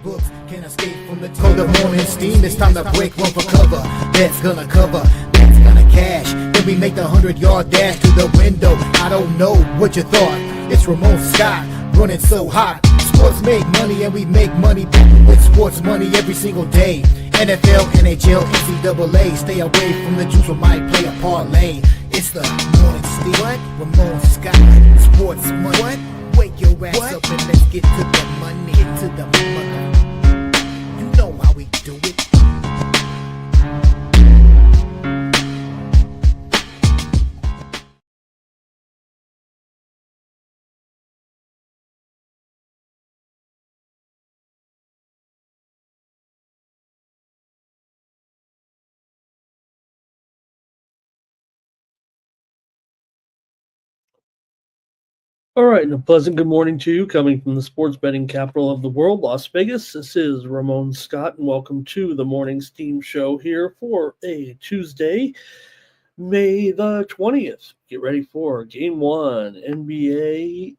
books can't escape from the cold of morning steam. It's time to break one for cover. That's gonna cover, that's gonna cash. Then we make the 100-yard dash to the window. I don't know what you thought. It's Ramon Scott running so hot. Sports make money and we make money with sports money every single day. NFL, NHL, NCAA. Stay away from the juice, we might play a parlay. It's the morning steam. What? Ramon Scott, sports money. What? Wake your ass up and let's get to the money. Get to the money. You know how we do it. All right, and a pleasant good morning to you, coming from the sports betting capital of the world, Las Vegas. This is Ramon Scott, and welcome to the Morning Steam Show here for a Tuesday, May the 20th. Get ready for Game 1, NBA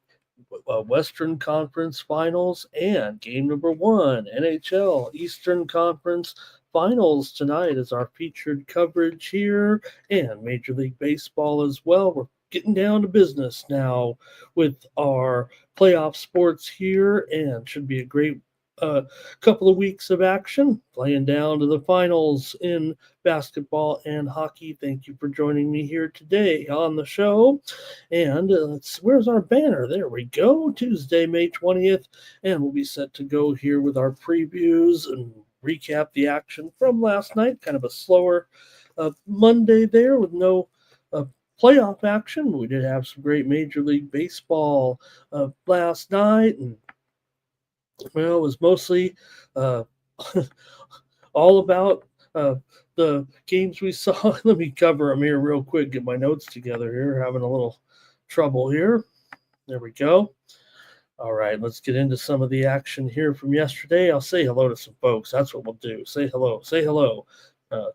Western Conference Finals, and Game number 1, NHL Eastern Conference Finals tonight is our featured coverage here, and Major League Baseball as well. We're getting down to business now with our playoff sports here, and should be a great couple of weeks of action, playing down to the finals in basketball and hockey. Thank you for joining me here today on the show. And where's our banner? There we go. Tuesday, May 20th, and we'll be set to go here with our previews and recap the action from last night. Kind of a slower Monday there with no playoff action. We did have some great Major League Baseball last night, and well, it was mostly all about the games we saw. Let me cover them here real quick, get my notes together here. Having a little trouble here. There we go. All right, let's get into some of the action here from yesterday. I'll say hello to some folks. That's what we'll do. Say hello. Say hello.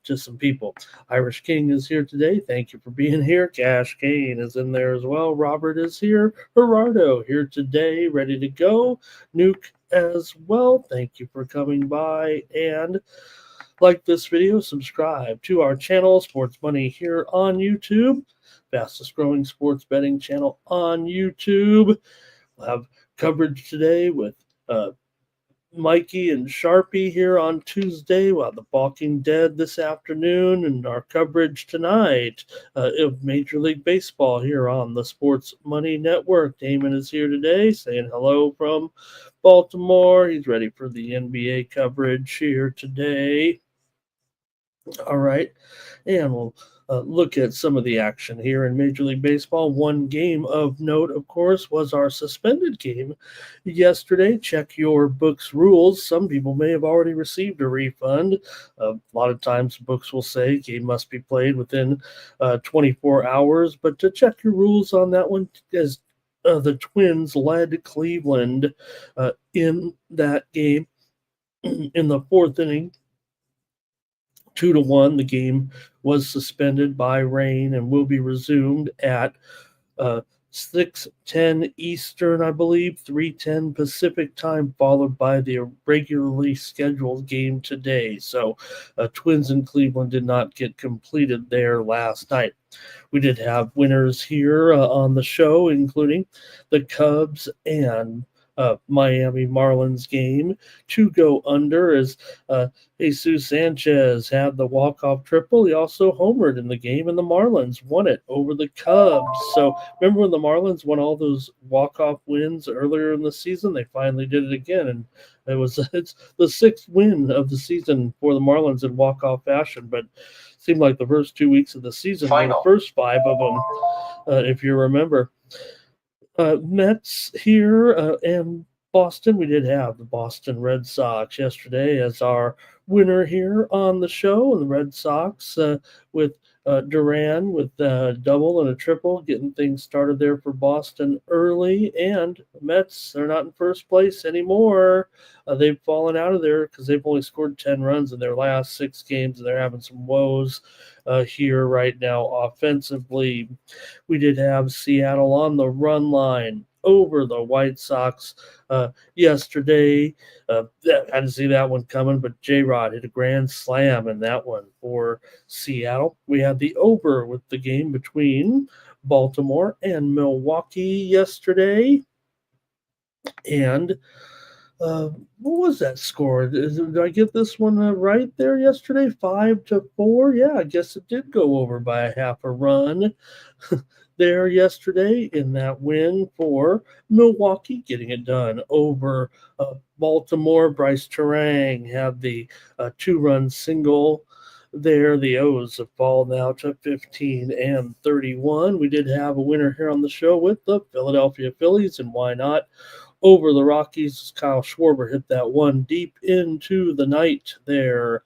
To some people. Irish King is here today. Thank you for being here. Cash Kane is in there as well. Robert is here. Gerardo here today, ready to go. Nuke as well. Thank you for coming by. And like this video, subscribe to our channel, Sports Money, here on YouTube. Fastest growing sports betting channel on YouTube. We'll have coverage today with Mikey and Sharpie here on Tuesday. We'll have The Walking Dead this afternoon, and our coverage tonight of Major League Baseball here on the Sports Money Network. Damon is here today saying hello from Baltimore. He's ready for the NBA coverage here today. All right, and we'll look at some of the action here in Major League Baseball. One game of note, of course, was our suspended game yesterday. Check your book's rules. Some people may have already received a refund. A lot of times books will say game must be played within 24 hours, but to check your rules on that one, as the Twins led Cleveland in that game in the fourth inning. 2-1. The game was suspended by rain and will be resumed at 6:10 Eastern, I believe, 3:10 Pacific time, followed by the regularly scheduled game today. So Twins in Cleveland did not get completed there last night. We did have winners here on the show, including the Cubs and Miami Marlins game to go under, as Jesus Sanchez had the walk-off triple. He also homered in the game, and the Marlins won it over the Cubs. So remember when the Marlins won all those walk-off wins earlier in the season? They finally did it again, and it's the sixth win of the season for the Marlins in walk-off fashion, but it seemed like the first 2 weeks of the season were the first five of them, if you remember. Mets here and Boston. We did have the Boston Red Sox yesterday as our winner here on the show, and the Red Sox with Duran with a double and a triple, getting things started there for Boston early. And the Mets, they're not in first place anymore. They've fallen out of there because they've only scored 10 runs in their last 6 games, and they're having some woes here right now offensively. We did have Seattle on the run line over the White Sox yesterday. Had to see that one coming, but J-Rod hit a grand slam in that one for Seattle. We had the over with the game between Baltimore and Milwaukee yesterday. And what was that score? Did I get this one right there yesterday? 5-4. Yeah, I guess it did go over by a half a run there yesterday in that win for Milwaukee, getting it done over Baltimore. Bryce Terang had the 2-run single there. The O's have fallen now to 15-31. We did have a winner here on the show with the Philadelphia Phillies, and why not? Over the Rockies, Kyle Schwarber hit that one deep into the night there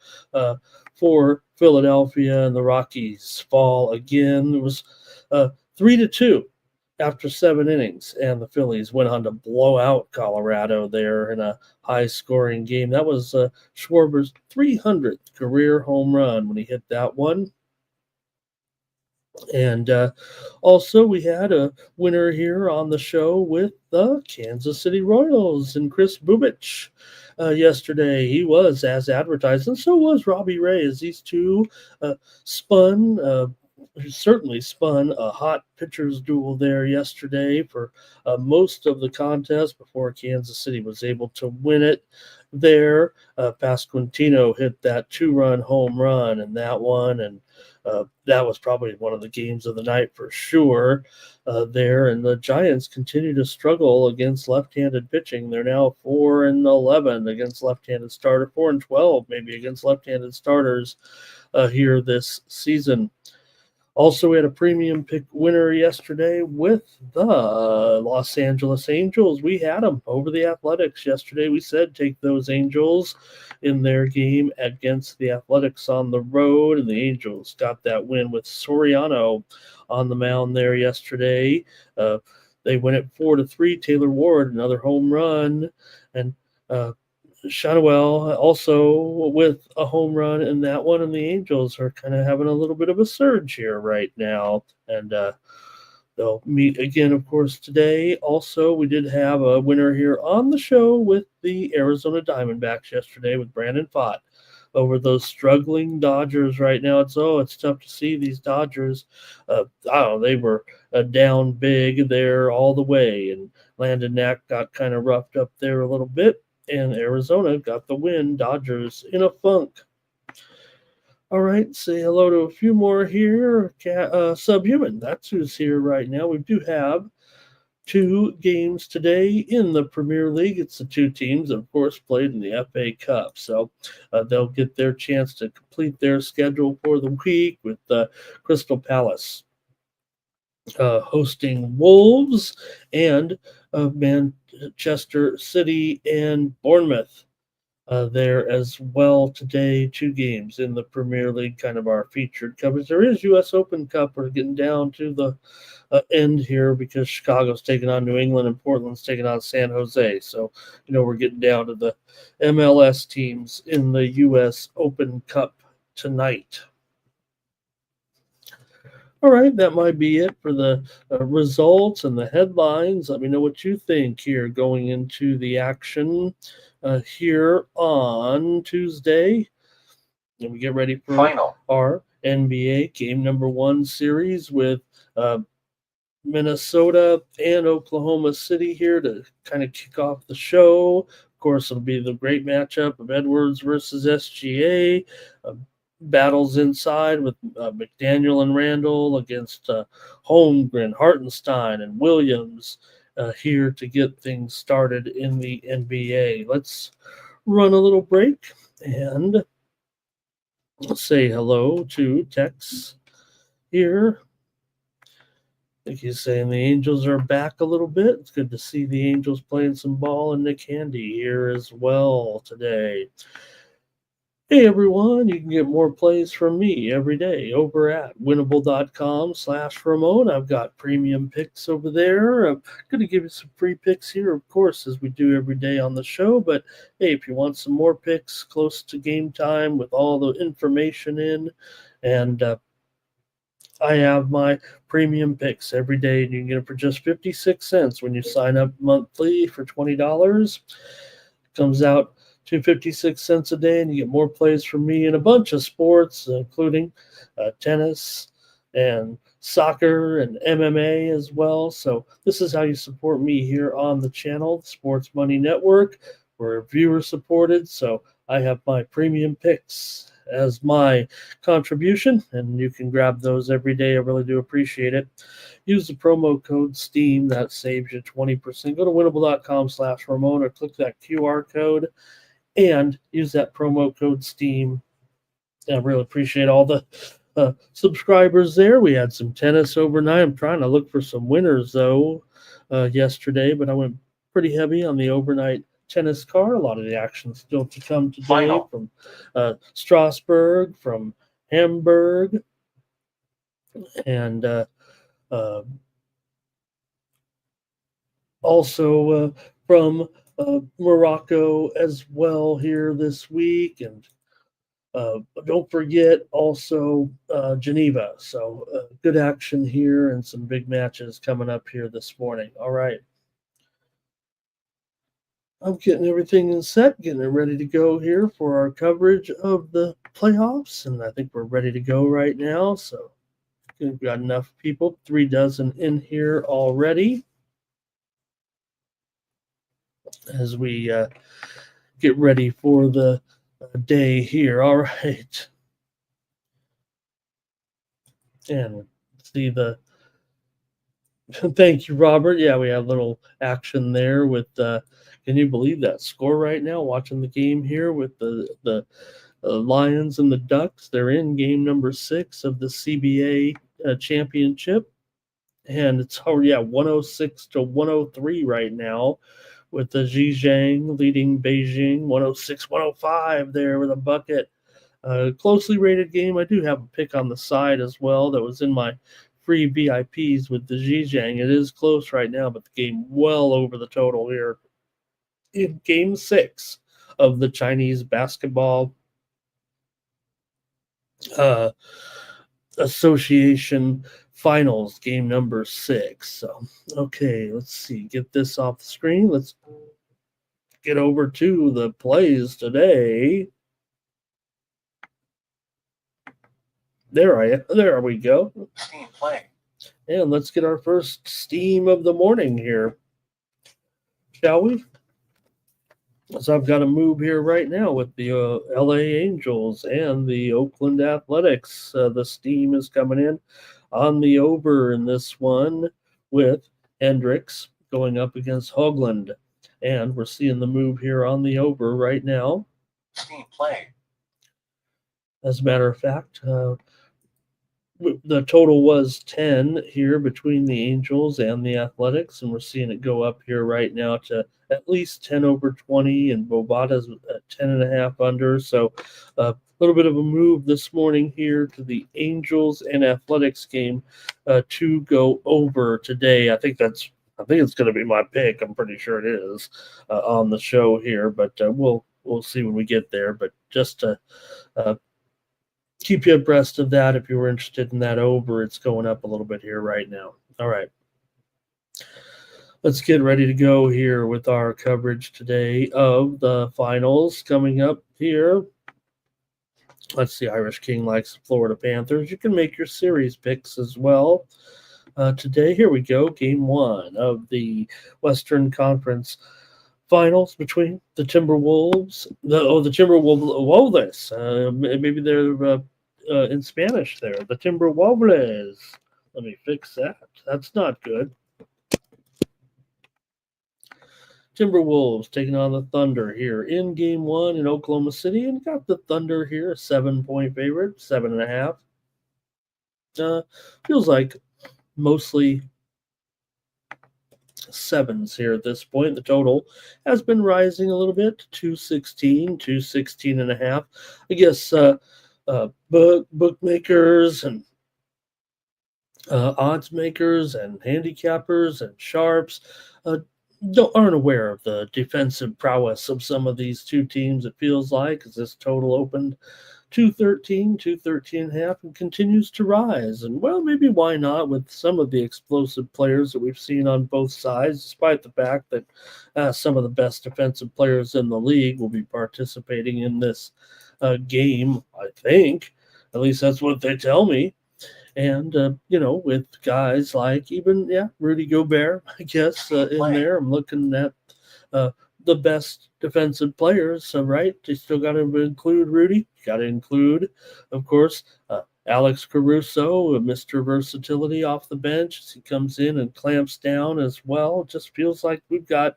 for Philadelphia, and the Rockies fall again. It was 3-2 after 7 innings, and the Phillies went on to blow out Colorado there in a high-scoring game. That was Schwarber's 300th career home run when he hit that one. And also, we had a winner here on the show with the Kansas City Royals and Chris Bubich yesterday. He was as advertised, and so was Robbie Ray, as these two certainly spun a hot pitcher's duel there yesterday for most of the contest before Kansas City was able to win it there. Pasquantino hit that 2-run home run in that one, and that was probably one of the games of the night for sure there. And the Giants continue to struggle against left-handed pitching. They're now 4-11 against left-handed starter, 4-12 maybe against left-handed starters here this season. Also, we had a premium pick winner yesterday with the Los Angeles Angels. We had them over the Athletics yesterday. We said take those Angels in their game against the Athletics on the road, and the Angels got that win with Soriano on the mound there yesterday. They win it 4-3. Taylor Ward, another home run, and Shadowell also with a home run in that one, and the Angels are kind of having a little bit of a surge here right now, and they'll meet again, of course, today. Also, we did have a winner here on the show with the Arizona Diamondbacks yesterday with Brandon Pfaadt over those struggling Dodgers right now. It's tough to see these Dodgers. They were down big there all the way, and Landon Knack got kind of roughed up there a little bit. And Arizona got the win. Dodgers in a funk. All right, say hello to a few more here. Subhuman, that's who's here right now. We do have 2 games today in the Premier League. It's the 2 teams, of course, played in the FA Cup. So they'll get their chance to complete their schedule for the week with Crystal Palace hosting Wolves, and Manchester City and Bournemouth there as well today. 2 games in the Premier League, kind of our featured coverage. There is U.S. Open Cup. We're getting down to the end here because Chicago's taking on New England and Portland's taking on San Jose. So, we're getting down to the MLS teams in the U.S. Open Cup tonight. All right, that might be it for the results and the headlines. Let me know what you think here going into the action here on Tuesday. And we get ready for our NBA game number 1 series with Minnesota and Oklahoma City here to kind of kick off the show. Of course, it'll be the great matchup of Edwards versus SGA. Battles inside with McDaniel and Randall against Holmgren, Hartenstein, and Williams here to get things started in the NBA. Let's run a little break and say hello to Tex here. I think he's saying the Angels are back a little bit. It's good to see the Angels playing some ball, and Nick Handy here as well today. Hey everyone, you can get more plays from me every day over at winnable.com/Ramon. I've got premium picks over there. I'm going to give you some free picks here, of course, as we do every day on the show. But hey, if you want some more picks close to game time with all the information in and I have my premium picks every day, and you can get it for just 56 cents when you sign up monthly for $20. Comes out to 56 cents a day, and you get more plays from me in a bunch of sports, including tennis and soccer and MMA as well. So this is how you support me here on the channel, the Sports Money Network. We're viewer supported, so I have my premium picks as my contribution, and you can grab those every day. I really do appreciate it. Use the promo code STEAM. That saves you 20%. Go to winnable.com/Ramon or click that QR code and use that promo code STEAM. I really appreciate all the subscribers there. We had some tennis overnight. I'm trying to look for some winners, though, yesterday, but I went pretty heavy on the overnight tennis card. A lot of the action still to come today from Strasbourg, from Hamburg, and also from Morocco as well here this week. And don't forget also Geneva. So good action here and some big matches coming up here this morning. All right. I'm getting everything set, getting it ready to go here for our coverage of the playoffs. And I think we're ready to go right now. So we've got enough people, 3 dozen in here already, as we get ready for the day here. All right. And see the thank you, Robert. Yeah, we had a little action there with can you believe that score right now? Watching the game here with the Lions and the Ducks. They're in game number 6 of the CBA championship. And it's 106 to 103 right now, with the Zhejiang leading Beijing 106-105 there with a bucket. Closely rated game. I do have a pick on the side as well that was in my free VIPs with the Zhejiang. It is close right now, but the game well over the total here in game 6 of the Chinese basketball Association Finals, game number 6. So, okay, let's see. Get this off the screen. Let's get over to the plays today. There we go. Steam play. And let's get our first steam of the morning here, shall we? So I've got a move here right now with the LA Angels and the Oakland Athletics. The steam is coming in on the over in this one with Hendricks going up against Hoagland. And we're seeing the move here on the over right now. Steam play. As a matter of fact, the total was 10 here between the Angels and the Athletics, and we're seeing it go up here right now to at least 10 over 20, and Bovada's at 10.5 under. So a little bit of a move this morning here to the Angels and Athletics game to go over today. I think it's going to be my pick. I'm pretty sure it is on the show here, but we'll see when we get there. But just to keep you abreast of that, if you were interested in that over, it's going up a little bit here right now. All right. Let's get ready to go here with our coverage today of the finals coming up here. Let's see, Irish King likes the Florida Panthers. You can make your series picks as well. Today, here we go, game 1 of the Western Conference Finals between the Timberwolves. The Timberwolves. Maybe they're in Spanish there. The Timberwolves. Let me fix that. That's not good. Timberwolves taking on the Thunder here in game 1 in Oklahoma City, and got the Thunder here, a 7-point favorite, 7.5. Feels like mostly 7s here at this point. The total has been rising a little bit, 216, 216.5. I guess bookmakers and odds makers and handicappers and sharps aren't aware of the defensive prowess of some of these two teams. It feels like, as this total opened 213, 213.5, and continues to rise. And well, maybe why not with some of the explosive players that we've seen on both sides, despite the fact that some of the best defensive players in the league will be participating in this game, I think. At least that's what they tell me. And, with guys like even, Rudy Gobert, I guess, in there, I'm looking at uh, the best defensive players. So, right, you still got to include Rudy. You got to include, of course, Alex Caruso, Mr. Versatility off the bench as he comes in and clamps down as well. It just feels like we've got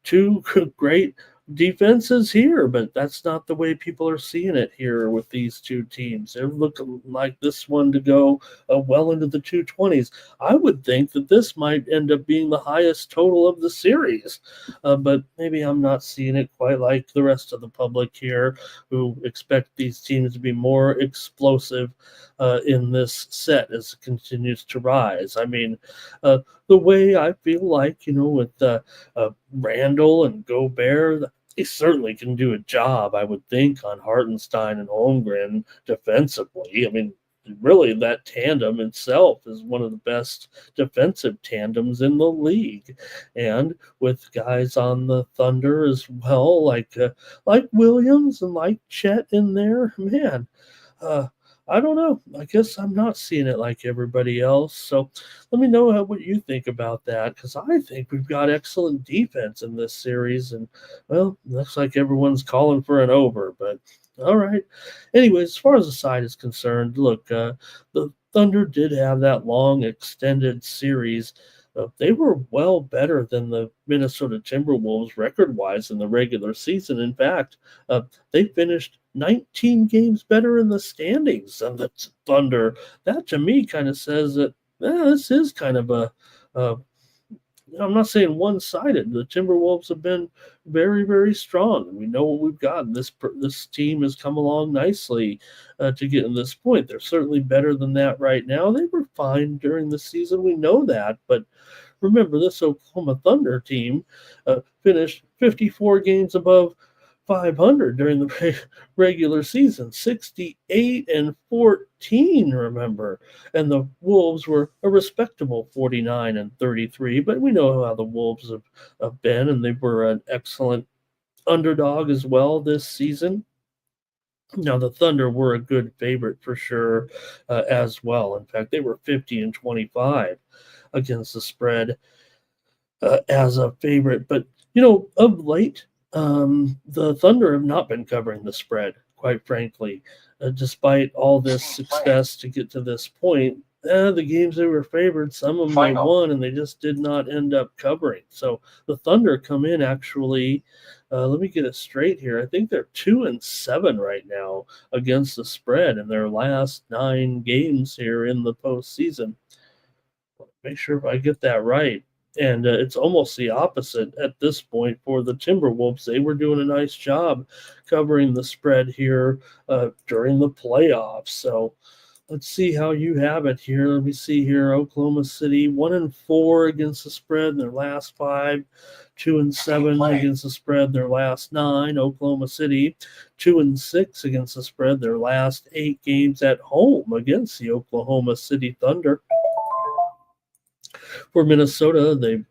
two great defenses here, but that's not the way people are seeing it here with these two teams. They're looking like this one to go well into the 220s. I would think that this might end up being the highest total of the series, but maybe I'm not seeing it quite like the rest of the public here who expect these teams to be more explosive in this set as it continues to rise. I mean, the way I feel like, with Randall and Gobert, they certainly can do a job, I would think, on Hartenstein and Holmgren defensively. I mean, really, that tandem itself is one of the best defensive tandems in the league. And with guys on the Thunder as well, like Williams and like Chet in there, man, uh, I don't know. I guess I'm not seeing it like everybody else. So let me know what you think about that because I think we've got excellent defense in this series. And, well, looks like everyone's calling for an over. But all right. Anyways, as far as the side is concerned, look, the Thunder did have that long extended series. They were well better than the Minnesota Timberwolves record wise in the regular season. In fact, they finished 19 games better in the standings than the Thunder. That to me kind of says that this is kind of a I'm not saying one-sided. The Timberwolves have been very, very strong, and we know what we've got. This team has come along nicely to get to this point. They're certainly better than that right now. They were fine during the season. We know that, but remember, this Oklahoma Thunder team finished 54 games above 500 during the regular season, 68 and 14, remember. And the Wolves were a respectable 49 and 33, but we know how the Wolves have been, and they were an excellent underdog as well this season. Now, the Thunder were a good favorite for sure as well. In fact, they were 50 and 25 against the spread as a favorite. But, of late, the Thunder have not been covering the spread, quite frankly. Despite all this success to get to this point, the games they were favored, some of them they won, and they just did not end up covering. So the Thunder come in actually. Let me get it straight here. I think they're 2-7 right now against the spread in their last 9 games here in the postseason. Make sure if I get that right. And it's almost the opposite at this point for the Timberwolves. They were doing a nice job covering the spread here during the playoffs. So let's see how you have it here. Let me see here. Oklahoma City 1-4 against the spread in their last 5, 2-7 against the spread their last 9. Oklahoma City 2-6 against the spread their last 8 games at home against the Oklahoma City Thunder. For Minnesota, they've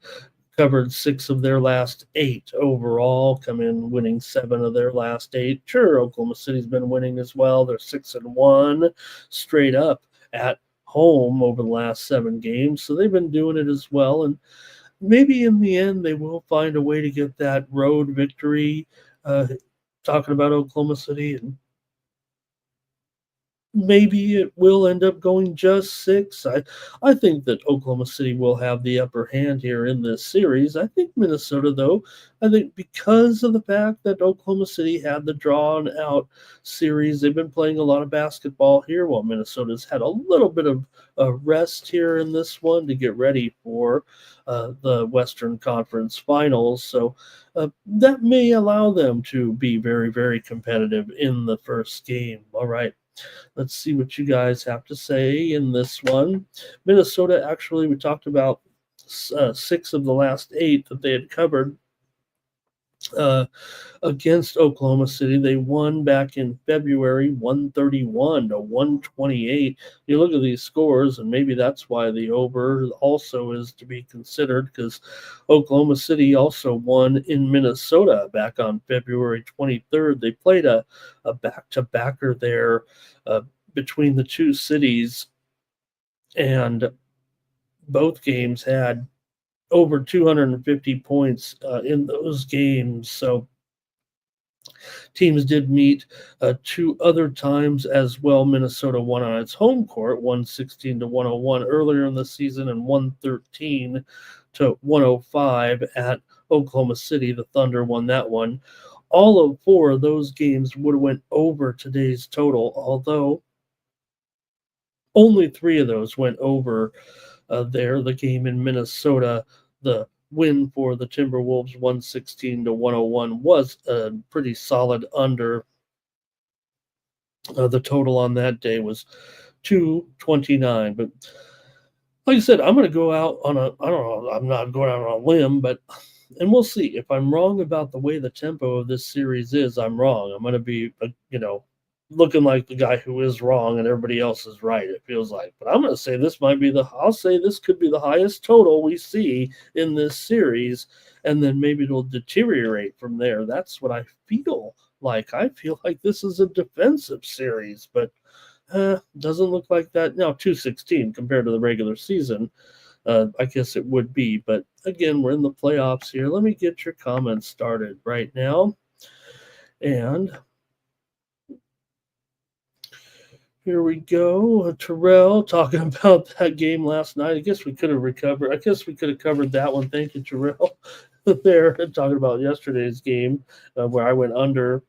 covered 6 of their last 8 overall, come in winning 7 of their last 8. Sure, Oklahoma City's been winning as well. They're 6-1 straight up at home over the last 7 games. So they've been doing it as well. And maybe in the end, they will find a way to get that road victory. Talking about Oklahoma City, and maybe it will end up going just 6. I think that Oklahoma City will have the upper hand here in this series. I think Minnesota, though, I think because of the fact that Oklahoma City had the drawn out series, they've been playing a lot of basketball here while Minnesota's had a little bit of a rest here in this one to get ready for the Western Conference Finals. So that may allow them to be very, very competitive in the first game. All right. Let's see what you guys have to say in this one. Minnesota, actually, we talked about 6 of the last 8 that they had covered. against Oklahoma City. They won back in February, 131 to 128. You look at these scores, and maybe that's why the over also is to be considered, because Oklahoma City also won in Minnesota back on February 23rd. They played a back-to-backer there between the two cities, and both games had over 250 points in those games. So teams did meet two other times as well. Minnesota won on its home court, 116 to 101 earlier in the season, and 113 to 105 at Oklahoma City. The Thunder won that one. All of four of those games would have went over today's total, although only three of those went over there. The game in Minnesota, the win for the Timberwolves, 116 to 101, was a pretty solid under. The total on that day was 229. But like I said, I'm going to go out on I don't know, I'm not going out on a limb, and we'll see. If I'm wrong about the way the tempo of this series is, I'm wrong. I'm going to be, looking like the guy who is wrong and everybody else is right, it feels like. But I'm going to say I'll say this could be the highest total we see in this series, and then maybe it'll deteriorate from there. That's what I feel like. I feel like this is a defensive series, but doesn't look like that. Now, 216 compared to the regular season, I guess it would be. But again, we're in the playoffs here. Let me get your comments started right now. And here we go. Terrell talking about that game last night. I guess we could have covered that one. Thank you, Terrell. There, talking about yesterday's game where I went under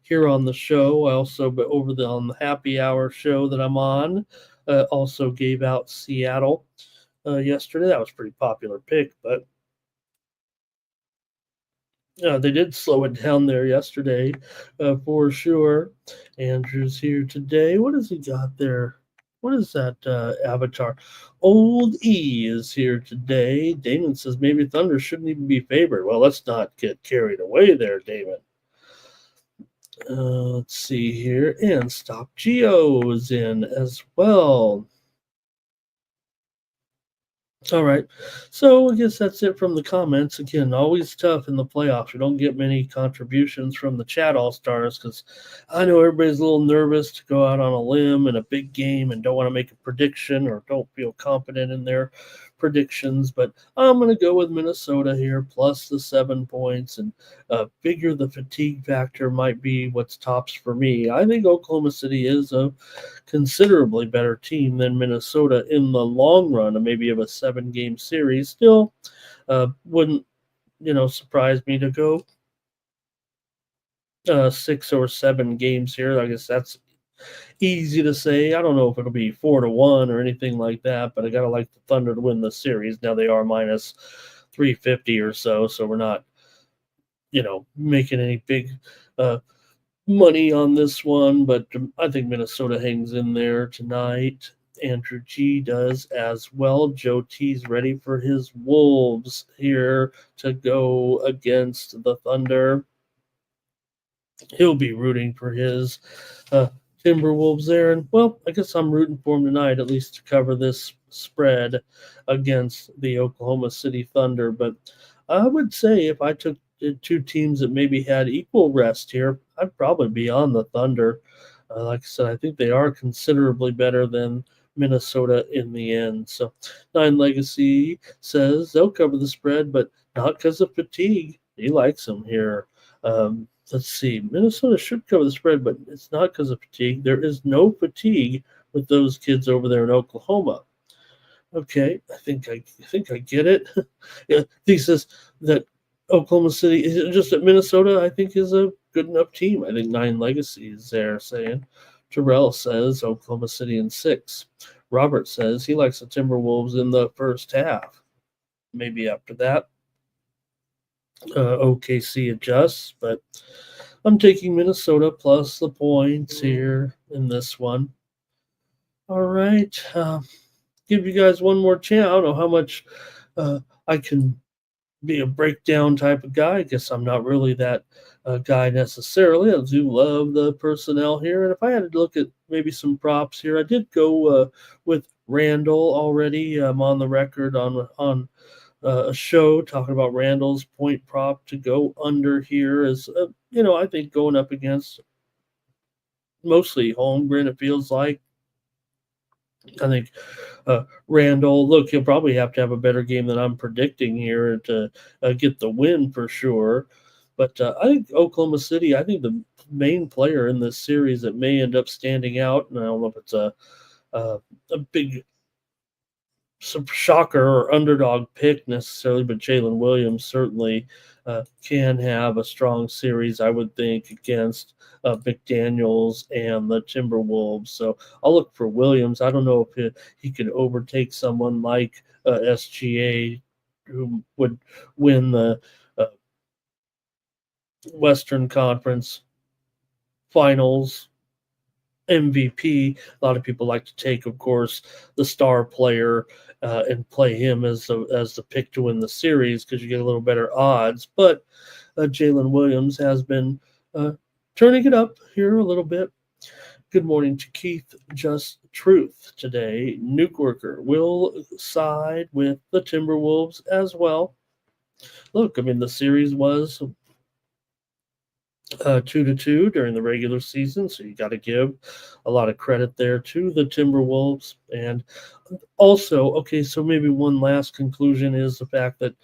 here on the show. I also, on the happy hour show that I'm on, also gave out Seattle yesterday. That was a pretty popular pick, but they did slow it down there yesterday for sure. Andrew's here today. What has he got there? What is that avatar? Old E is here today. Damon says maybe Thunder shouldn't even be favored. Well, let's not get carried away there, Damon. Let's see here. And Stop Geo is in as well. All right. So I guess that's it from the comments. Again, always tough in the playoffs. We don't get many contributions from the chat all-stars because I know everybody's a little nervous to go out on a limb in a big game and don't want to make a prediction or don't feel confident in their predictions. But I'm going to go with Minnesota here plus the 7 points and figure the fatigue factor might be what's tops for me. I think Oklahoma City is a considerably better team than Minnesota in the long run, and maybe of a 7-game series. Still, wouldn't surprise me to go 6 or 7 games here. I guess that's easy to say. I don't know if it'll be 4-1 or anything like that, but I gotta like the Thunder to win the series. Now they are minus 350 or so we're not making any big money on this one, but I think Minnesota hangs in there tonight. Andrew G does as well. Joe T's ready for his Wolves here to go against the Thunder. He'll be rooting for his Timberwolves there. And, well, I guess I'm rooting for him tonight, at least to cover this spread against the Oklahoma City Thunder. But I would say if I took two teams that maybe had equal rest here, I'd probably be on the Thunder. Like I said, I think they are considerably better than Minnesota in the end. So Nine Legacy says they'll cover the spread, but not because of fatigue. He likes them here. Let's see. Minnesota should cover the spread, but it's not because of fatigue. There is no fatigue with those kids over there in Oklahoma. Okay, I think I get it. Yeah, he says that Oklahoma City is just at Minnesota. I think is a good enough team. I think Nine Legacy is there saying. Terrell says Oklahoma City in 6. Robert says he likes the Timberwolves in the first half. Maybe after that, OKC adjusts, but I'm taking Minnesota plus the points here in this one. All right. Give you guys one more chance. I don't know how much I can be a breakdown type of guy. I guess I'm not really that guy necessarily. I do love the personnel here. And if I had to look at maybe some props here, I did go with Randall already. I'm on the record on a show talking about Randall's point prop to go under here is, I think going up against mostly Holmgren, it feels like. I think Randall, look, he'll probably have to have a better game than I'm predicting here to get the win for sure. But I think Oklahoma City, I think the main player in this series that may end up standing out, and I don't know if it's a big shocker or underdog pick necessarily, but Jalen Williams certainly can have a strong series, I would think, against McDaniels and the Timberwolves. So I'll look for Williams. I don't know if he could overtake someone like SGA, who would win the uh, Western Conference Finals MVP. A lot of people like to take, of course, the star player and play him as the pick to win the series because you get a little better odds. But Jalen Williams has been turning it up here a little bit. Good morning to Keith. Just Truth today. Nuke Worker will side with the Timberwolves as well. Look, I mean, the series was 2-2 during the regular season, so you got to give a lot of credit there to the Timberwolves. And also, okay, so maybe one last conclusion is the fact that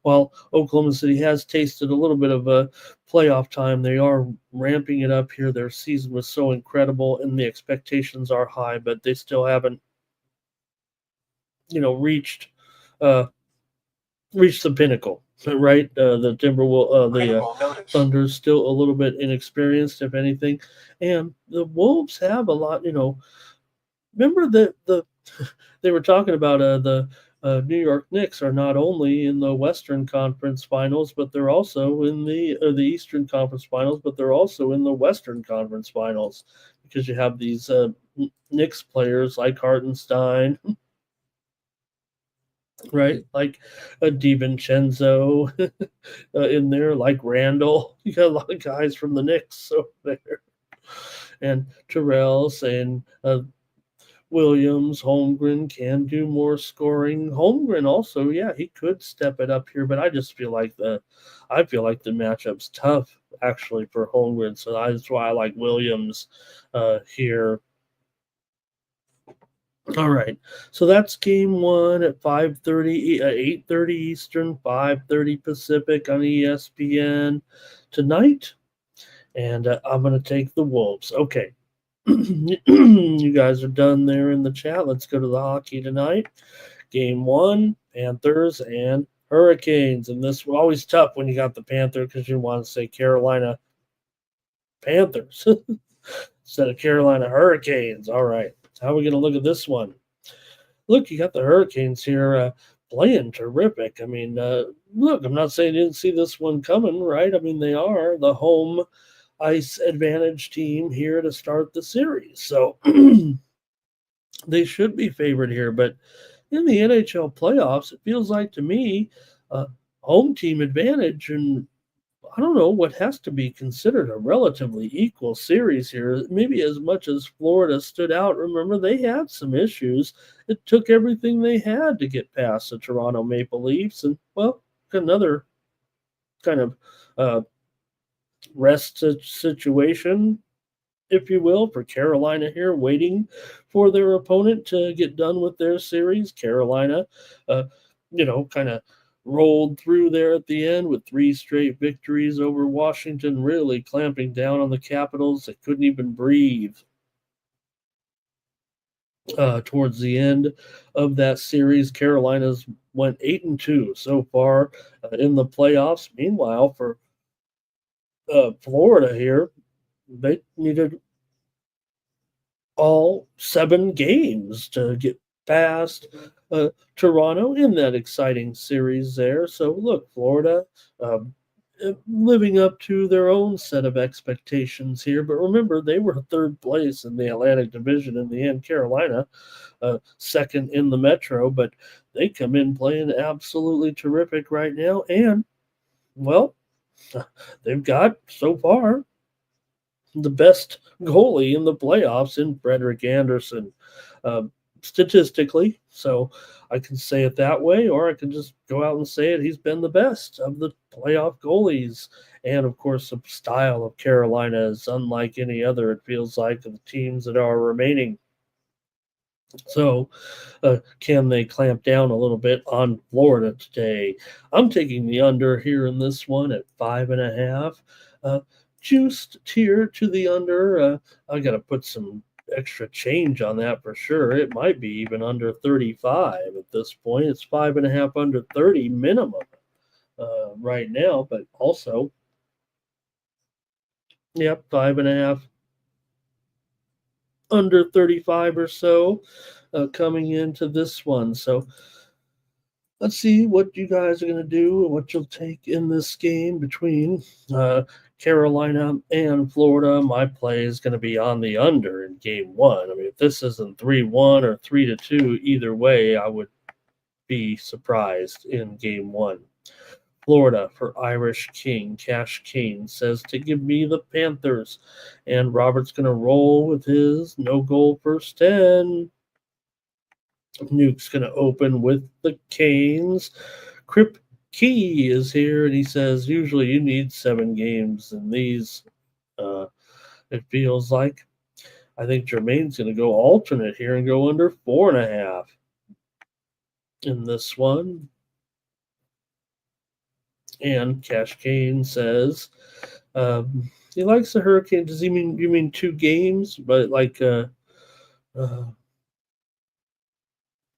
while Oklahoma City has tasted a little bit of a playoff time, they are ramping it up here. Their season was so incredible, and the expectations are high, but they still haven't, reached uh, reached the pinnacle. Right, the Thunder's still a little bit inexperienced, if anything, and the Wolves have a lot. Remember that they were talking about the New York Knicks are not only in the Western Conference Finals, but they're also in the Eastern Conference Finals, but they're also in the Western Conference Finals because you have these Knicks players like Hartenstein, right? Like a DiVincenzo in there, like Randall. You got a lot of guys from the Knicks over there. And Terrell saying Williams, Holmgren can do more scoring. Holmgren also, yeah, he could step it up here, but I just feel like the matchup's tough actually for Holmgren. So that's why I like Williams here. All right, so that's game one at 5:30, 8:30 Eastern, 5:30 Pacific on ESPN tonight, and I'm going to take the Wolves. Okay, you guys are done there in the chat. Let's go to the hockey tonight. Game one, Panthers and Hurricanes, and this was always tough when you got the Panther because you want to say Carolina Panthers instead of Carolina Hurricanes. All right. How are we going to look at this one? Look, you got the Hurricanes here playing terrific. I mean, look, I'm not saying you didn't see this one coming, right? I mean, they are the home ice advantage team here to start the series. So they should be favored here. But in the NHL playoffs, it feels like to me, home team advantage, and I don't know what has to be considered a relatively equal series here. Maybe as much as Florida stood out. Remember, they had some issues. It took everything they had to get past the Toronto Maple Leafs. And, well, another kind of rest situation, if you will, for Carolina here, waiting for their opponent to get done with their series. Carolina, kind of rolled through there at the end with 3 straight victories over Washington, really clamping down on the Capitals. They couldn't even breathe towards the end of that series. Carolina's went 8-2 so far in the playoffs. Meanwhile, for Florida here, they needed all 7 games to get past Toronto in that exciting series there. So look, Florida living up to their own set of expectations here. But remember, they were third place in the Atlantic Division in the end. Carolina, second in the Metro, but they come in playing absolutely terrific right now. And, well, they've got so far the best goalie in the playoffs in Frederick Anderson, uh, statistically. So I can say it that way, or I can just go out and say it. He's been the best of the playoff goalies. And of course, the style of Carolina is unlike any other, it feels like, of the teams that are remaining. So, can they clamp down a little bit on Florida today? I'm taking the under here in this one at 5.5. Juiced tier to the under. I got to put some extra change on that for sure. It might be even under 35 at this point. It's 5.5 under 30 minimum right now, but also, yep, 5.5 under 35 or so coming into this one. So let's see what you guys are going to do and what you'll take in this game between Carolina and Florida. My play is going to be on the under in game one. I mean, if this isn't 3-1 or 3-2, either way, I would be surprised in game one. Florida for Irish King. Cash King says to give me the Panthers. And Robert's going to roll with his no goal first 10. Nuke's going to open with the Canes. Crip Key is here, and he says usually you need 7 games in these. It feels like. I think Jermaine's going to go alternate here and go under 4.5 in this one. And Cash Kane says he likes the Hurricane. Does he mean you mean 2 games? But like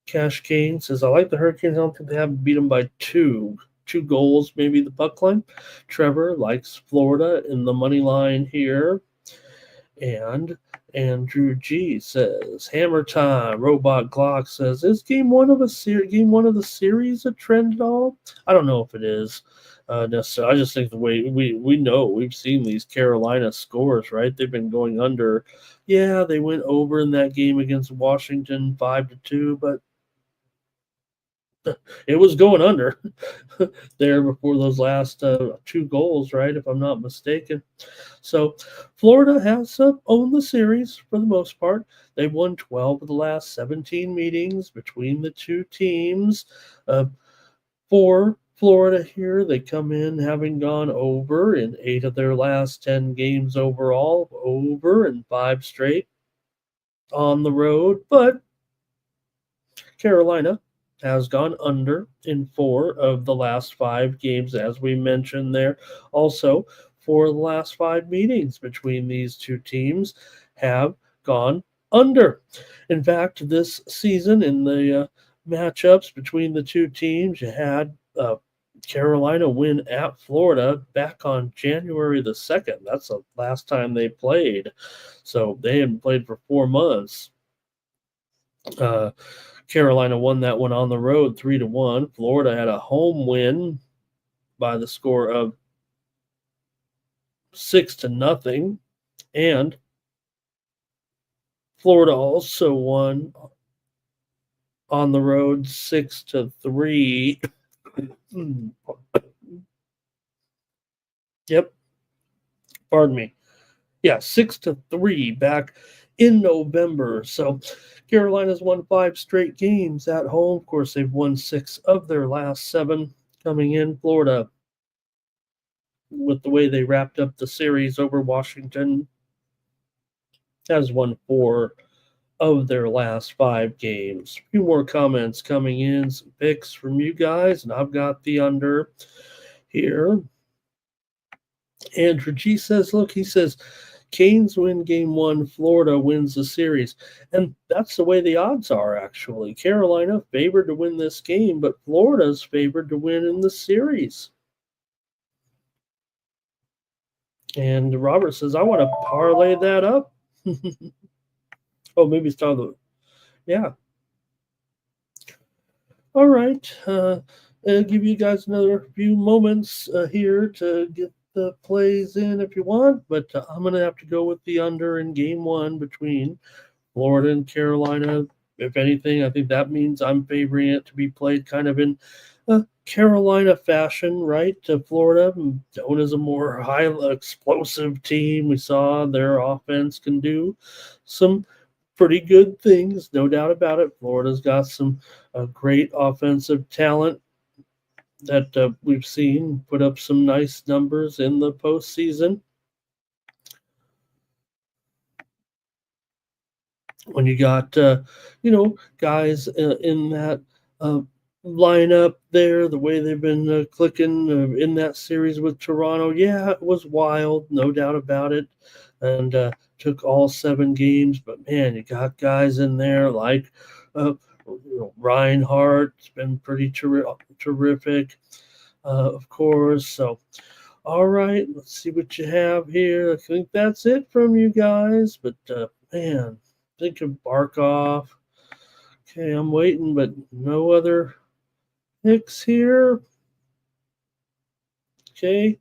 Cash Kane says, I like the Hurricanes. I don't think they have beat them by 2 goals, maybe the puck line. Trevor likes Florida in the money line here. And Andrew G says, Hammer time. Robot Glock says, is game one of the series a trend at all? I don't know if it is necessarily. I just think the way we know, we've seen these Carolina scores, right? They've been going under. Yeah, they went over in that game against Washington 5-2, but it was going under there before those last 2 goals, right? If I'm not mistaken. So Florida has owned the series for the most part. They've won 12 of the last 17 meetings between the 2 teams. For Florida here, they come in having gone over in 8 of their last 10 games overall, over in 5 straight on the road. But Carolina has gone under in 4 of the last 5 games, as we mentioned there. Also, 4 of the last 5 meetings between these 2 teams have gone under. In fact, this season in the matchups between the 2 teams, you had Carolina win at Florida back on January the 2nd. That's the last time they played. So they hadn't played for 4 months. Carolina won that one on the road 3-1. Florida had a home win by the score of 6-0. And Florida also won on the road 6-3. Yep. Pardon me. Yeah, 6-3 back in November. So Carolina's won 5 straight games at home. Of course, they've won 6 of their last 7 coming in. Florida, with the way they wrapped up the series over Washington, has won 4 of their last 5 games. A few more comments coming in, some picks from you guys, and I've got the under here. Andrew G says, look, he says, Canes win game 1, Florida wins the series. And that's the way the odds are, actually. Carolina favored to win this game, but Florida's favored to win in the series. And Robert says, I want to parlay that up. Oh, maybe it's time to, yeah. All right. give you guys another few moments here to get the plays in if you want, but I'm going to have to go with the under in game one between Florida and Carolina. If anything, I think that means I'm favoring it to be played kind of in Carolina fashion, right? To Florida, known as a more high explosive team. We saw their offense can do some pretty good things, no doubt about it. Florida's got some great offensive talent that we've seen put up some nice numbers in the postseason. When you got guys in that uh, lineup there, the way they've been clicking in that series with Toronto, yeah, it was wild, no doubt about it, and took all 7 games. But man, you got guys in there like Reinhardt, been pretty terrific, of course. So all right, let's see what you have here. I think that's it from you guys, but man, think of Barkov. Okay, I'm waiting, but no other picks here. Okay,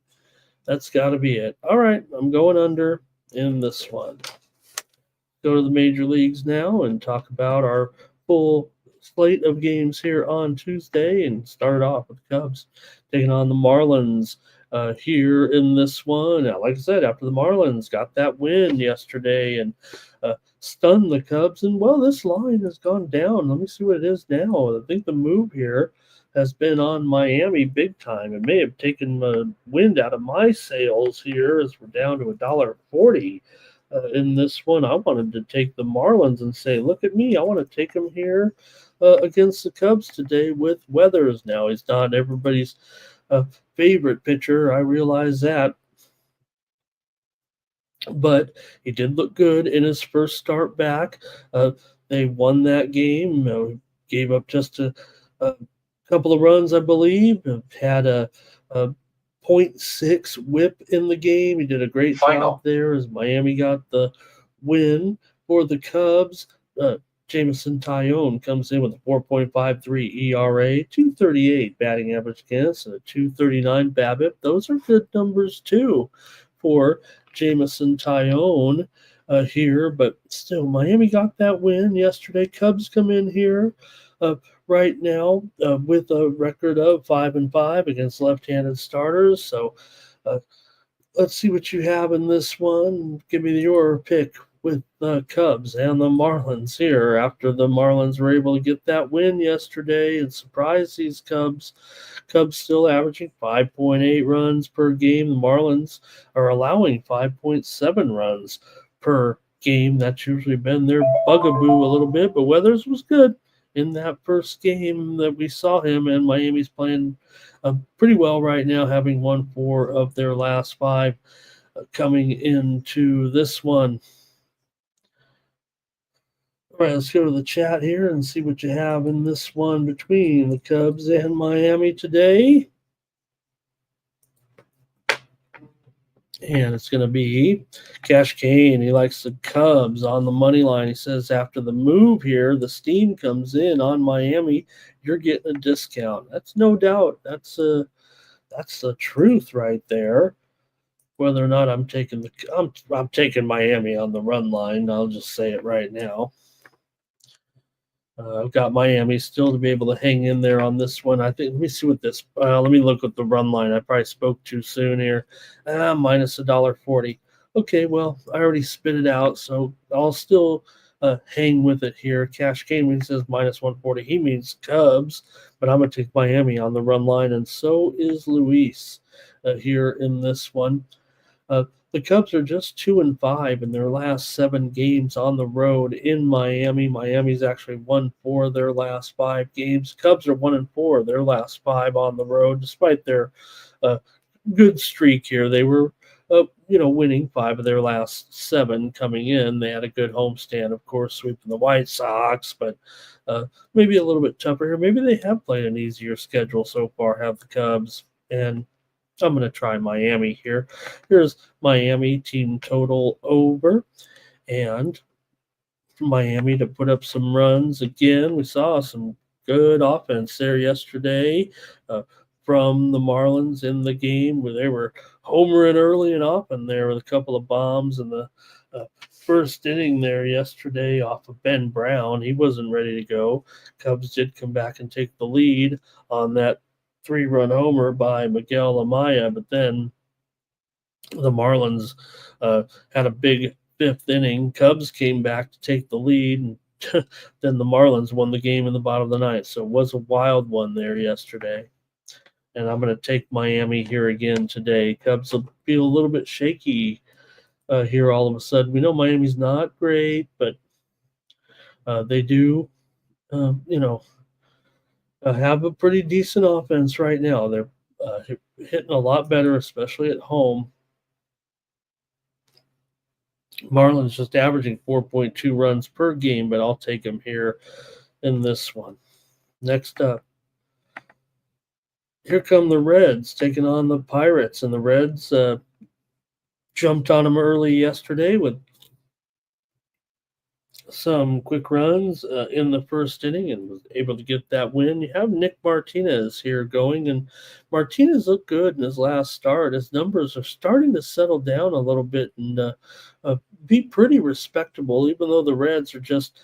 that's got to be it. All right, I'm going under in this one. Go to the major leagues now and talk about our full slate of games here on Tuesday and start off with the Cubs taking on the Marlins here in this one. Now, like I said, after the Marlins got that win yesterday and stunned the Cubs, and well, this line has gone down. Let me see what it is now. I think the move here has been on Miami big time. It may have taken the wind out of my sails here as we're down to $1.40. In this one, I wanted to take the Marlins and say, look at me, I want to take them here against the Cubs today with Weathers. Now, he's not everybody's favorite pitcher. I realize that. But he did look good in his first start back. They won that game, gave up just a couple of runs, I believe, had a .6 whip in the game. He did a great job there as Miami got the win for the Cubs. Jameson Tyone comes in with a 4.53 ERA, 238 batting average against, and a 239 BABIP. Those are good numbers too for Jameson Tyone here, but still, Miami got that win yesterday. Cubs come in here right now with a record of 5-5 against left-handed starters. So let's see what you have in this one. Give me your pick with the Cubs and the Marlins here after the Marlins were able to get that win yesterday and surprise these Cubs. Cubs still averaging 5.8 runs per game. The Marlins are allowing 5.7 runs per game. That's usually been their bugaboo a little bit, but Weathers was good in that first game that we saw him, and Miami's playing pretty well right now, having won 4 of their last 5 coming into this one. All right, let's go to the chat here and see what you have in this one between the Cubs and Miami today. And it's going to be Cash Kane. He likes the Cubs on the money line. He says after the move here, the steam comes in on Miami. You're getting a discount. That's no doubt. That's the truth right there. Whether or not I'm taking Miami on the run line. I'll just say it right now. I've got Miami still to be able to hang in there on this one. I think. Let me see what this. Let me look at the run line. I probably spoke too soon here. Minus $1.40. Okay, well, I already spit it out, so I'll still hang with it here. Cash Kane, when he says minus 140, he means Cubs, but I'm going to take Miami on the run line, and so is Luis here in this one. The Cubs are just 2-5 in their last 7 games on the road in Miami. Miami's actually won 4 of their last 5 games. Cubs are 1-4 their last 5 on the road, despite their good streak here. They were, winning 5 of their last 7 coming in. They had a good homestand, of course, sweeping the White Sox, but maybe a little bit tougher here. Maybe they have played an easier schedule so far, have the Cubs, and I'm going to try Miami here. Here's Miami team total over. And Miami to put up some runs again. We saw some good offense there yesterday from the Marlins in the game where they were homering early and often there with a couple of bombs in the first inning there yesterday off of Ben Brown. He wasn't ready to go. Cubs did come back and take the lead on that 3-run homer by Miguel Amaya, but then the Marlins had a big fifth inning. Cubs came back to take the lead, and then the Marlins won the game in the bottom of the ninth. So it was a wild one there yesterday. And I'm going to take Miami here again today. Cubs will feel a little bit shaky here all of a sudden. We know Miami's not great, but they do, have a pretty decent offense right now. They're hitting a lot better, especially at home. Marlins just averaging 4.2 runs per game, but I'll take him here in this one. Next up, here come the Reds taking on the Pirates, and the Reds jumped on them early yesterday with some quick runs in the first inning and was able to get that win. You have Nick Martinez here going, and Martinez looked good in his last start. His numbers are starting to settle down a little bit and be pretty respectable, even though the Reds are just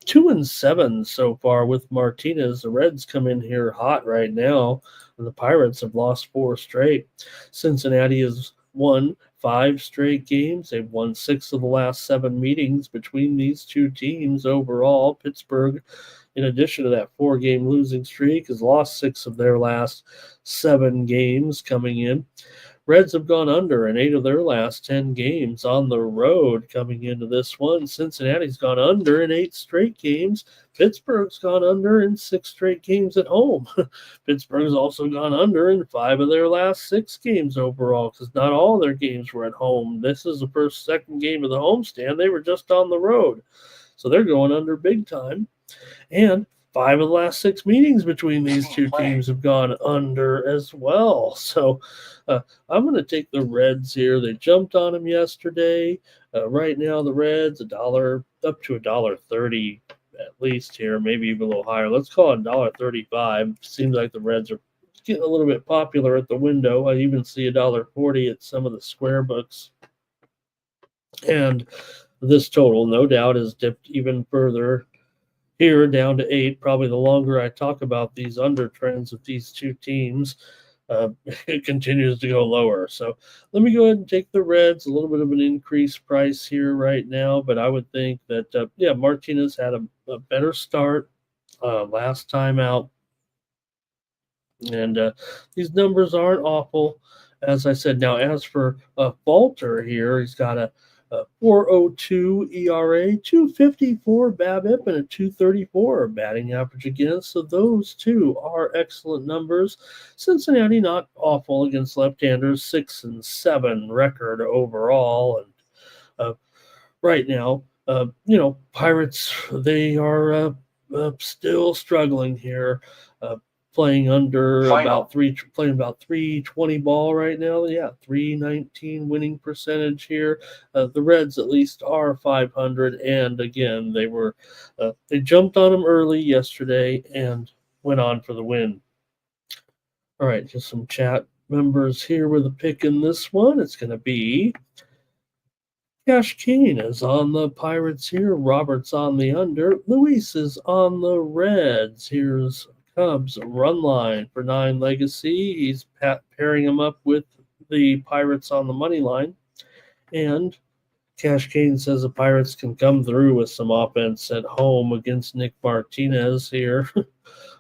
2-7 so far with Martinez. The Reds come in here hot right now, and the Pirates have lost 4 straight. Cincinnati has won 5 straight games. They've won 6 of the last 7 meetings between these two teams overall. Pittsburgh, in addition to that 4-game losing streak, has lost 6 of their last 7 games coming in. Reds have gone under in 8 of their last 10 games on the road coming into this one. Cincinnati's gone under in 8 straight games. Pittsburgh's gone under in 6 straight games at home. Pittsburgh's also gone under in 5 of their last 6 games overall because not all their games were at home. This is the second game of the homestand. They were just on the road. So they're going under big time. And 5 of the last 6 meetings between these two teams have gone under as well. So I'm going to take the Reds here. They jumped on them yesterday. Right now, the Reds, $1 up to $1.30 at least here, maybe even a little higher. Let's call it $1.35. Seems like the Reds are getting a little bit popular at the window. I even see $1.40 at some of the square books. And this total, no doubt, has dipped even further here down to 8. Probably the longer I talk about these under trends of these two teams, it continues to go lower. So let me go ahead and take the Reds. A little bit of an increased price here right now, but I would think that, Martinez had a better start last time out. And these numbers aren't awful, as I said. Now, as for Falter here, he's got a 4.02 ERA, 2.54 BABIP, and a 2.34 batting average against. So those two are excellent numbers. Cincinnati not awful against left-handers, 6-7 record overall. And right now, Pirates, they are still struggling here. Playing under about 320 ball right now. Yeah, 319 winning percentage here. The Reds at least are 500, and again they jumped on them early yesterday and went on for the win. All right, just some chat members here with a pick in this one. It's going to be Cash King is on the Pirates here. Robert's on the under. Luis is on the Reds. Here's Cubs run line for 9 Legacy. He's pairing him up with the Pirates on the money line. And Cash Kane says the Pirates can come through with some offense at home against Nick Martinez here.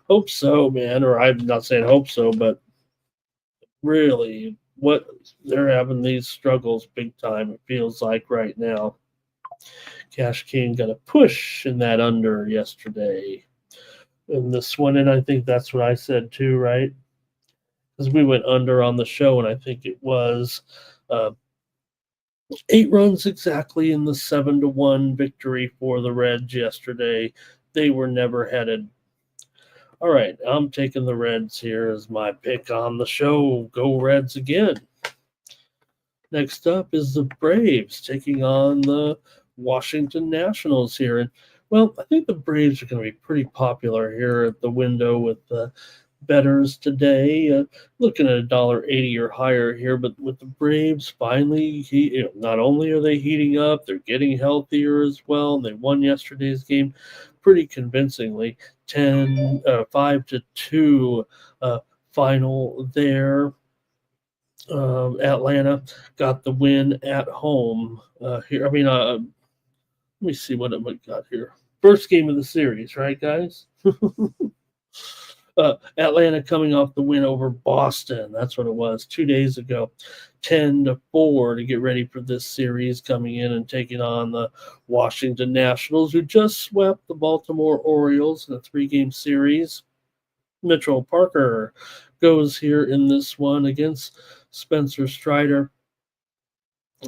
Hope so, man. Or I'm not saying hope so, but really, what they're having these struggles big time, it feels like right now. Cash King got a push in that under yesterday in this one, and I think that's what I said too, right? Because we went under on the show, and I think it was 8 runs exactly in the 7-1 victory for the Reds yesterday. They were never headed. All right, I'm taking the Reds here as my pick on the show. Go Reds again. Next up is the Braves taking on the Washington Nationals here. And Well, I think the Braves are going to be pretty popular here at the window with the bettors today. Looking at $1.80 or higher here, but with the Braves finally, not only are they heating up, they're getting healthier as well. They won yesterday's game pretty convincingly, 5-2 final there. Atlanta got the win at home here. Let me see what I got here. First game of the series, right, guys? Atlanta coming off the win over Boston. That's what it was 2 days ago. 10-4 to get ready for this series, coming in and taking on the Washington Nationals, who just swept the Baltimore Orioles in a 3-game series. Mitchell Parker goes here in this one against Spencer Strider.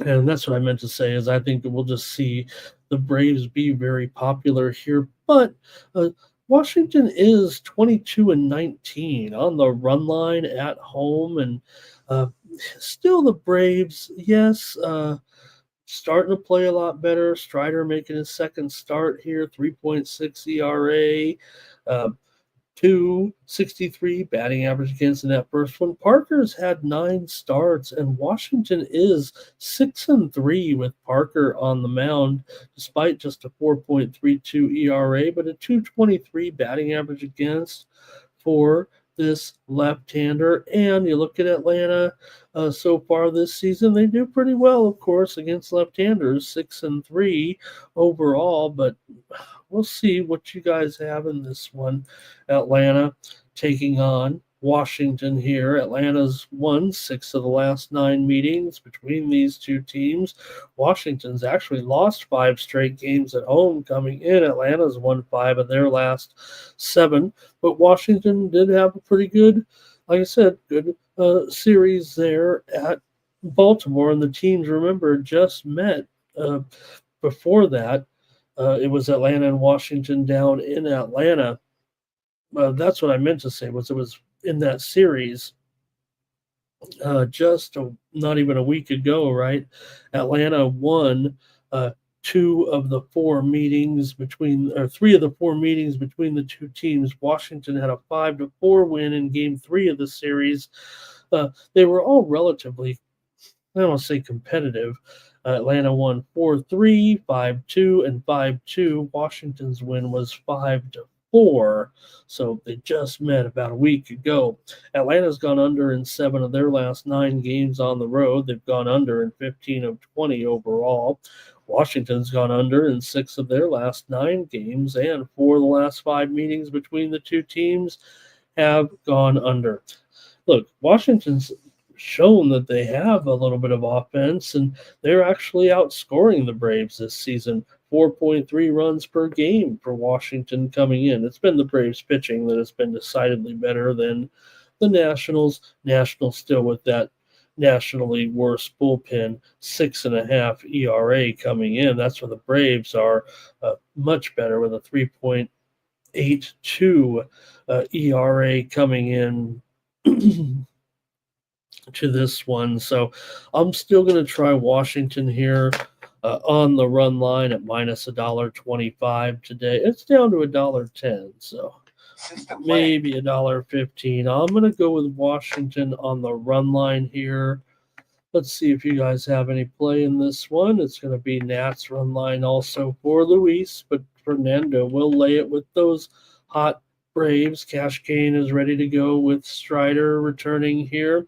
And that's what I meant to say is I think that we'll just see the Braves be very popular here. But Washington is 22-19 on the run line at home. And still the Braves, yes, starting to play a lot better. Strider making his second start here, 3.6 ERA. 263 batting average against in that first one. Parker's had 9 starts, and Washington is 6-3 with Parker on the mound, despite just a 4.32 ERA, but a 223 batting average against for this left-hander. And you look at Atlanta so far this season, they do pretty well, of course, against left-handers, 6-3 overall, but we'll see what you guys have in this one. Atlanta taking on Washington here. Atlanta's won 6 of the last 9 meetings between these two teams. Washington's actually lost 5 straight games at home coming in. Atlanta's won 5 of their last 7, but Washington did have a pretty good, like I said, good series there at Baltimore, and the teams, remember, just met before that. It was Atlanta and Washington down in Atlanta. That's what I meant to say, was it was in that series not even a week ago, right? Atlanta won 3 of the 4 meetings between the two teams. Washington had a 5-4 win in Game 3 of the series. They were all relatively, I don't want to say competitive. Atlanta won 4-3, 5-2, and 5-2. Washington's win was 5-4. So they just met about a week ago. Atlanta's gone under in 7 of their last 9 games on the road. They've gone under in 15 of 20 overall. Washington's gone under in 6 of their last 9 games, and 4 of the last 5 meetings between the two teams have gone under. Look, Washington's shown that they have a little bit of offense, and they're actually outscoring the Braves this season. 4.3 runs per game for Washington coming in. It's been the Braves pitching that has been decidedly better than the Nationals. Nationals still with that nationally worst bullpen, 6.5 ERA coming in. That's where the Braves are much better with a 3.82 ERA coming in to this one. So I'm still going to try Washington here on the run line at minus $1.25 today. It's down to $1.10, so maybe $1.15. I'm going to go with Washington on the run line here. Let's see if you guys have any play in this one. It's going to be Nats run line also for Luis, but Fernando will lay it with those hot Braves. Cash Kane is ready to go with Strider returning here.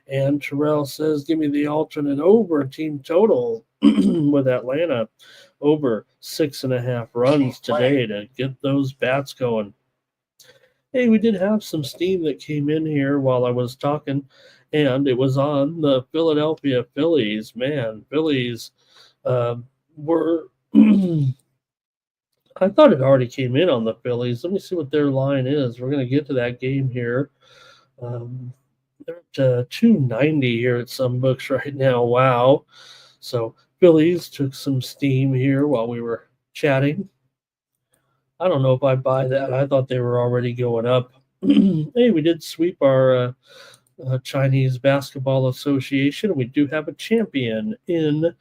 And Terrell says, give me the alternate over team total with Atlanta over 6.5 runs today to get those bats going. Hey, we did have some steam that came in here while I was talking, and it was on the Philadelphia Phillies. Man, Phillies were I thought it already came in on the Phillies. Let me see what their line is. We're going to get to that game here. They're at 290 here at some books right now. Wow. So Phillies took some steam here while we were chatting. I don't know if I buy that. I thought they were already going up. Hey, we did sweep our Chinese Basketball Association. We do have a champion in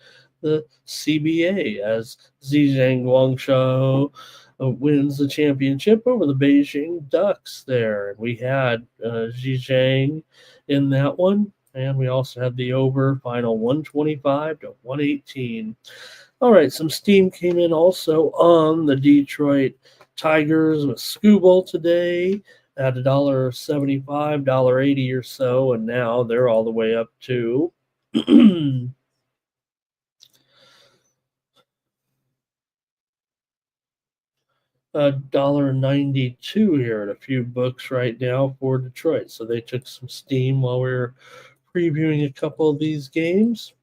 the CBA as Zhejiang Guangzhou wins the championship over the Beijing Ducks there. We had Zhejiang in that one, and we also had the over final 125 to 118. All right, some steam came in also on the Detroit Tigers with Scooble today at $1.75, $1.80 or so, and now they're all the way up to $1.92 here at a few books right now for Detroit. So they took some steam while we were previewing a couple of these games.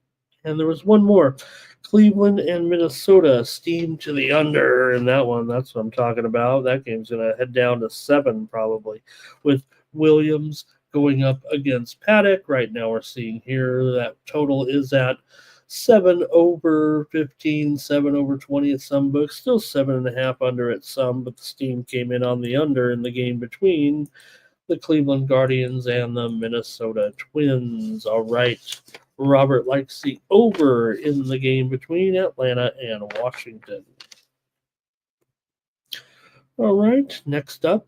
And there was one more. Cleveland and Minnesota steam to the under in that one. That's what I'm talking about. That game's going to head down to 7 probably, with Williams going up against Paddock. Right now we're seeing here that total is at 7 over 15, 7 over 20 at some books, still 7.5 under at some, but the steam came in on the under in the game between the Cleveland Guardians and the Minnesota Twins. All right. Robert likes the over in the game between Atlanta and Washington. All right, next up.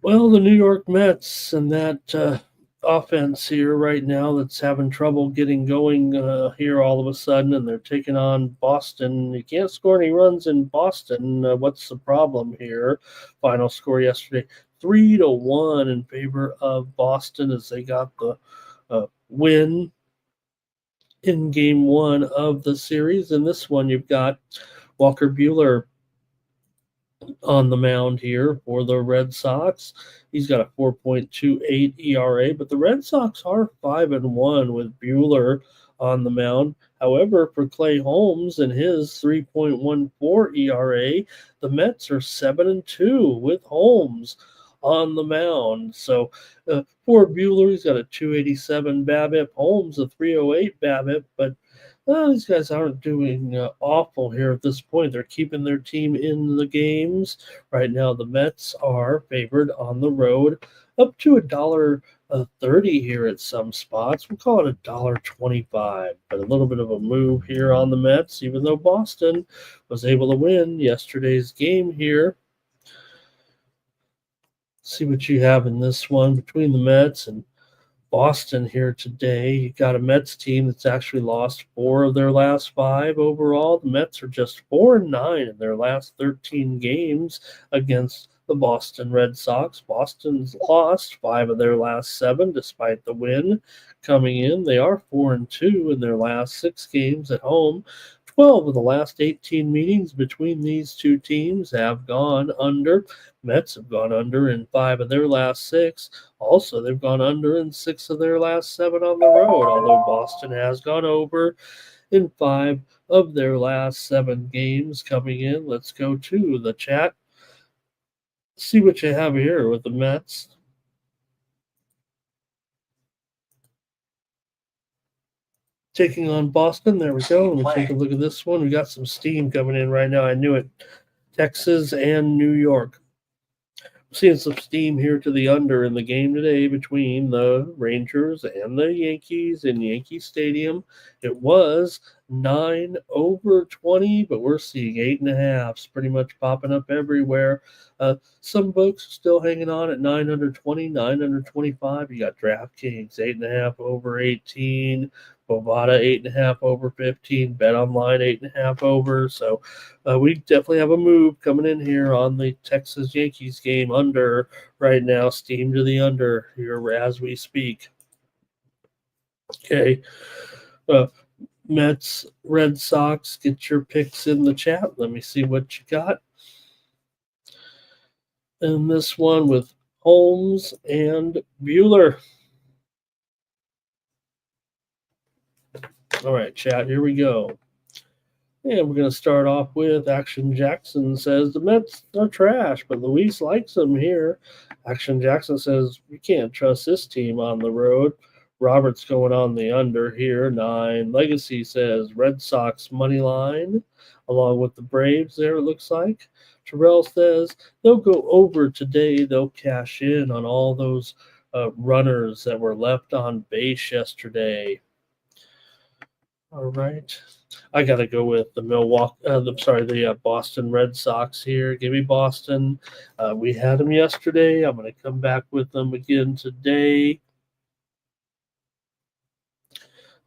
Well, the New York Mets and that offense here right now that's having trouble getting going here all of a sudden, and they're taking on Boston. You can't score any runs in Boston. What's the problem here? Final score yesterday, 3-1 in favor of Boston as they got the win in game 1 of the series. In this one, you've got Walker Buehler on the mound here for the Red Sox. He's got a 4.28 ERA, but the Red Sox are 5-1 with Buehler on the mound. However, for Clay Holmes and his 3.14 ERA, the Mets are 7-2 with Holmes on the mound. So for Buehler, he's got a 287 BABIP, Holmes a 308 BABIP, but these guys aren't doing awful here at this point. They're keeping their team in the games. Right now, the Mets are favored on the road up to $1.30 here at some spots. We'll call it $1.25, but a little bit of a move here on the Mets, even though Boston was able to win yesterday's game here. See what you have in this one between the Mets and Boston here today. You got a Mets team that's actually lost 4 of their last 5 overall. The Mets are just 4-9 in their last 13 games against the Boston Red Sox. Boston's lost 5 of their last 7 despite the win coming in. They are 4-2 in their last 6 games at home. 12 of the last 18 meetings between these two teams have gone under. Mets have gone under in 5 of their last 6. Also, they've gone under in 6 of their last 7 on the road, although Boston has gone over in 5 of their last 7 games coming in. Let's go to the chat. See what you have here with the Mets. Taking on Boston. There we go. Let me take a look at this one. We got some steam coming in right now. I knew it. Texas and New York. Seeing some steam here to the under in the game today between the Rangers and the Yankees in Yankee Stadium. It was 9 over 20, but we're seeing 8.5s pretty much popping up everywhere. Some books are still hanging on at 9 under 20, 9 under 25. You got DraftKings 8.5 over 18. Bovada 8.5 over 15, Bet Online 8.5 over. So we definitely have a move coming in here on the Texas Yankees game under right now. Steam to the under here as we speak. Okay. Mets, Red Sox, get your picks in the chat. Let me see what you got. And this one with Holmes and Buehler. All right, chat, here we go. And we're going to start off with Action Jackson says the Mets are trash, but Luis likes them here. Action Jackson says we can't trust this team on the road. Robert's going on the under here, 9. Legacy says Red Sox money line, along with the Braves there, it looks like. Terrell says they'll go over today. They'll cash in on all those runners that were left on base yesterday. All right. I got to go with the Boston Red Sox here. Give me Boston. We had them yesterday. I'm going to come back with them again today.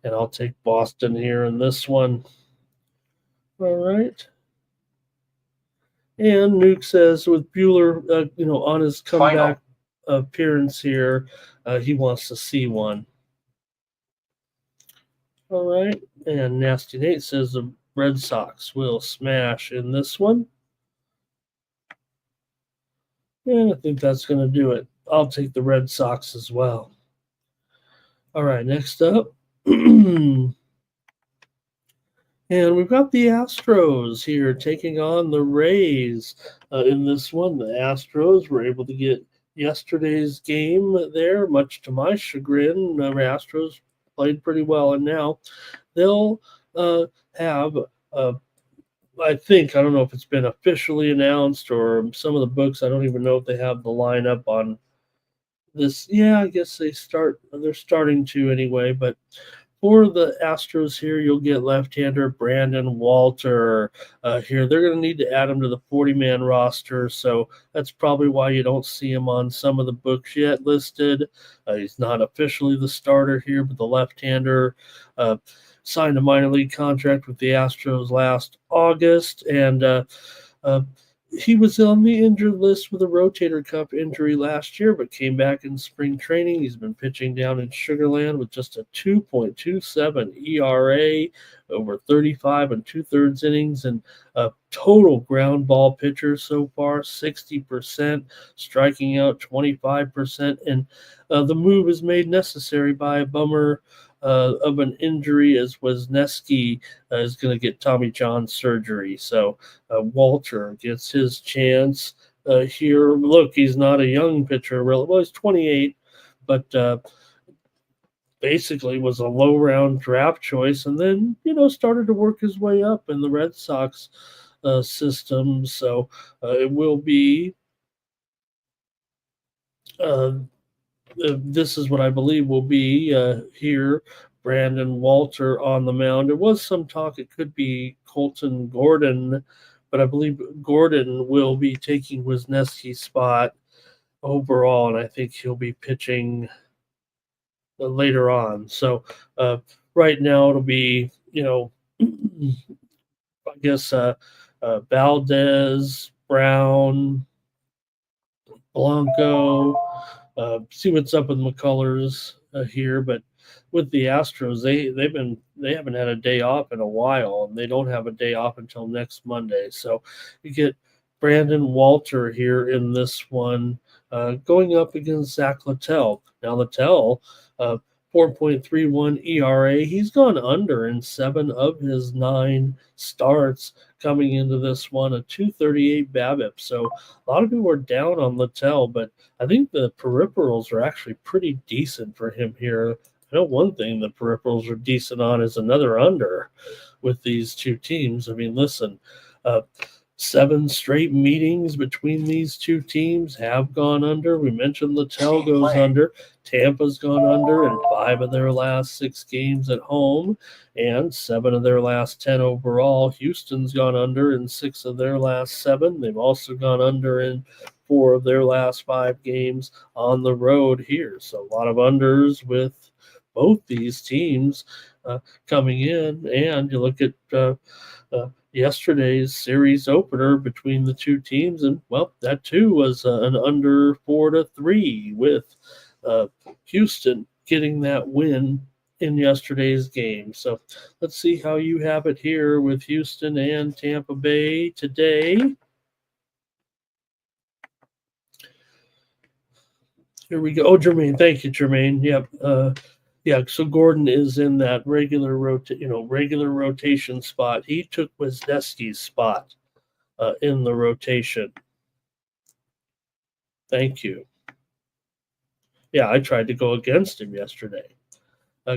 And I'll take Boston here in this one. All right. And Nuke says with Bueller, on his comeback appearance here, he wants to see one. All right. And Nasty Nate says the Red Sox will smash in this one. And I think that's going to do it. I'll take the Red Sox as well. All right, next up. And we've got the Astros here taking on the Rays in this one. The Astros were able to get yesterday's game there, much to my chagrin. The Astros played pretty well, and now they'll have I don't know if it's been officially announced or some of the books. I don't even know if they have the lineup on this. Yeah, I guess they're starting to anyway. But for the Astros here, you'll get left-hander Brandon Walter here. They're going to need to add him to the 40-man roster, so that's probably why you don't see him on some of the books yet listed. He's not officially the starter here, but the left-hander signed a minor league contract with the Astros last August, and he was on the injured list with a rotator cuff injury last year, but came back in spring training. He's been pitching down in Sugarland with just a 2.27 ERA over 35 and 2/3 innings, and a total ground ball pitcher so far, 60%, striking out 25%, and the move is made necessary by a bummer of an injury as Wisniewski is going to get Tommy John surgery. So Walter gets his chance here. Look, he's not a young pitcher. Well, he's 28, but basically was a low-round draft choice and then, started to work his way up in the Red Sox system. So it will be this is what I believe will be here. Brandon Walter on the mound. There was some talk it could be Colton Gordon, but I believe Gordon will be taking Wisniewski's spot overall, and I think he'll be pitching later on. So right now it'll be, I guess Valdez, Brown, Blanco. See what's up with McCullers here, but with the Astros, they haven't had a day off in a while, and they don't have a day off until next Monday. So you get Brandon Walter here in this one, going up against Zach Littell. Now Littell, 4.31 ERA. He's gone under in 7 of his 9 starts coming into this one, a 238 BABIP. So a lot of people are down on Littell, but I think the peripherals are actually pretty decent for him here. I know one thing the peripherals are decent on is another under with these two teams. I mean, listen, 7 straight meetings between these two teams have gone under. We mentioned Littell goes under. Tampa's gone under in 5 of their last 6 games at home and 7 of their last 10 overall. Houston's gone under in 6 of their last 7. They've also gone under in 4 of their last 5 games on the road here. So a lot of unders with both these teams coming in. And you look at yesterday's series opener between the two teams, and well, that too was an under 4-3 with Houston getting that win in yesterday's game. So let's see how you have it here with Houston and Tampa Bay today. Here we go. Oh, Jermaine, thank you, Jermaine. Yep. Yeah, so Gordon is in that regular rotation spot. He took Wisniewski's spot in the rotation. Thank you. Yeah, I tried to go against him yesterday.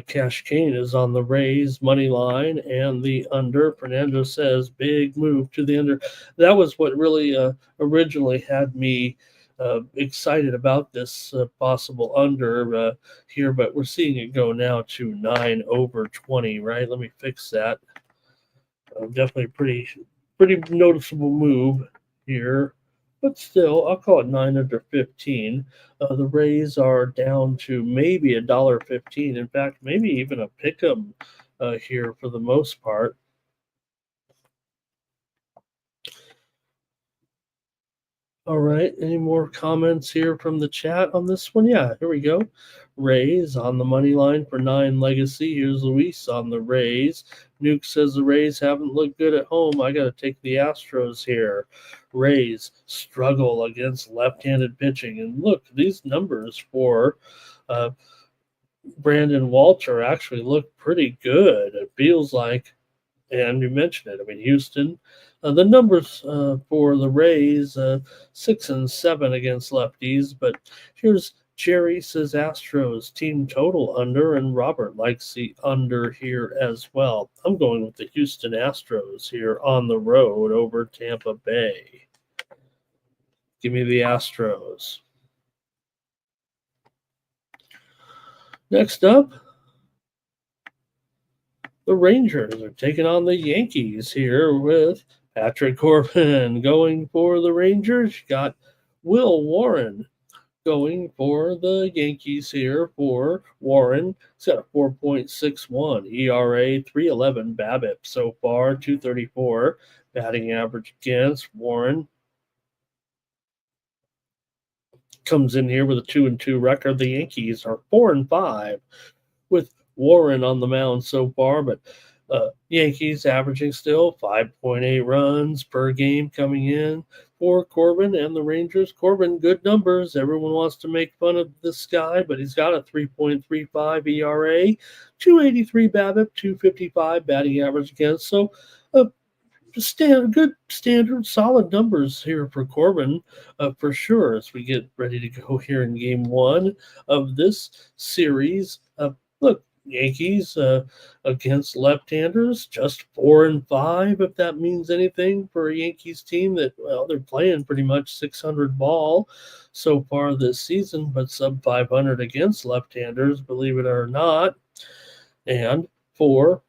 Cash Kane is on the Rays money line and the under. Fernando says big move to the under. That was what really originally had me excited about this possible under here, but we're seeing it go now to 9 over 20, right? Let me fix that. Definitely pretty noticeable move here, but still, I'll call it 9 under 15. The Rays are down to maybe $1.15. In fact, maybe even a pick 'em here for the most part. All right. Any more comments here from the chat on this one? Yeah, here we go. Rays on the money line for 9 legacy. Here's Luis on the Rays. Nuke says the Rays haven't looked good at home. I got to take the Astros here. Rays struggle against left-handed pitching. And look, these numbers for uh, Brandon Walter actually look pretty good. It feels like, and you mentioned it. I mean, Houston, the numbers for the Rays, 6 and 7 against lefties. But here's Jerry says Astros team total under, and Robert likes the under here as well. I'm going with the Houston Astros here on the road over Tampa Bay. Give me the Astros. Next up, the Rangers are taking on the Yankees here with Patrick Corbin going for the Rangers. You got Will Warren going for the Yankees here for Warren. He's got a 4.61 ERA, 3.11 BABIP so far, 234 batting average against. Warren comes in here with a 2-2 record. The Yankees are 4-5 with Warren on the mound so far, but Yankees averaging still 5.8 runs per game coming in for Corbin and the Rangers. Corbin, good numbers. Everyone wants to make fun of this guy, but he's got a 3.35 ERA, 283 BABIP, 255 batting average against. So good standard solid numbers here for Corbin for sure as we get ready to go here in game 1 of this series. Look, Yankees against left-handers, just 4-5, if that means anything for a Yankees team that, well, they're playing pretty much 600 ball so far this season, but sub 500 against left-handers, believe it or not. And for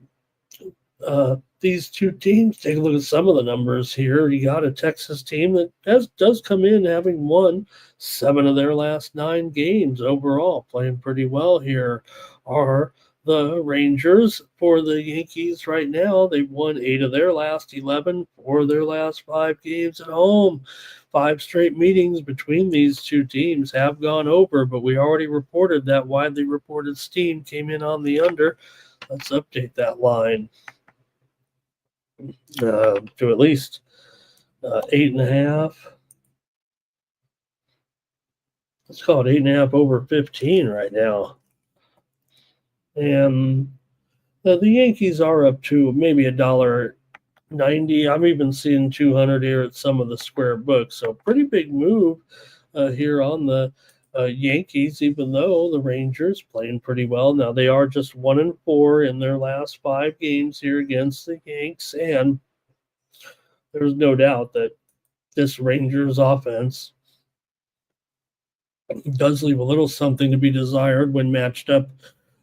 these two teams, take a look at some of the numbers here. You got a Texas team that does come in having won 7 of their last 9 games overall, playing pretty well here. Are the Rangers for the Yankees right now? They've won 8 of their last 11, 4 of their last 5 games at home. 5 straight meetings between these two teams have gone over, but we already reported that widely reported steam came in on the under. Let's update that line to at least 8.5. Let's call it 8.5 over 15 right now. And the Yankees are up to maybe $1.90. I'm even seeing 200 here at some of the square books. So pretty big move here on the Yankees, even though the Rangers playing pretty well. Now they are just 1-4 in their last 5 games here against the Yanks, and there's no doubt that this Rangers offense does leave a little something to be desired when matched up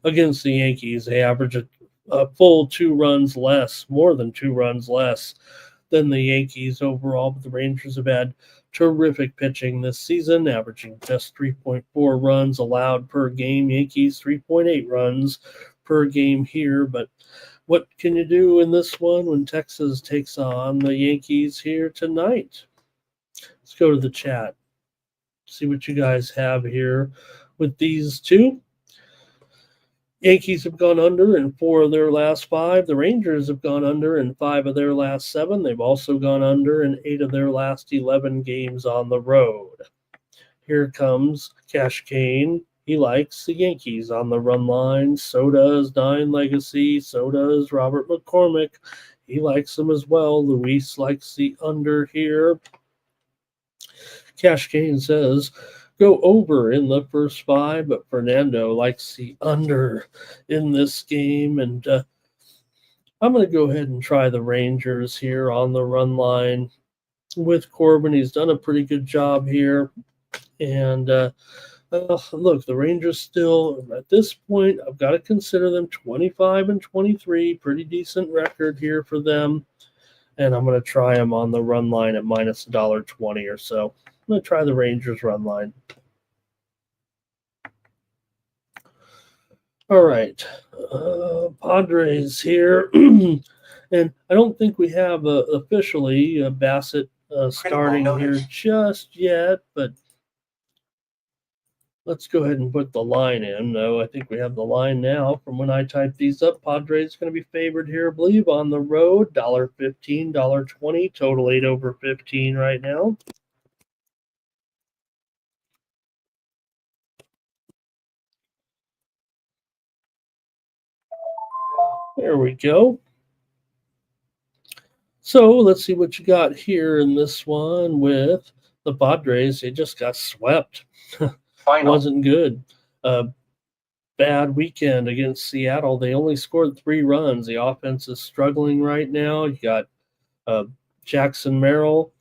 against the Yankees. They average a full 2 runs less, more than 2 runs less than the Yankees overall, but the Rangers have had terrific pitching this season, averaging just 3.4 runs allowed per game. Yankees 3.8 runs per game here, but what can you do in this one when Texas takes on the Yankees here tonight? Let's go to the chat, see what you guys have here with these two. Yankees have gone under in 4 of their last 5. The Rangers have gone under in 5 of their last 7. They've also gone under in 8 of their last 11 games on the road. Here comes Cash Kane. He likes the Yankees on the run line. So does Nine Legacy. So does Robert McCormick. He likes them as well. Luis likes the under here. Cash Kane says, go over in the first 5, but Fernando likes the under in this game. And I'm going to go ahead and try the Rangers here on the run line with Corbin. He's done a pretty good job here And look, the Rangers still, at this point, I've got to consider them 25-23, pretty decent record here for them. And I'm going to try them on the run line at minus $1.20 or so. I'm going to try the Rangers run line. All right, Padres here. And I don't think we have officially Bassett starting here just yet, but let's go ahead and put the line in. No, I think we have the line now. From when I type these up, Padres going to be favored here, I believe, on the road. $1.15, $1.20, total 8/15 right now. There we go. So let's see what you got here in this one with the Padres. They just got swept. Wasn't good. Bad weekend against Seattle. They only scored 3 runs. The offense is struggling right now. You got Jackson Merrill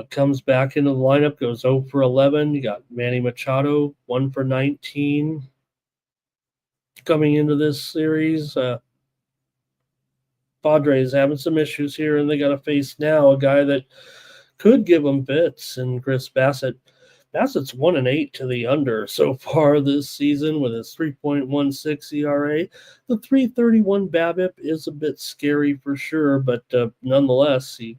comes back into the lineup, goes 0 for 11. You got Manny Machado, 1 for 19 coming into this series. Padres having some issues here, and they got to face now a guy that could give them fits, and Chris Bassett. Bassett's 1-8 to the under so far this season with his 3.16 ERA. The 3.31 BABIP is a bit scary for sure, but nonetheless, he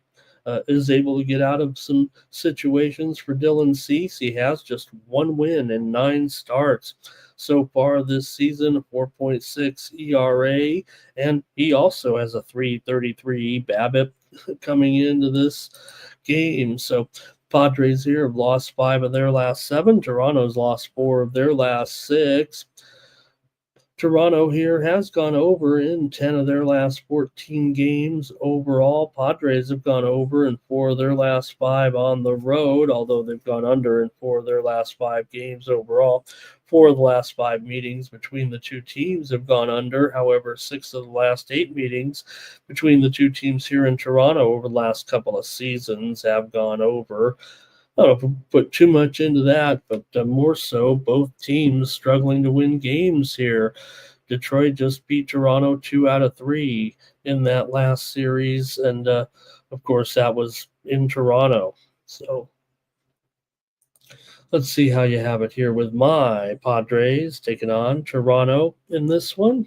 is able to get out of some situations for Dylan Cease. He has just 1 win in 9 starts so far this season, a 4.6 ERA, and he also has a 3.33 BABIP coming into this game. So Padres here have lost 5 of their last 7. Toronto's lost 4 of their last 6. Toronto here has gone over in 10 of their last 14 games overall. Padres have gone over in 4 of their last 5 on the road, although they've gone under in 4 of their last 5 games overall. 4 of the last 5 meetings between the two teams have gone under. However, 6 of the last 8 meetings between the two teams here in Toronto over the last couple of seasons have gone over. I don't know if we put too much into that, but more so, both teams struggling to win games here. Detroit just beat Toronto 2 out of 3 in that last series, and of course, that was in Toronto. So let's see how you have it here with my Padres taking on Toronto in this one.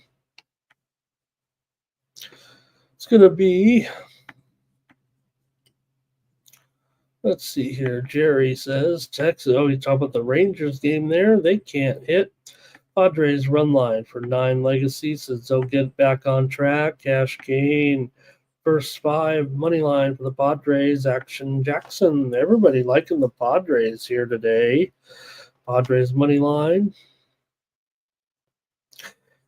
It's going to be, let's see here. Jerry says, Texas. Oh, you talk about the Rangers game there. They can't hit. Padres run line for 9 legacy says they'll get back on track. Cash Kane, first 5 money line for the Padres. Action Jackson. Everybody liking the Padres here today. Padres money line.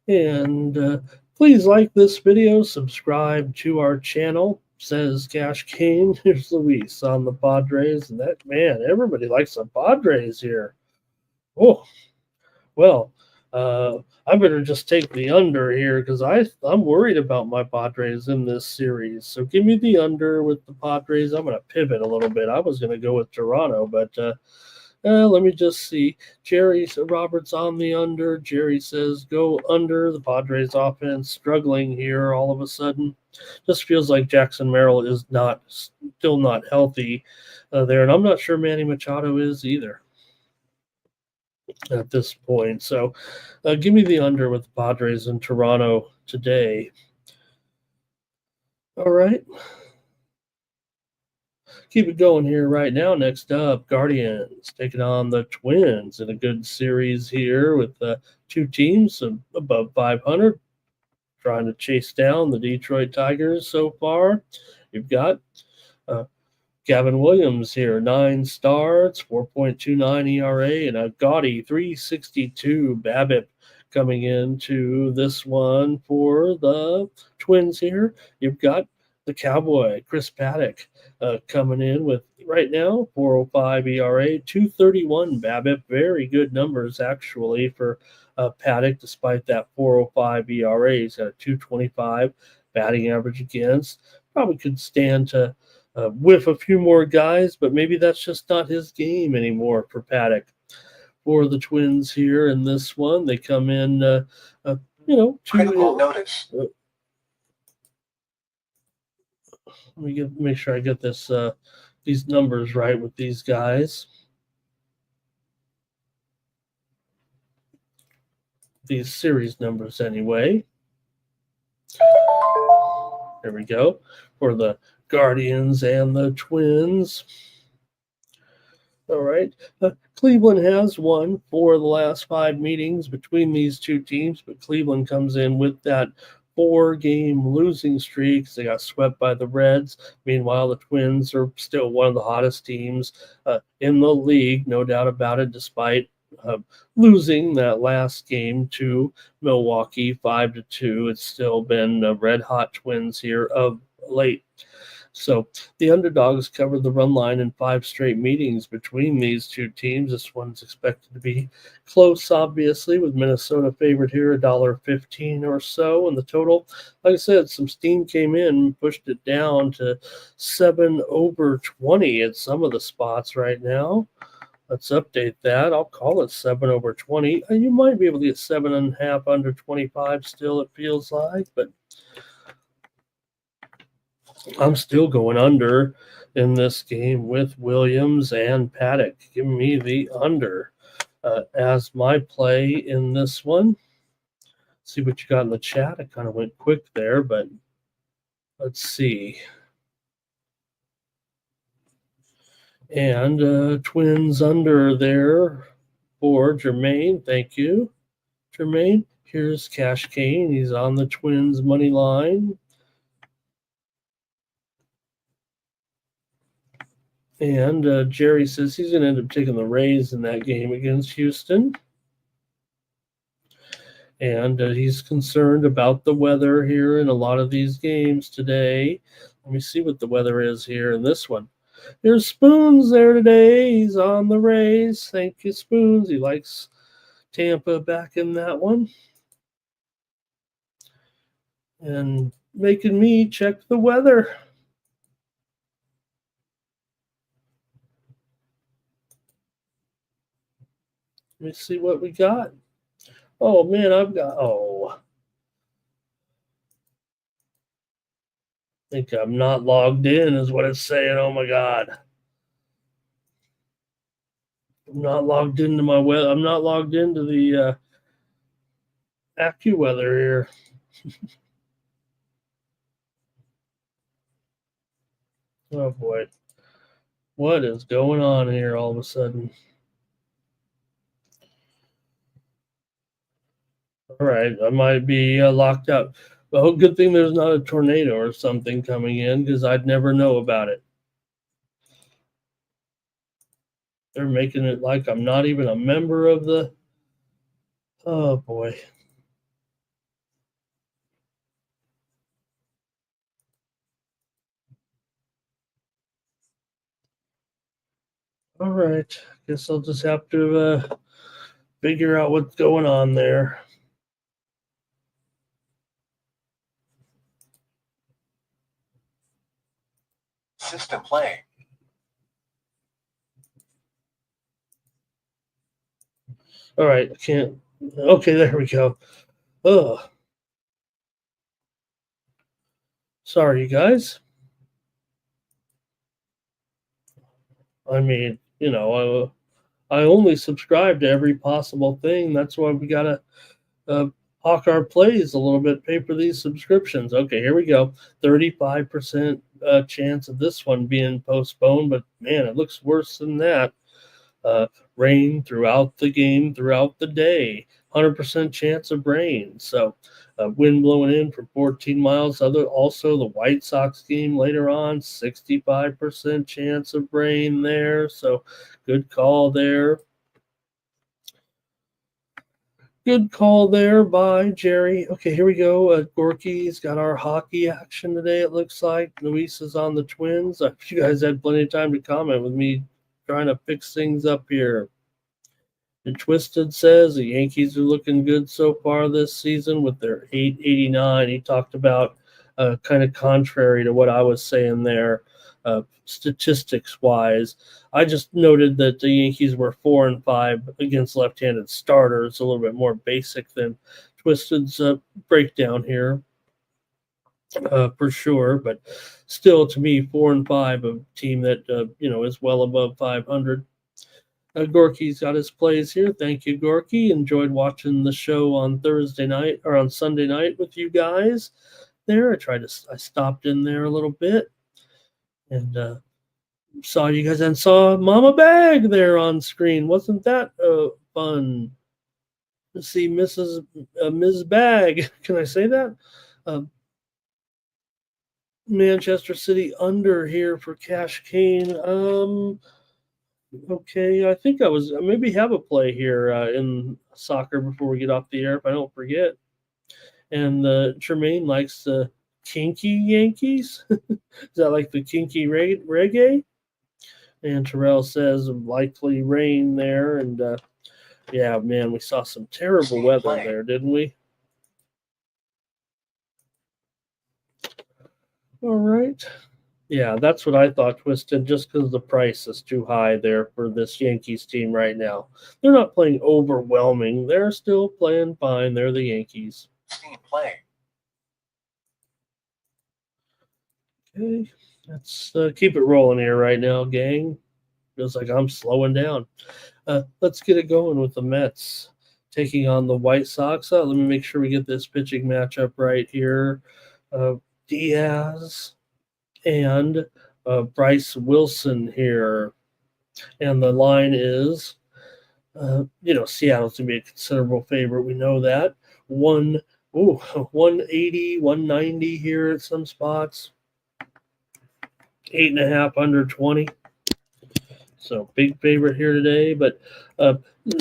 And please like this video. Subscribe to our channel. Says Cash Kane. Here's Luis on the Padres. And that, man, everybody likes the Padres here. Oh, well, I better just take the under here because I'm worried about my Padres in this series. So give me the under with the Padres. I'm going to pivot a little bit. I was going to go with Toronto, but let me just see. Jerry Roberts on the under. Jerry says go under. The Padres offense struggling here all of a sudden. Just feels like Jackson Merrill is still not healthy there, and I'm not sure Manny Machado is either at this point. So give me the under with the Padres in Toronto today. All right. Keep it going here right now. Next up, Guardians taking on the Twins in a good series here with 2 teams above 500 trying to chase down the Detroit Tigers so far. You've got Gavin Williams here, 9 starts, 4.29 ERA, and a gaudy 3.62 BABIP coming into this one for the Twins here. You've got the Cowboy, Chris Paddock, coming in with right now 4.05 ERA, 2.31 BABIP. Very good numbers actually for Paddock, despite that 4.05 ERA. He's got a 2.25 batting average against. Probably could stand to with a few more guys, but maybe that's just not his game anymore for Paddock. For the Twins here in this one, they come in, Critical notice. Let me make sure I get this these numbers right with these guys. These series numbers anyway. There we go. For the Guardians and the Twins. All right. Cleveland has won 4 of the last 5 meetings between these two teams, but Cleveland comes in with that 4-game losing streak. They got swept by the Reds. Meanwhile, the Twins are still one of the hottest teams in the league, no doubt about it, despite losing that last game to Milwaukee 5-2. It's still been red hot Twins here of late. So the underdogs covered the run line in 5 straight meetings between these two teams. This one's expected to be close, obviously, with Minnesota favored here, $1.15 or so. And the total, like I said, some steam came in, pushed it down to 7 over 20 at some of the spots right now. Let's update that. I'll call it 7 over 20. You might be able to get 7.5 under 25 still, it feels like, but I'm still going under in this game with Williams and Paddock. Give me the under as my play in this one. See what you got in the chat. It kind of went quick there, but let's see. And Twins under there for Jermaine. Thank you, Jermaine. Here's Cash Kane. He's on the Twins money line. And Jerry says he's going to end up taking the Rays in that game against Houston. And he's concerned about the weather here in a lot of these games today. Let me see what the weather is here in this one. There's Spoons there today. He's on the Rays. Thank you, Spoons. He likes Tampa back in that one. And making me check the weather. Let me see what we got. Oh, man, I think I'm not logged in is what it's saying. Oh, my God. I'm not logged into my weather. I'm not logged into the AccuWeather here. Oh, boy. What is going on here all of a sudden? All right, I might be locked out. Well, good thing there's not a tornado or something coming in because I'd never know about it. They're making it like I'm not even a member of the... Oh, boy. All right, guess I'll just have to figure out what's going on there. System play. All right, I can't. Okay, there we go. Oh, sorry, you guys. I mean, I only subscribe to every possible thing. That's why we gotta hawk our plays a little bit, pay for these subscriptions. Okay, here we go. 35% chance of this one being postponed, but man, it looks worse than that. Rain throughout the game, throughout the day. 100% chance of rain. So wind blowing in from 14 miles. Also, the White Sox game later on, 65% chance of rain there. So good call there. Good call there by Jerry. Okay, here we go. Gorky's got our hockey action today, it looks like. Luis is on the Twins. You guys had plenty of time to comment with me trying to fix things up here. And Twisted says the Yankees are looking good so far this season with their 889. He talked about kind of contrary to what I was saying there. statistics wise. I just noted that the Yankees were 4-5 against left-handed starters, a little bit more basic than Twisted's breakdown here. For sure, but still, to me, 4-5, a team that is well above 500. Gorky's got his plays here. Thank you, Gorky. Enjoyed watching the show on Thursday night or on Sunday night with you guys. There, I stopped in there a little bit and saw you guys and saw Mama Bag there on screen. Wasn't that fun to see Ms. Bag? Can I say that? Manchester City under here for Cash Kane. Okay, I think I maybe have a play here in soccer before we get off the air if I don't forget. And Tremaine likes the kinky Yankees. Is that like the kinky reggae? And Terrell says likely rain there. And yeah, man, we saw some terrible weather there, didn't we? All right. Yeah, that's what I thought, Twisted, just because the price is too high there for this Yankees team right now. They're not playing overwhelming. They're still playing fine. They're the Yankees. Team play. Okay, let's keep it rolling here right now, gang. Feels like I'm slowing down. Let's get it going with the Mets taking on the White Sox. Let me make sure we get this pitching matchup right here. Diaz and Bryce Wilson here. And the line is, Seattle's going to be a considerable favorite. We know that. 180, 190 here at some spots. 8.5 under 20. So big favorite here today, but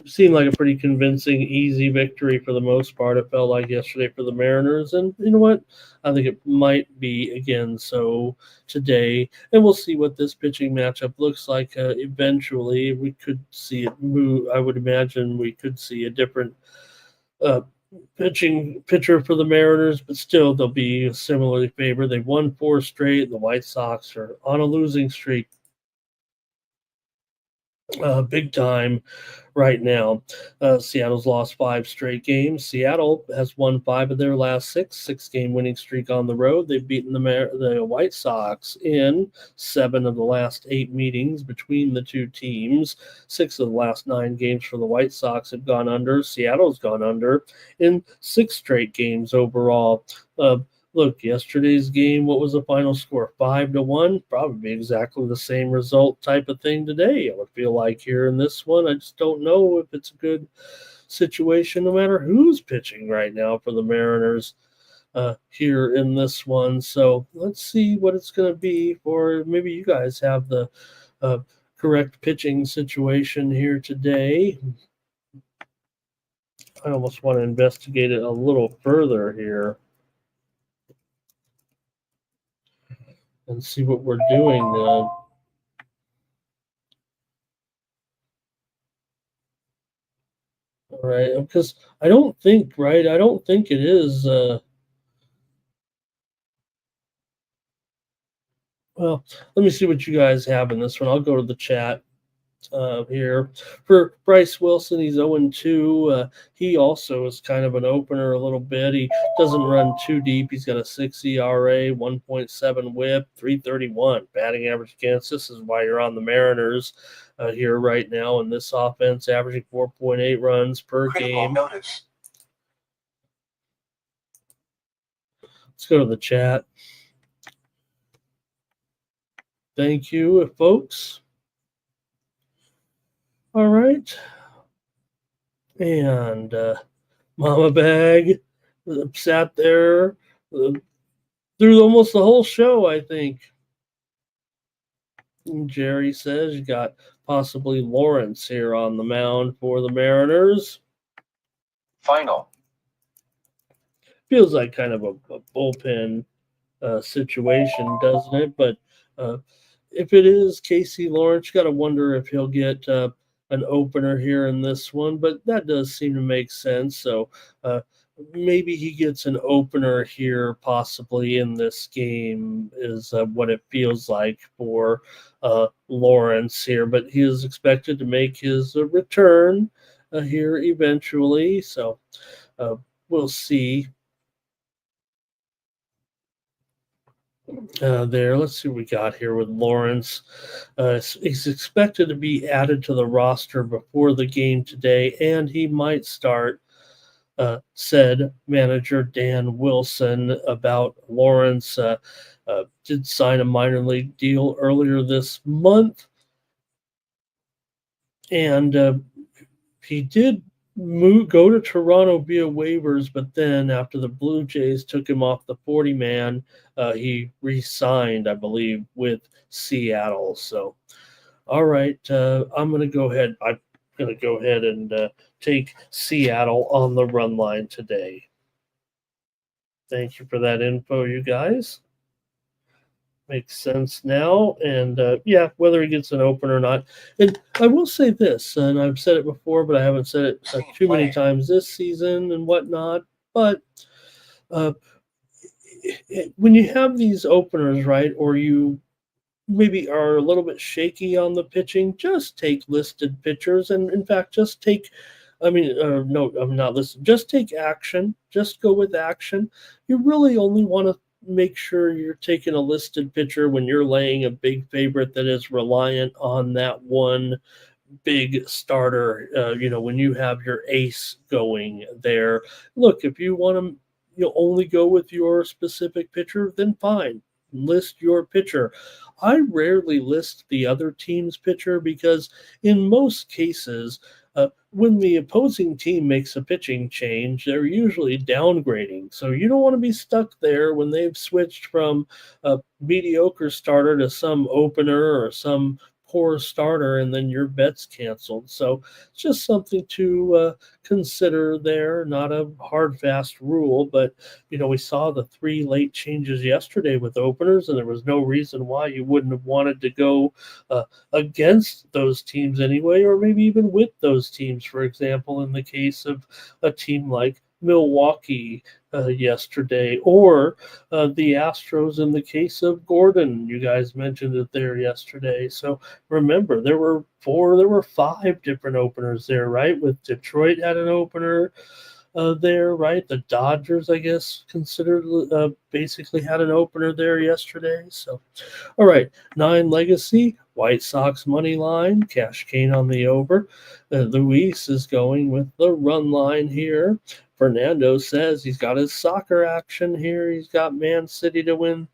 seemed like a pretty convincing, easy victory for the most part. It felt like yesterday for the Mariners, and you know what? I think it might be again so today, and we'll see what this pitching matchup looks like. Eventually, we could see it move. I would imagine we could see a different pitcher for the Mariners, but still they'll be similarly favored. They've won 4 straight. The White Sox are on a losing streak. Big time right now. Seattle's lost 5 straight games. Seattle has won 5 of their last 6-game winning streak on the road. They've beaten the White Sox in 7 of the last 8 meetings between the two teams. 6 of the last 9 games for the White Sox have gone under. Seattle's gone under in 6 straight games overall. Look, yesterday's game, what was the final score? 5-1? Probably exactly the same result type of thing today, I would feel like here in this one. I just don't know if it's a good situation no matter who's pitching right now for the Mariners here in this one. So let's see what it's going to be for. Maybe you guys have the correct pitching situation here today. I almost want to investigate it a little further here and see what we're doing. All right, because I don't think it is. Well, let me see what you guys have in this one. I'll go to the chat here. For Bryce Wilson, he's 0-2. He also is kind of an opener a little bit. He doesn't run too deep. He's got a 6 ERA, 1.7 whip, 331 batting average against. This is why you're on the Mariners here right now in this offense, averaging 4.8 runs per game. Notice. Let's go to the chat. Thank you, folks. All right. And Mama Bag sat there through almost the whole show, I think. And Jerry says you got possibly Lawrence here on the mound for the Mariners. Final. Feels like kind of a bullpen situation, doesn't it? But if it is Casey Lawrence, you got to wonder if he'll get an opener here in this one, but that does seem to make sense. So maybe he gets an opener here, possibly in this game, is what it feels like for Lawrence here. But he is expected to make his return here eventually. So we'll see. There, let's see what we got here with Lawrence. He's expected to be added to the roster before the game today, and he might start, said manager Dan Wilson about Lawrence. Did sign a minor league deal earlier this month, and he did go to Toronto via waivers, but then after the Blue Jays took him off the 40-man, he re-signed, I believe, with Seattle. So, all right, I'm going to go ahead. I'm going to go ahead and take Seattle on the run line today. Thank you for that info, you guys. Makes sense now. And yeah, whether he gets an open or not. And I will say this, and I've said it before, but I haven't said it too many times this season and whatnot. But when you have these openers, right, or you maybe are a little bit shaky on the pitching, just take listed pitchers. And in fact, just take, no, I'm not listening. Just take action. Just go with action. You really only want to make sure you're taking a listed pitcher when you're laying a big favorite that is reliant on that one big starter. When you have your ace going there. Look, if you want to only go with your specific pitcher, then fine. List your pitcher. I rarely list the other team's pitcher because in most cases, when the opposing team makes a pitching change, they're usually downgrading. So you don't want to be stuck there when they've switched from a mediocre starter to some opener or some poor starter, and then your bet's canceled. So it's just something to consider there. Not a hard, fast rule, but we saw the 3 late changes yesterday with openers, and there was no reason why you wouldn't have wanted to go against those teams anyway, or maybe even with those teams. For example, in the case of a team like Milwaukee yesterday, or the Astros in the case of Gordon. You guys mentioned it there yesterday. So remember, there were 5 different openers there, right? With Detroit had an opener there, right? The Dodgers, I guess, considered basically had an opener there yesterday. So, all right, 9 legacy, White Sox money line, cash cane on the over. Luis is going with the run line here. Fernando says he's got his soccer action here. He's got Man City to win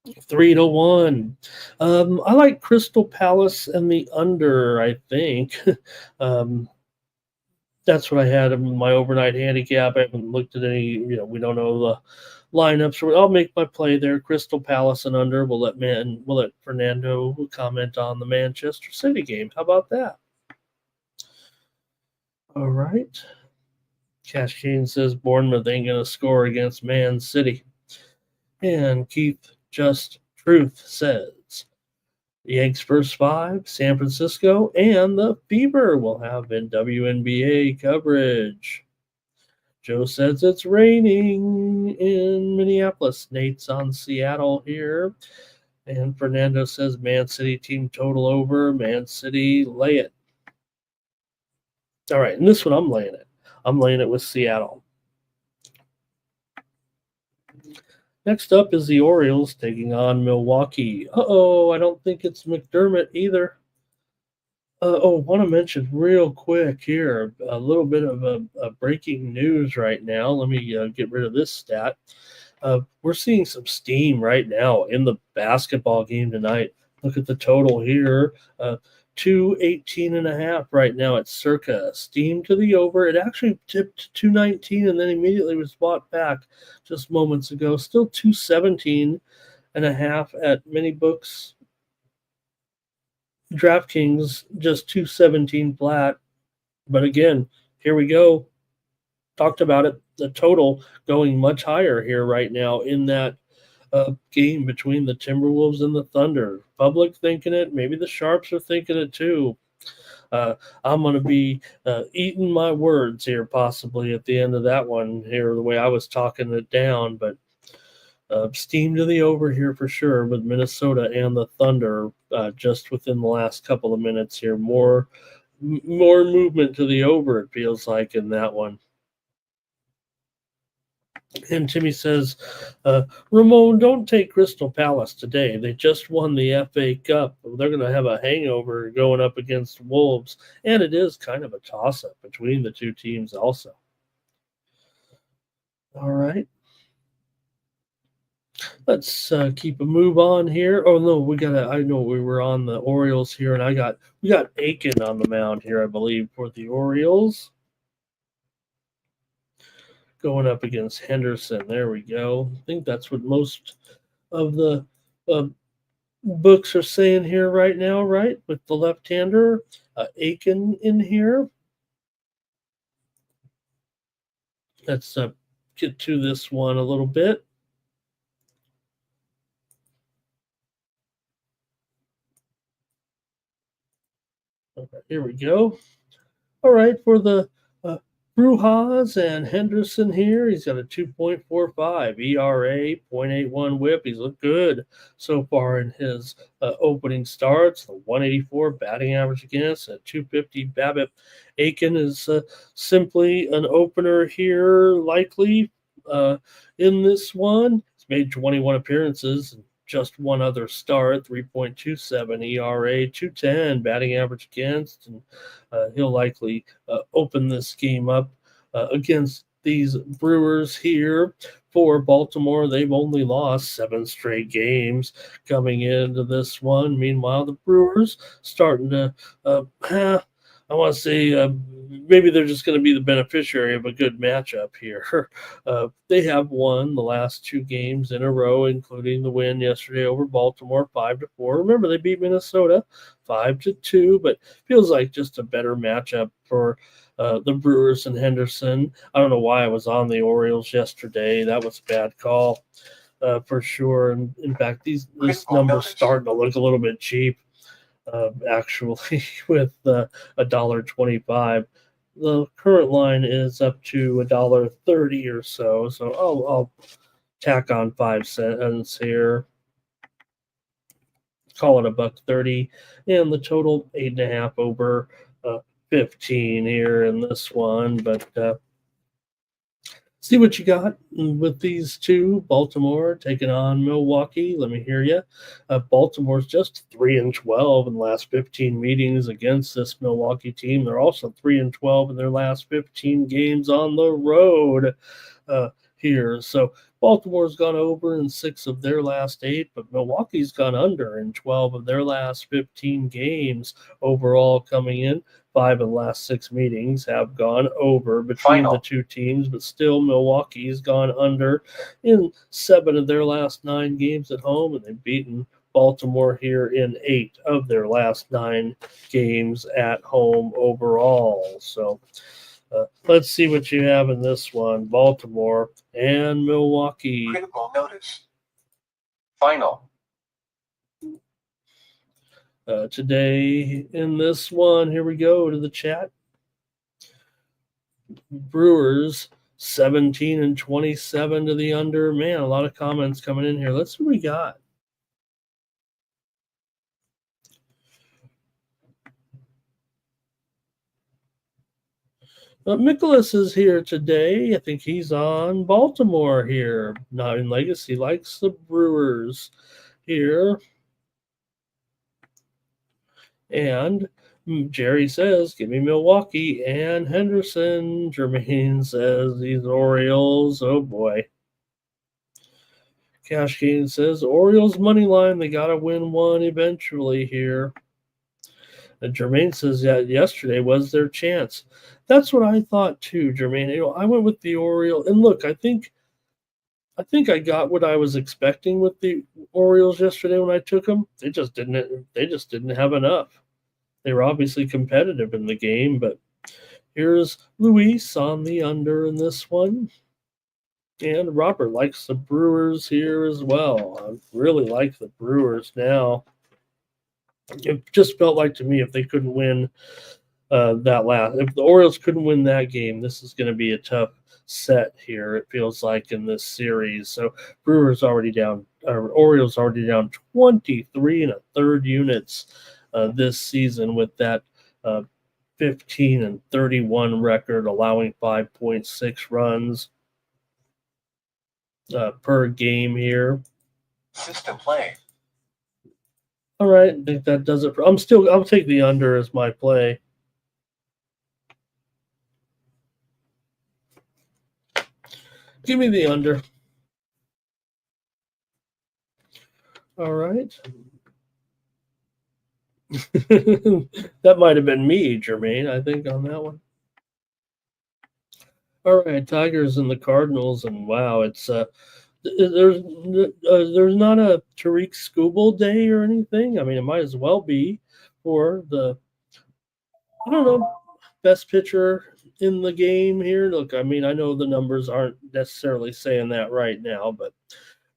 3-1. I like Crystal Palace and the under, I think. That's what I had in my overnight handicap. I haven't looked at any, we don't know the lineups. So I'll make my play there. Crystal Palace and under. We'll let Fernando comment on the Manchester City game. How about that? All right. Cash Cane says Bournemouth ain't going to score against Man City. And Keith Just Truth says Yanks first 5, San Francisco, and the Fever will have in WNBA coverage. Joe says it's raining in Minneapolis. Nate's on Seattle here. And Fernando says Man City team total over. Man City, lay it. All right, and this one I'm laying it. I'm laying it with Seattle. Next up is the Orioles taking on Milwaukee. I don't think it's McDermott either. Want to mention real quick here a little bit of a breaking news right now. Let me get rid of this stat. We're seeing some steam right now in the basketball game tonight. Look at the total here. 218.5 right now at circa. Steam to the over. It actually tipped 219 and then immediately was bought back just moments ago. Still 217.5 at many books. DraftKings just 217 flat. But again, here we go. Talked about it. The total going much higher here right now in that game between the Timberwolves and the Thunder. Public thinking it. Maybe the Sharps are thinking it too. I'm going to be eating my words here possibly at the end of that one here, the way I was talking it down. But steam to the over here for sure with Minnesota and the Thunder just within the last couple of minutes here. More movement to the over, it feels like, in that one. And Timmy says, Ramon, don't take Crystal Palace today. They just won the FA Cup. They're going to have a hangover going up against Wolves. And it is kind of a toss-up between the two teams also. All right. Let's keep a move on here. Oh, no, I know we were on the Orioles here, and we got Aiken on the mound here, I believe, for the Orioles. Going up against Henderson. There we go. I think that's what most of the books are saying here right now, right? With the left-hander, Aiken in here. Let's get to this one a little bit. Okay, here we go. All right, for the Brujas and Henderson here, he's got a 2.45 ERA, 0.81 whip. He's looked good so far in his opening starts. The 184 batting average against, a 250 BABIP. Aiken is simply an opener here, likely in this one. He's made 21 appearances and just one other start, 3.27 ERA, 210 batting average against, and he'll likely open this game up against these Brewers here. For Baltimore, they've only lost 7 straight games coming into this one. Meanwhile, the Brewers starting to I want to say maybe they're just going to be the beneficiary of a good matchup here. They have won the last 2 games in a row, including the win yesterday over Baltimore, 5-4. Remember, they beat Minnesota 5-2, but feels like just a better matchup for the Brewers and Henderson. I don't know why I was on the Orioles yesterday. That was a bad call for sure. And in fact, this number's starting to look a little bit cheap. Actually, with $1.25. The current line is up to $1.30 or so. So I'll tack on 5 cents here. Call it $1.30, and the total 8.5 over 15 here in this one. But see what you got with these two. Baltimore taking on Milwaukee. Let me hear you. Baltimore's just 3-12 in the last 15 meetings against this Milwaukee team. They're also 3-12 in their last 15 games on the road here. So Baltimore's gone over in 6 of their last 8, but Milwaukee's gone under in 12 of their last 15 games overall coming in. 5 of the last 6 meetings have gone over between the two teams, but still Milwaukee's gone under in 7 of their last 9 games at home, and they've beaten Baltimore here in 8 of their last 9 games at home overall. So let's see what you have in this one. Baltimore and Milwaukee. Critical notice. Final. Today in this one, here we go to the chat. Brewers 17-27 to the under. Man, a lot of comments coming in here. Let's see what we got. Nicholas is here today. I think he's on Baltimore here. Not in Legacy. Likes the Brewers here. And Jerry says, give me Milwaukee and Henderson. Jermaine says, these Orioles. Oh, boy. Cash Cane says, Orioles money line. They got to win one eventually here. And Jermaine says that yesterday was their chance. That's what I thought too, Jermaine. I went with the Orioles. And look, I think I got what I was expecting with the Orioles yesterday when I took them. They just didn't have enough. They were obviously competitive in the game, but here's Luis on the under in this one. And Robert likes the Brewers here as well. I really like the Brewers now. It just felt like to me if they couldn't win If the Orioles couldn't win that game, this is going to be a tough set here. It feels like in this series. So Orioles already down 23 and a third units this season with that 15 and 31 record, allowing 5.6 runs per game here. System play. All right, I think that does it. I'll take the under as my play. Give me the under. All right. That might have been me, Jermaine, I think, on that one. All right, Tigers and the Cardinals, and wow, it's there's not a Tariq Skubal day or anything. I mean, it might as well be for the best pitcher in the game here. Look, I mean, I know the numbers aren't necessarily saying that right now, but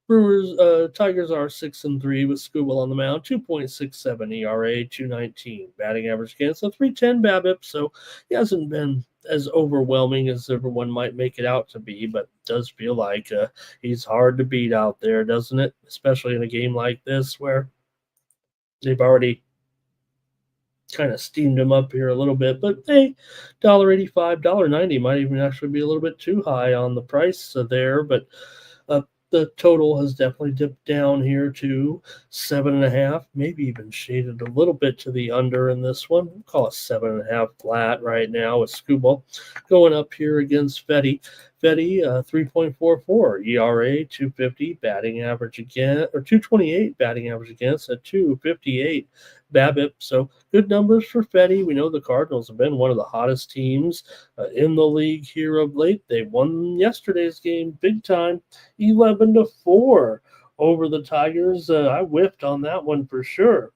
Tigers are 6-3 with Skubal on the mound, 2.67 ERA, 2.19 batting average against a 3.10 BABIP. So he hasn't been as overwhelming as everyone might make it out to be, but it does feel like he's hard to beat out there, doesn't it? Especially in a game like this where they've already kind of steamed him up here a little bit. But hey, $1.85, $1.90 might even actually be a little bit too high on the price there, but the total has definitely dipped down here to 7.5, maybe even shaded a little bit to the under in this one. We'll call it 7.5 flat right now with Skubal going up here against Fetty. Fetty, 3.44 ERA, 250 batting average again, or 228 batting average against a 258 BABIP. So good numbers for Fetty. We know the Cardinals have been one of the hottest teams in the league here of late. They won yesterday's game big time, 11-4 over the Tigers. I whiffed on that one for sure.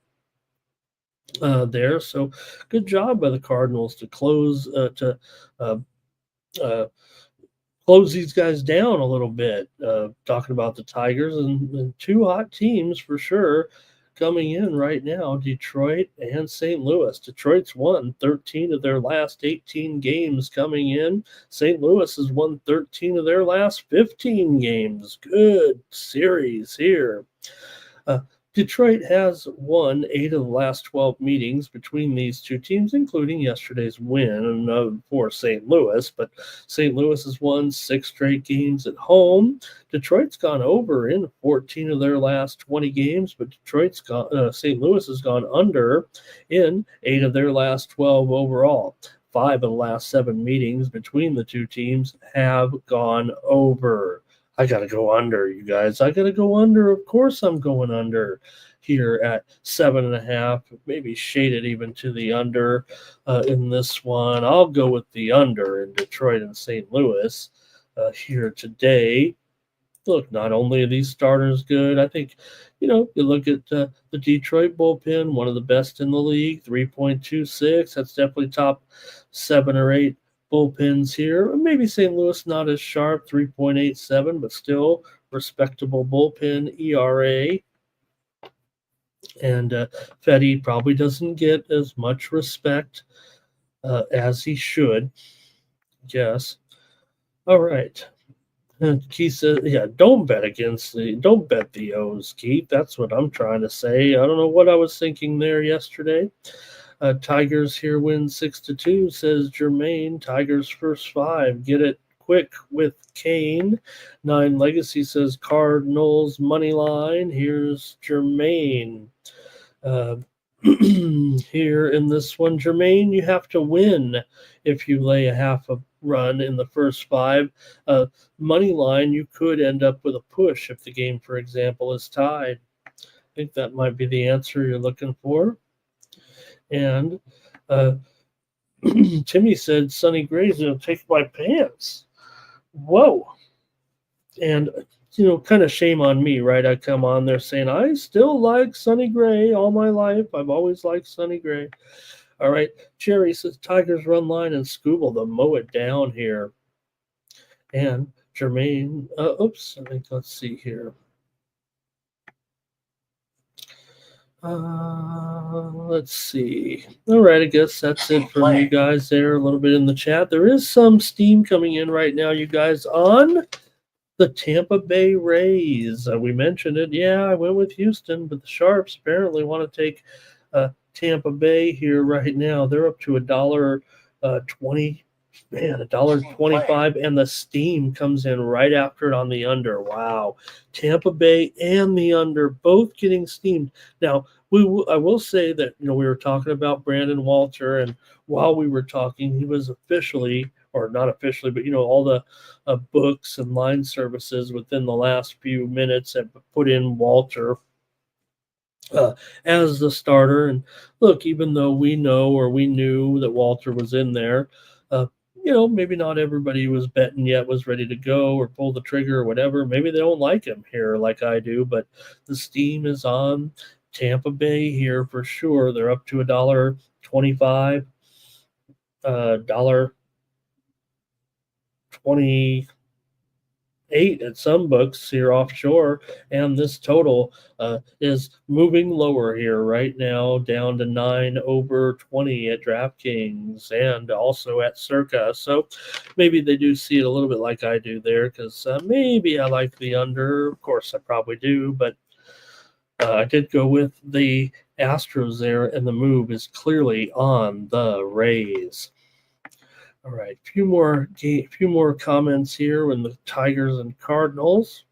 There, so good job by the Cardinals to close these guys down a little bit. Talking about the Tigers and two hot teams for sure coming in right now, Detroit and St. Louis. Detroit's won 13 of their last 18 games coming in. St. Louis has won 13 of their last 15 games. Good series here. Detroit has won 8 of the last 12 meetings between these two teams, including yesterday's win for St. Louis. But St. Louis has won 6 straight games at home. Detroit's gone over in 14 of their last 20 games, but St. Louis has gone under in 8 of their last 12 overall. 5 of the last 7 meetings between the two teams have gone over. I got to go under, you guys. I got to go under. Of course, I'm going under here at 7.5, maybe shaded even to the under in this one. I'll go with the under in Detroit and St. Louis here today. Look, not only are these starters good, I think, you look at the Detroit bullpen, one of the best in the league, 3.26. That's definitely top 7 or 8 bullpens here. Maybe St. Louis not as sharp, 3.87, but still respectable bullpen ERA. And Fetty probably doesn't get as much respect as he should. Yes. All right. Keith says, yeah, don't bet the O's, Keith. That's what I'm trying to say. I don't know what I was thinking there yesterday. Tigers here win 6-2, says Jermaine. Tigers first 5. Get it quick with Kane. 9 Legacy says Cardinals money line. Here's Jermaine. Here in this one, Jermaine, you have to win if you lay a half a run in the first 5. Money line, you could end up with a push if the game, for example, is tied. I think that might be the answer you're looking for. And Timmy said, Sonny Gray's going to take my pants. Whoa. And, kind of shame on me, right? I come on there saying, I still like Sonny Gray all my life. I've always liked Sonny Gray. All right. Jerry says, Tigers run line and Skubal to mow it down here. And Jermaine, let's see here. Let's see. All right, I guess that's it from you guys there. A little bit in the chat. There is some steam coming in right now, you guys, on the Tampa Bay Rays. We mentioned it. Yeah, I went with Houston, but the Sharps apparently want to take Tampa Bay here right now. They're up to $1.20. Man, $1.25, and the steam comes in right after it on the under. Wow, Tampa Bay and the under both getting steamed. Now, I will say that we were talking about Brandon Walter, and while we were talking, he was officially, or not officially, but all the books and line services within the last few minutes have put in Walter as the starter. And look, even though we knew that Walter was in there, maybe not everybody was betting yet was ready to go or pull the trigger or whatever. Maybe they don't like him here like I do, but the steam is on Tampa Bay here for sure. They're up to $1.25, $1.28 at some books here offshore, and this total is moving lower here right now, down to 9/20 at DraftKings and also at Circa. So maybe they do see it a little bit like I do there, because maybe I like the under. Of course, I probably do, but I did go with the Astros there, and the move is clearly on the Rays. All right, few more comments here in the Tigers and Cardinals.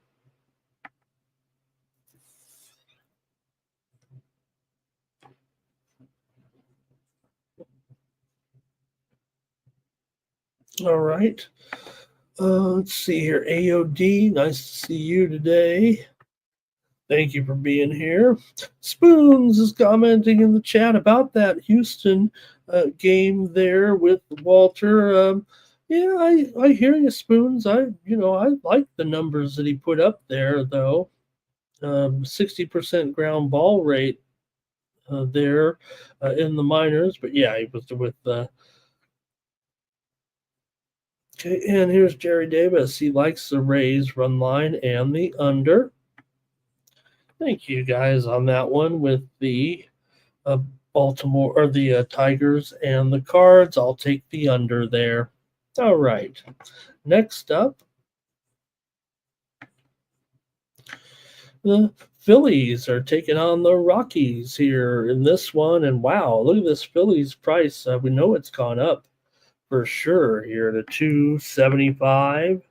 All right, let's see here. AOD, nice to see you today. Thank you for being here. Spoons is commenting in the chat about that Houston game there with Walter. Yeah, I hear you, Spoons. I like the numbers that he put up there, though. 60% ground ball rate there in the minors, but yeah, he was with. Okay, and here's Jerry Davis. He likes the Rays run line and the under. Thank you guys on that one with the Baltimore or the Tigers and the Cards. I'll take the under there. All right. Next up, the Phillies are taking on the Rockies here in this one. And wow, look at this Phillies price. We know it's gone up for sure here to 275.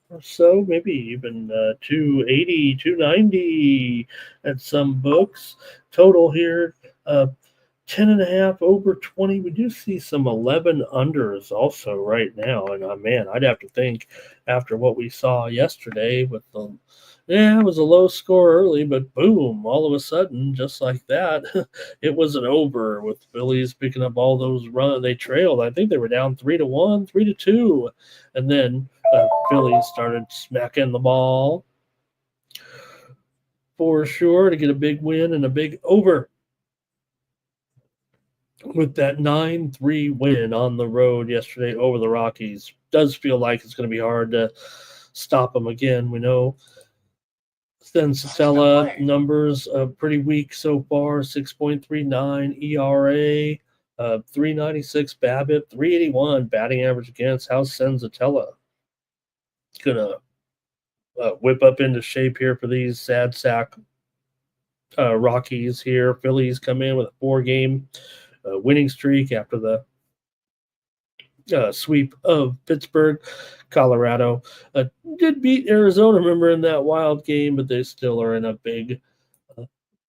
Or so, maybe even 280, 290 at some books. Total here, 10.5 over 20. We do see some 11 unders also right now. And man, I'd have to think after what we saw yesterday with it was a low score early, but boom, all of a sudden, just like that, it was an over with Phillies picking up all those runs. They trailed. I think they were down 3-1, 3-2. And then Phillies started smacking the ball for sure to get a big win and a big over with that 9-3 win on the road yesterday over the Rockies. Does feel like it's going to be hard to stop them again. We know Sensatella numbers pretty weak so far. 6.39 ERA, 396 BABIP, 381 batting average against. How's Sensatella gonna whip up into shape here for these sad sack Rockies here? Phillies come in with a 4-game winning streak after the sweep of Pittsburgh. Colorado did beat Arizona, remember, in that wild game, but they still are in a big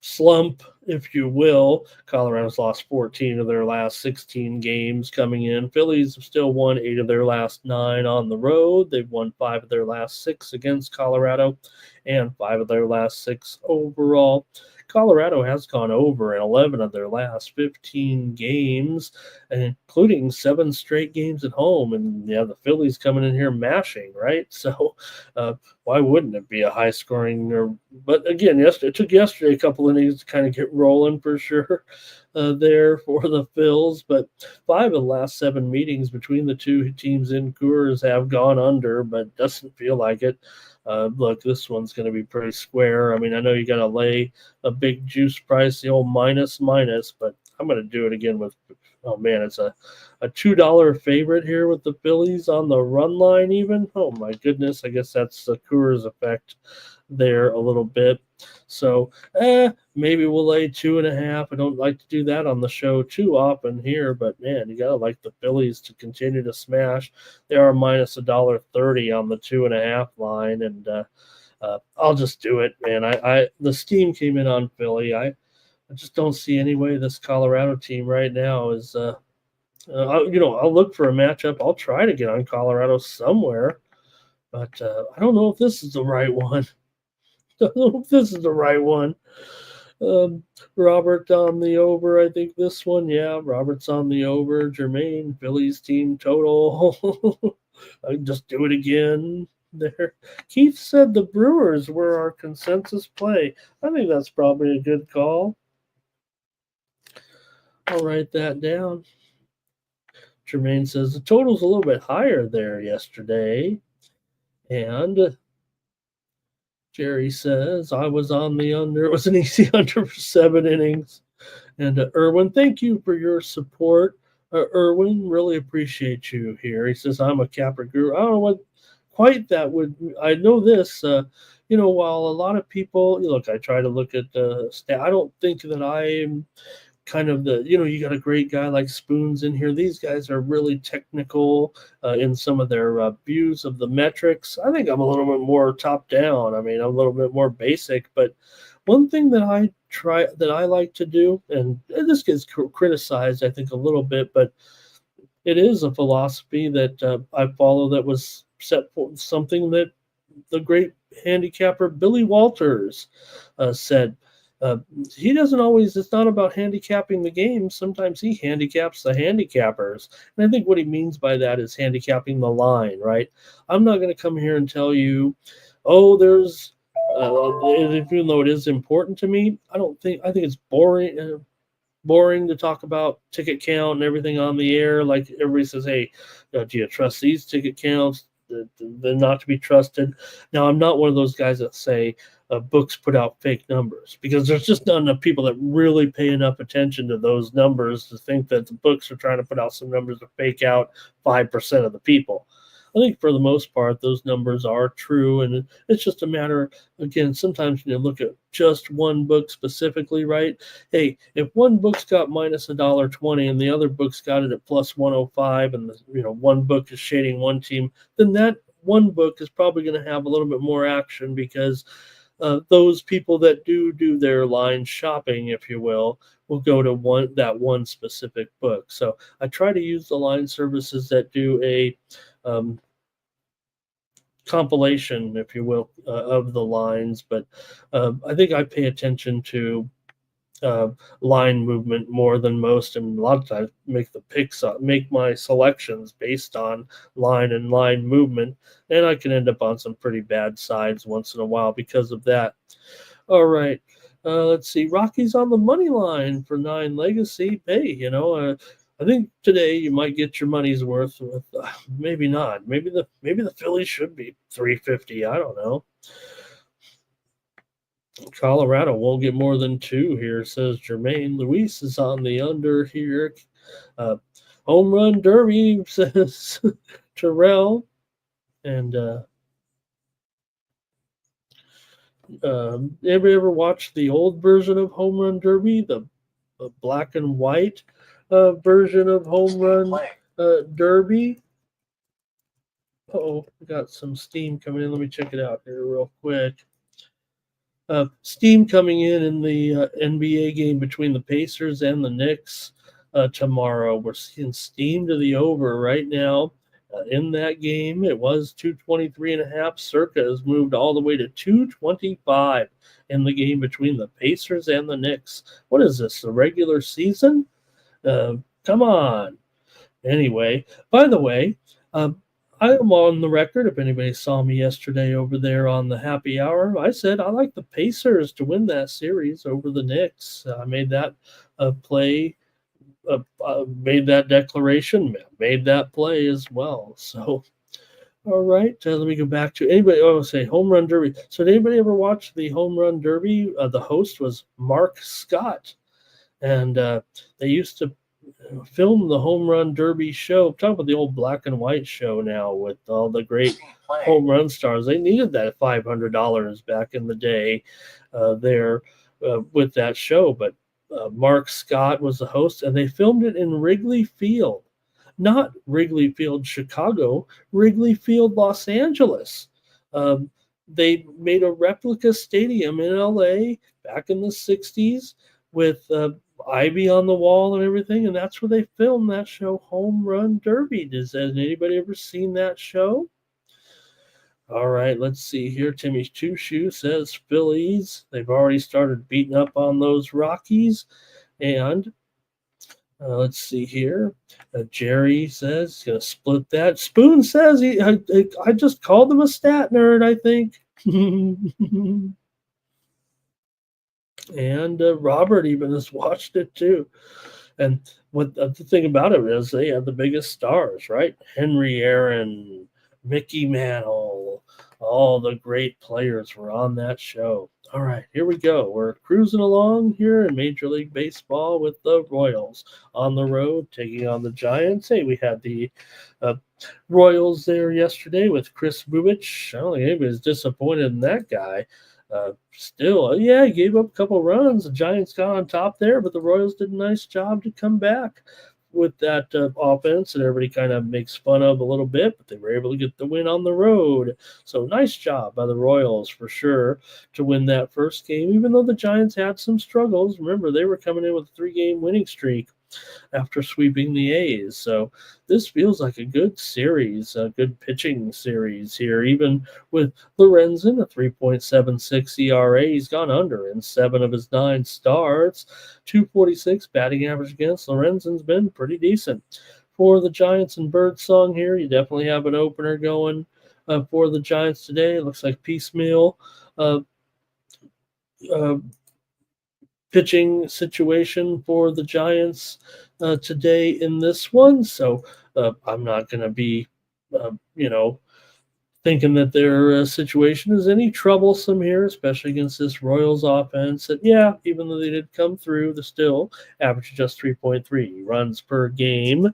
slump, if you will. Colorado's lost 14 of their last 16 games coming in. Phillies have still won 8 of their last 9 on the road. They've won 5 of their last 6 against Colorado and 5 of their last 6 overall. Colorado has gone over in 11 of their last 15 games, including 7 straight games at home. And yeah, the Phillies coming in here mashing, right? So why wouldn't it be a high scoring? But again, it took yesterday a couple innings to kind of get rolling for sure there for the Phils. But 5 of the last 7 meetings between the two teams in Coors have gone under, but doesn't feel like it. Look, this one's going to be pretty square. I mean, I know you got to lay a big juice price, the old minus, but I'm going to do it again with, oh man, it's a $2 favorite here with the Phillies on the run line even. Oh my goodness, I guess that's the Coors effect there a little bit. So maybe we'll lay 2.5. I don't like to do that on the show too often here, but man, you gotta like the Phillies to continue to smash. They are minus $1.30 on the 2.5 line, and I'll just do it, man. I the steam came in on Philly. I just don't see any way this Colorado team right now is. I'll look for a matchup. I'll try to get on Colorado somewhere, but I don't know if this is the right one. Don't know if this is the right one. Robert on the over. I think this one. Yeah, Robert's on the over. Jermaine, Phillies team total. I just do it again. There. Keith said the Brewers were our consensus play. I think that's probably a good call. I'll write that down. Jermaine says the total's a little bit higher there yesterday. And Jerry says, I was on the under. It was an easy under for 7 innings. And Erwin, thank you for your support. Erwin, really appreciate you here. He says, I'm a Capper guru. I don't know what quite that would. I know this, while a lot of people, look, I try to look at the stat. I don't think that I'm kind of you got a great guy like Spoons in here. These guys are really technical in some of their views of the metrics. I think I'm a little bit more top down. I mean, I'm a little bit more basic, but one thing that I like to do, and this gets criticized, I think, a little bit, but it is a philosophy that I follow that was set for something that the great handicapper Billy Walters said. He doesn't always, it's not about handicapping the game. Sometimes he handicaps the handicappers. And I think what he means by that is handicapping the line, right? I'm not going to come here and tell you, there's, even though it is important to me, I think it's boring to talk about ticket count and everything on the air. Like everybody says, hey, do you trust these ticket counts? They're not to be trusted. Now, I'm not one of those guys that say books put out fake numbers, because there's just not enough people that really pay enough attention to those numbers to think that the books are trying to put out some numbers to fake out 5% of the people. I think for the most part, those numbers are true, and it's just a matter, again, sometimes when you look at just one book specifically, right? Hey, if one book's got minus $1.20 and the other book's got it at plus 105, and one book is shading one team, then that one book is probably going to have a little bit more action, because those people that do their line shopping, if you will go to that one specific book. So I try to use the line services that do a compilation, if you will, of the lines. But I think I pay attention to line movement more than most, and a lot of times make my selections based on line and line movement, and I can end up on some pretty bad sides once in a while because of that. All right, let's see. Rocky's on the money line for 9 legacy. Hey, I think today you might get your money's worth. With maybe not. Maybe the Phillies should be 350. I don't know. Colorado won't get more than 2 here, says Jermaine. Luis is on the under here. Home run derby, says Terrell. And anybody ever watched the old version of Home Run Derby, the black and white version of Home Run Derby? We got some steam coming in. Let me check it out here real quick. Steam coming in the NBA game between the Pacers and the Knicks tomorrow. We're seeing steam to the over right now. In that game, it was 223.5. Circa has moved all the way to 225 in the game between the Pacers and the Knicks. What is this, the regular season? Come on. Anyway, by the way, I am on the record. If anybody saw me yesterday over there on the happy hour, I said I like the Pacers to win that series over the Knicks. I made that play, made that declaration, made that play as well. So All right, let me go back to anybody. Oh, say home run derby. So, did anybody ever watch the home run derby? The host was Mark Scott, and they used to film the home run derby show. I'm talking about the old black and white show now with all the great Team play. home run stars. They needed that $500 back in the day there with that show. But Mark Scott was the host, and they filmed it in Wrigley Field, not Wrigley Field, Chicago, Wrigley Field, Los Angeles. Um, they made a replica stadium in LA back in the 60s with ivy on the wall and everything, and that's where they filmed that show, Home Run Derby. Has anybody ever seen that show? All right, let's see here. Timmy Two Shoe says Phillies. They've already started beating up on those Rockies. And let's see here. Jerry says he's going to split that. Spoon says I just called him a stat nerd, I think. And Robert even has watched it too. And what the thing about it is they had the biggest stars, right? Henry Aaron, Mickey Mantle, all the great players were on that show. All right, here we go. We're cruising along here in Major League Baseball with the Royals on the road taking on the Giants. Hey, we had the Royals there yesterday with Chris Bubich. I don't think anybody's disappointed in that guy. Still, yeah, he gave up a couple runs. The Giants got on top there, but the Royals did a nice job to come back with that offense that everybody kind of makes fun of a little bit, but they were able to get the win on the road. So nice job by the Royals for sure to win that first game, even though the Giants had some struggles. Remember, they were coming in with a 3-game winning streak after sweeping the A's. So this feels like a good series, a good pitching series here, even with Lorenzen, a 3.76 ERA. He's gone under in 7 of his 9 starts. 246 batting average against. Lorenzen's been pretty decent. For the Giants and Birdsong here, you definitely have an opener going for the Giants today. It looks like piecemeal pitching situation for the Giants today in this one. So I'm not going to be, thinking that their situation is any troublesome here, especially against this Royals offense. That, yeah, even though they did come through, they still average just 3.3 runs per game.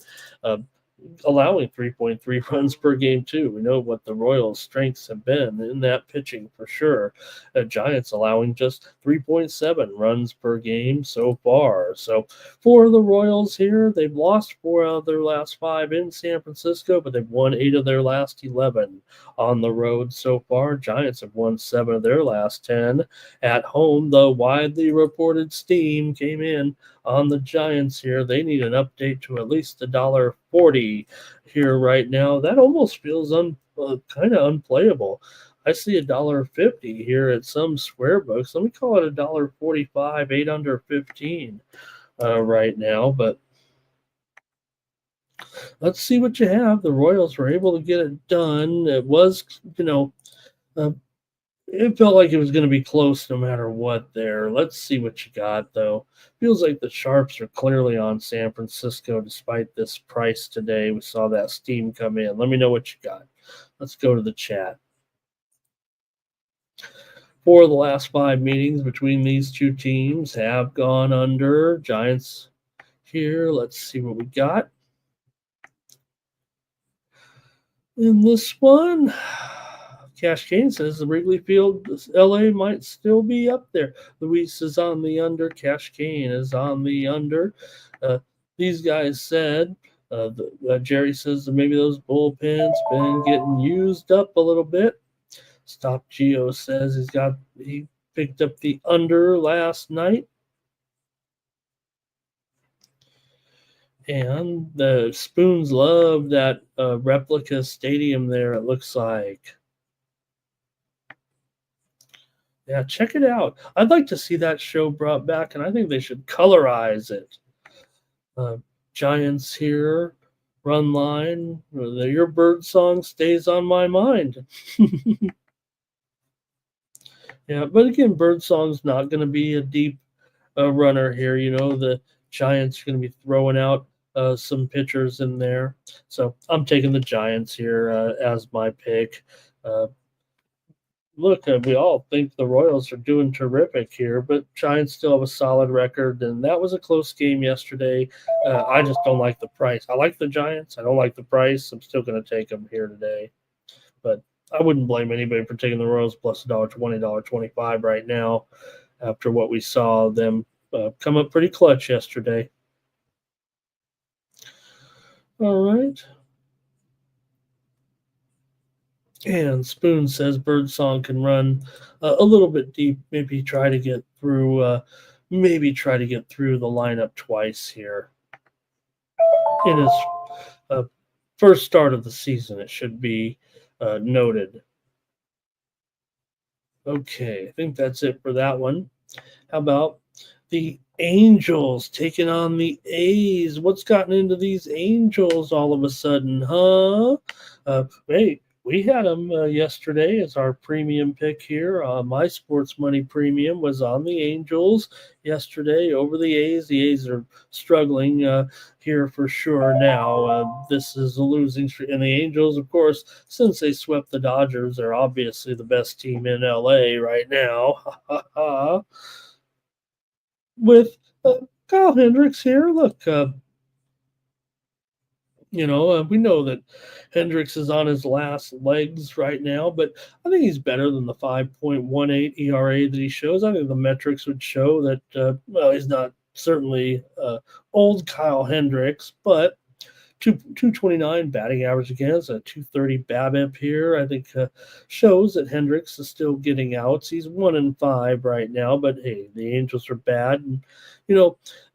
Allowing 3.3 runs per game too. We know what the Royals' strengths have been in that pitching for sure. Giants allowing just 3.7 runs per game so far. So for the Royals here, they've lost 4 out of their last 5 in San Francisco, but they've won 8 of their last 11 on the road so far. Giants have won 7 of their last 10 at home. The widely reported steam came in on the Giants here. They need an update to at least $1.40 here right now. That almost feels kind of unplayable. I see $1.50 here at some square books. Let me call it $1.45, 8 under 15 right now. But let's see what you have. The Royals were able to get it done. It was, it felt like it was going to be close no matter what there. Let's see what you got, though. Feels like the Sharps are clearly on San Francisco despite this price today. We saw that steam come in. Let me know what you got. Let's go to the chat. 4 of the last 5 meetings between these two teams have gone under. Giants here. Let's see what we got in this one. Cash Kane says the Wrigley Field, LA might still be up there. Luis is on the under. Cash Kane is on the under. These guys said, Jerry says that maybe those bullpens been getting used up a little bit. Stop Geo says he picked up the under last night. And the Spoons love that replica stadium there, it looks like. Yeah, check it out. I'd like to see that show brought back, and I think they should colorize it. Giants here, run line. Your bird song stays on my mind. Yeah, but again, bird song's not going to be a deep runner here. The Giants are going to be throwing out some pitchers in there. So I'm taking the Giants here as my pick. Look, we all think the Royals are doing terrific here, but Giants still have a solid record, and that was a close game yesterday. I just don't like the price. I like the Giants. I don't like the price. I'm still going to take them here today, but I wouldn't blame anybody for taking the Royals plus $1.20, $1.25 right now after what we saw them come up pretty clutch yesterday. All right. And Spoon says Birdsong can run a little bit deep. Maybe try to get through. The lineup twice here in his first start of the season. It should be noted. Okay, I think that's it for that one. How about the Angels taking on the A's? What's gotten into these Angels all of a sudden, huh? Hey, we had them yesterday as our premium pick here. My sports money premium was on the Angels yesterday over the A's. The A's are struggling here for sure now. This is a losing streak. And the Angels, of course, since they swept the Dodgers, are obviously the best team in LA right now. With Kyle Hendricks here. Look, we know that Hendricks is on his last legs right now, but I think he's better than the 5.18 ERA that he shows. I think the metrics would show that, he's not certainly old Kyle Hendricks, but 229 batting average against a 230 BABIP here. I think shows that Hendricks is still getting outs. He's 1-5 right now, but hey, the Angels are bad, and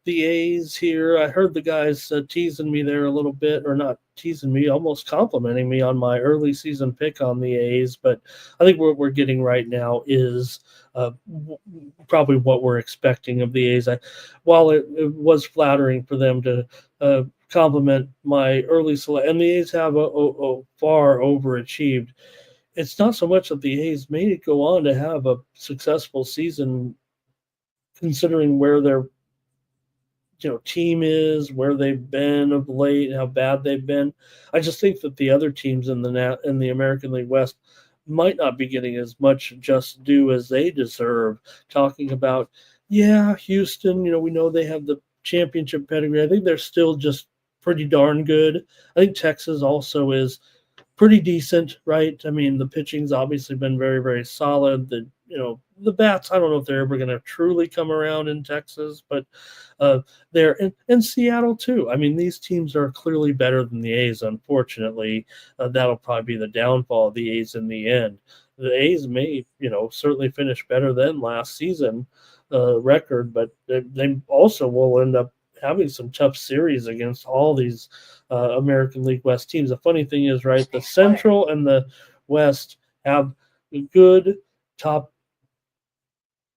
the A's here. I heard the guys teasing me there a little bit, or not teasing me, almost complimenting me on my early season pick on the A's. But I think what we're getting right now is probably what we're expecting of the A's. While it was flattering for them to compliment my early select, and the A's have a far overachieved. It's not so much that the A's made it go on to have a successful season, considering where their team is, where they've been of late, how bad they've been. I just think that the other teams in the American League West might not be getting as much just due as they deserve. Talking about, Houston, we know they have the championship pedigree. I think they're still just pretty darn good. I think Texas also is pretty decent, right? I mean, the pitching's obviously been very, very solid. The bats, I don't know if they're ever going to truly come around in Texas, but they're in Seattle too. I mean, these teams are clearly better than the A's, unfortunately. That'll probably be the downfall of the A's in the end. The A's may, certainly finish better than last season record, but they also will end up having some tough series against all these American League West teams. The funny thing is, right, the Central and the West have good top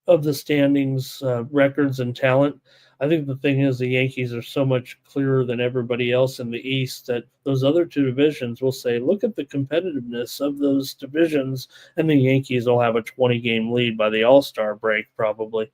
of the standings records and talent. I think the thing is the Yankees are so much clearer than everybody else in the East that those other two divisions will say, look at the competitiveness of those divisions, and the Yankees will have a 20-game lead by the All-Star break probably.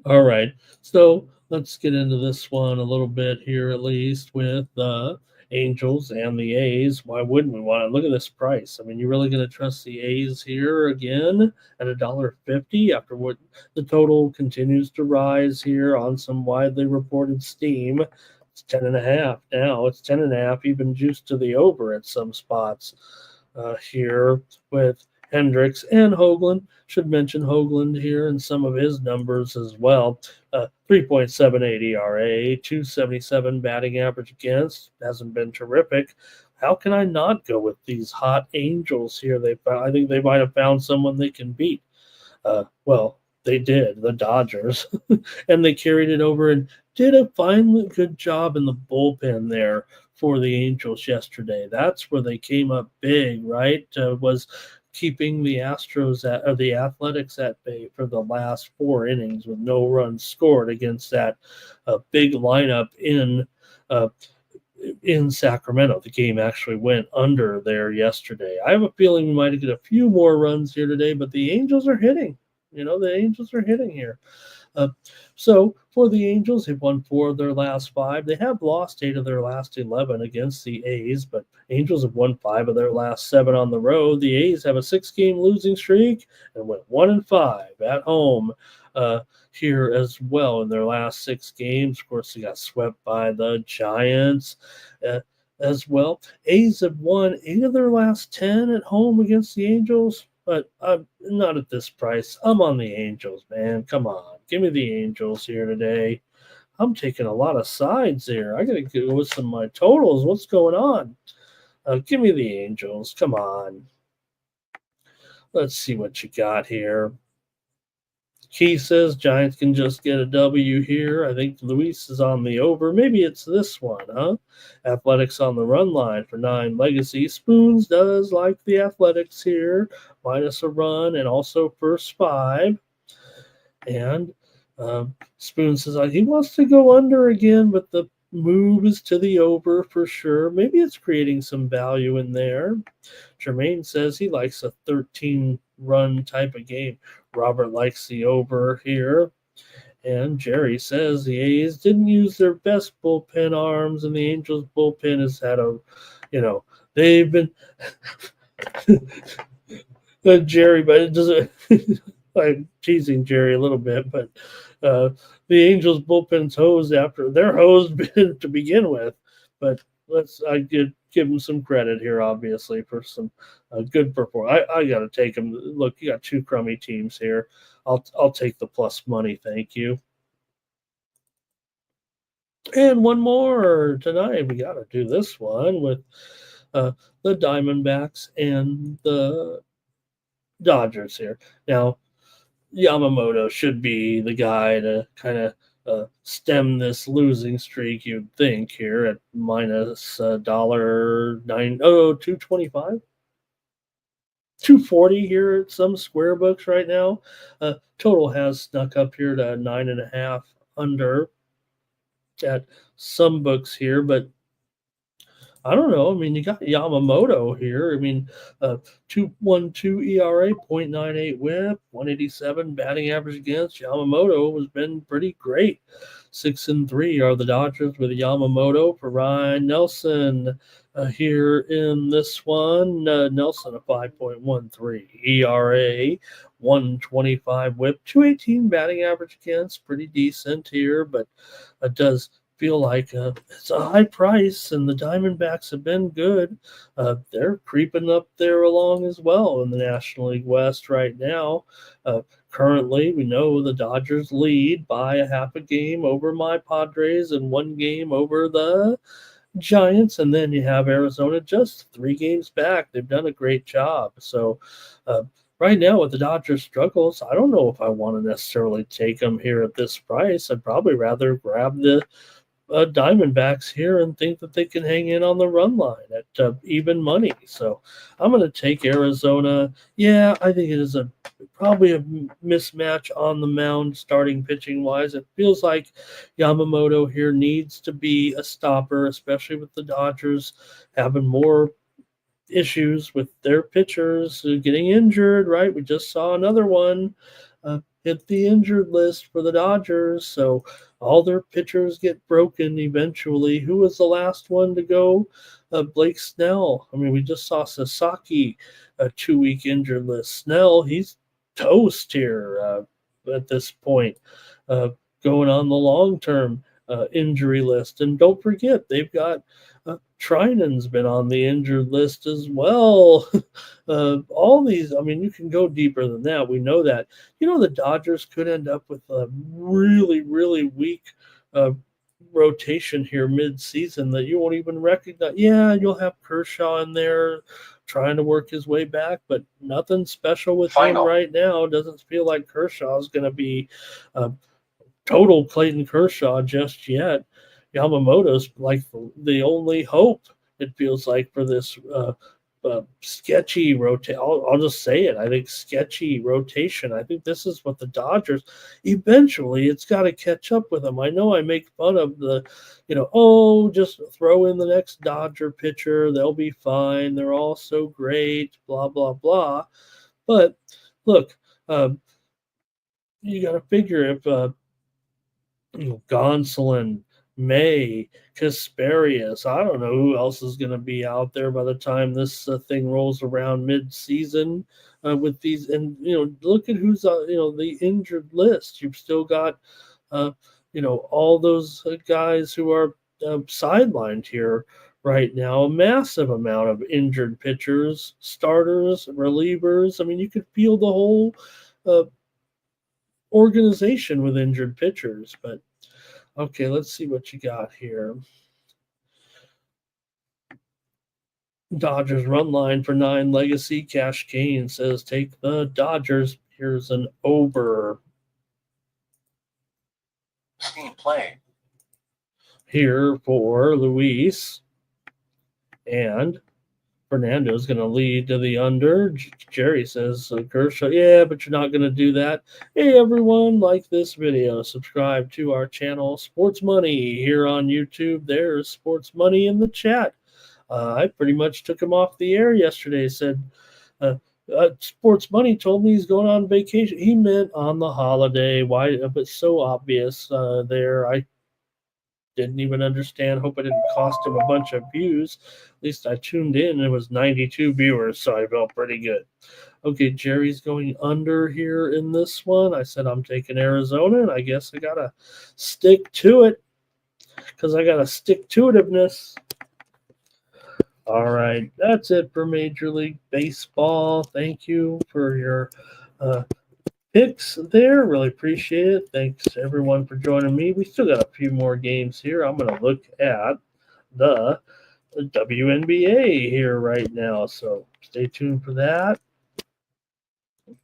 All right, so let's get into this one a little bit here, at least with the Angels and the A's. Why wouldn't we want to look at this price? I mean, you're really going to trust the A's here again at $1.50 after what the total continues to rise here on some widely reported steam. It's 10.5 now. It's 10.5, even juiced to the over at some spots here with Hendricks and Hoagland. Should mention Hoagland here and some of his numbers as well. 3.78 ERA, 277 batting average against. Hasn't been terrific. How can I not go with these hot Angels here? I think they might have found someone they can beat. Well, they did, the Dodgers. And they carried it over and did a finally good job in the bullpen there for the Angels yesterday. That's where they came up big, right? Was keeping the the Athletics at bay for the last 4 innings with no runs scored against that big lineup in Sacramento. The game actually went under there yesterday. I have a feeling we might get a few more runs here today, but the Angels are hitting. The Angels are hitting here. So for the Angels, they've won 4 of their last 5. They have lost 8 of their last 11 against the A's, but Angels have won 5 of their last 7 on the road. The A's have a 6-game losing streak and went 1-5 at home here as well in their last 6 games. Of course, they got swept by the Giants. As well. A's have won 8 of their last 10 at home against the Angels, but I'm not at this price. I'm on the Angels, man. Come on. Give me the Angels here today. I'm taking a lot of sides here. I got to go with some of my totals. What's going on? Give me the Angels. Come on. Let's see what you got here. Keith says Giants can just get a W here. I think Luis is on the over. Maybe it's this one, huh? Athletics on the run line for 9 legacy. Spoons does like the Athletics here, minus a run and also first 5. And Spoon says he wants to go under again, but the move is to the over for sure. Maybe it's creating some value in there. Jermaine says he likes a 13-run type of game. Robert likes the over here. And Jerry says the A's didn't use their best bullpen arms, and the Angels bullpen has had they've been Jerry, but it doesn't. I'm teasing Jerry a little bit, but the Angels bullpen's hosed after they're hosed to begin with. But I give them some credit here, obviously, for some good performance. I got to take them. Look, you got 2 crummy teams here. I'll take the plus money, thank you. And one more tonight. We got to do this one with the Diamondbacks and the Dodgers here. Now, Yamamoto should be the guy to kind of stem this losing streak, you'd think, here at minus $2.25. 240 here at some square books right now. Total has snuck up here to 9.5 under at some books here, but I don't know. I mean, you got Yamamoto here. I mean, 2.12 ERA, 0.98 WHIP, 187 batting average against. Yamamoto has been pretty great. 6-3 are the Dodgers with Yamamoto for Ryan Nelson here in this one. Nelson a 5.13 ERA, 125 WHIP, 218 batting average against. Pretty decent here, but it does feel like it's a high price, and the Diamondbacks have been good. They're creeping up there along as well in the National League West right now. Currently, we know the Dodgers lead by a half a game over my Padres and 1 game over the Giants, and then you have Arizona just 3 games back. They've done a great job. So right now with the Dodgers struggles, I don't know if I want to necessarily take them here at this price. I'd probably rather grab the Diamondbacks here and think that they can hang in on the run line at even money. So I'm going to take Arizona. Yeah, I think it is probably a mismatch on the mound starting pitching wise. It feels like Yamamoto here needs to be a stopper, especially with the Dodgers having more issues with their pitchers getting injured, right? We just saw another one hit the injured list for the Dodgers, so all their pitchers get broken eventually. Who was the last one to go? Blake Snell. I mean, we just saw Sasaki, a 2-week injured list. Snell, he's toast here at this point, going on the long-term injury list. And don't forget, they've got Trinan's been on the injured list as well. All these, I mean, you can go deeper than that. We know that. The Dodgers could end up with a really, really weak rotation here mid-season that you won't even recognize. Yeah, you'll have Kershaw in there trying to work his way back, but nothing special with him right now. Doesn't feel like Kershaw is going to be total Clayton Kershaw just yet. Yamamoto's like the only hope, it feels like, for this sketchy rotation. I'll just say it. I think sketchy rotation. I think this is what the Dodgers, eventually, it's got to catch up with them. I know I make fun of the, just throw in the next Dodger pitcher. They'll be fine. They're all so great, blah, blah, blah. But look, you got to figure if Gonsolin, May, Kasparius. I don't know who else is going to be out there by the time this thing rolls around mid-season with these. And look at who's the injured list. You've still got all those guys who are sidelined here right now. A massive amount of injured pitchers, starters, relievers. I mean, you could feel the whole uh, organization with injured pitchers. But okay, let's see what you got here. Dodgers run line for 9 legacy. Cash Kane says take the Dodgers. Here's an over. Steam play. Here for Luis. And Fernando's going to lead to the under. Jerry says, Kershaw, yeah, but you're not going to do that. Hey, everyone, like this video. Subscribe to our channel, Sports Money, here on YouTube. There's Sports Money in the chat. I pretty much took him off the air yesterday. Said, Sports Money told me he's going on vacation. He meant on the holiday. Why? But so obvious there. I didn't even understand. Hope I didn't cost him a bunch of views. At least I tuned in and it was 92 viewers, so I felt pretty good. Okay, Jerry's going under here in this one. I said I'm taking Arizona, and I guess I got to stick to it because I got a stick-to-itiveness. All right, that's it for Major League Baseball. Thank you for your picks there. Really appreciate it. Thanks everyone for joining me. We still got a few more games here. I'm going to look at the WNBA here right now, so stay tuned for that.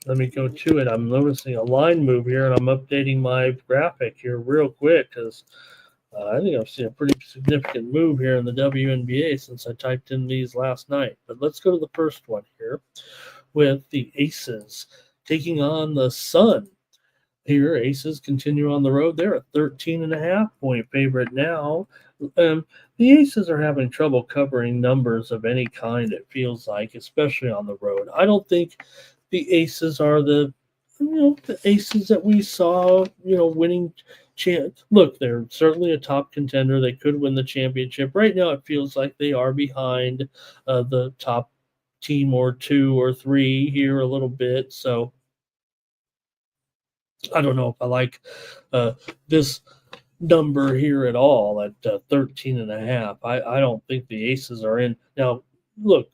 Let me go to it. I'm noticing a line move here, and I'm updating my graphic here real quick because I think I've seen a pretty significant move here in the WNBA since I typed in these last night. But let's go to the first one here with the Aces taking on the Sun. Here, Aces continue on the road. They're a 13.5-point favorite now. The Aces are having trouble covering numbers of any kind, it feels like, especially on the road. I don't think the Aces are the Aces that we saw, winning. Look, they're certainly a top contender. They could win the championship. Right now, it feels like they are behind the top team or 2 or 3 here a little bit. So I don't know if I like this number here at all at 13.5. I don't think the Aces are in. Now, look,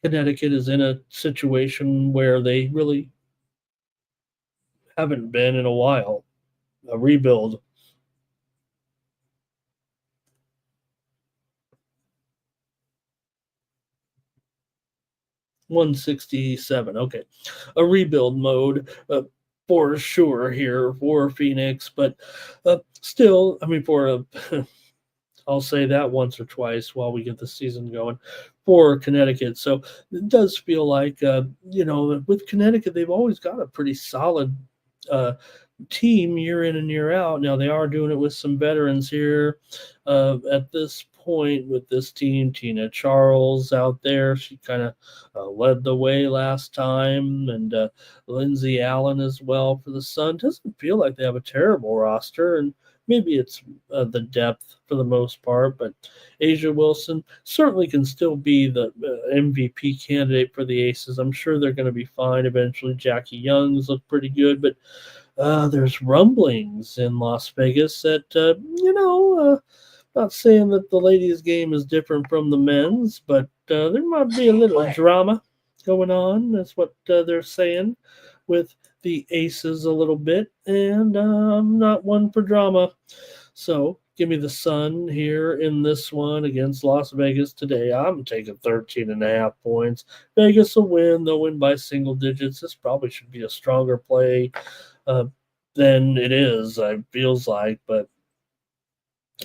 Connecticut is in a situation where they really haven't been in a while. A rebuild. $167. Okay, a rebuild mode for sure here for Phoenix, but still, I mean, I'll say that once or twice while we get the season going for Connecticut. So it does feel like, with Connecticut, they've always got a pretty solid team year in and year out. Now they are doing it with some veterans here at this point with this team. Tina Charles out there, she kind of led the way last time, and Lindsay Allen as well for the Sun. Doesn't feel like they have a terrible roster, and maybe it's the depth for the most part, but Asia Wilson certainly can still be the MVP candidate for the Aces. I'm sure they're going to be fine eventually. Jackie Young's look pretty good, but there's rumblings in Las Vegas that, not saying that the ladies' game is different from the men's, but there might be a little drama going on. That's what they're saying with the Aces a little bit, and I'm not one for drama. So give me the Sun here in this one against Las Vegas today. I'm taking 13.5 points. Vegas will win. They'll win by single digits. This probably should be a stronger play than it is, it feels like, but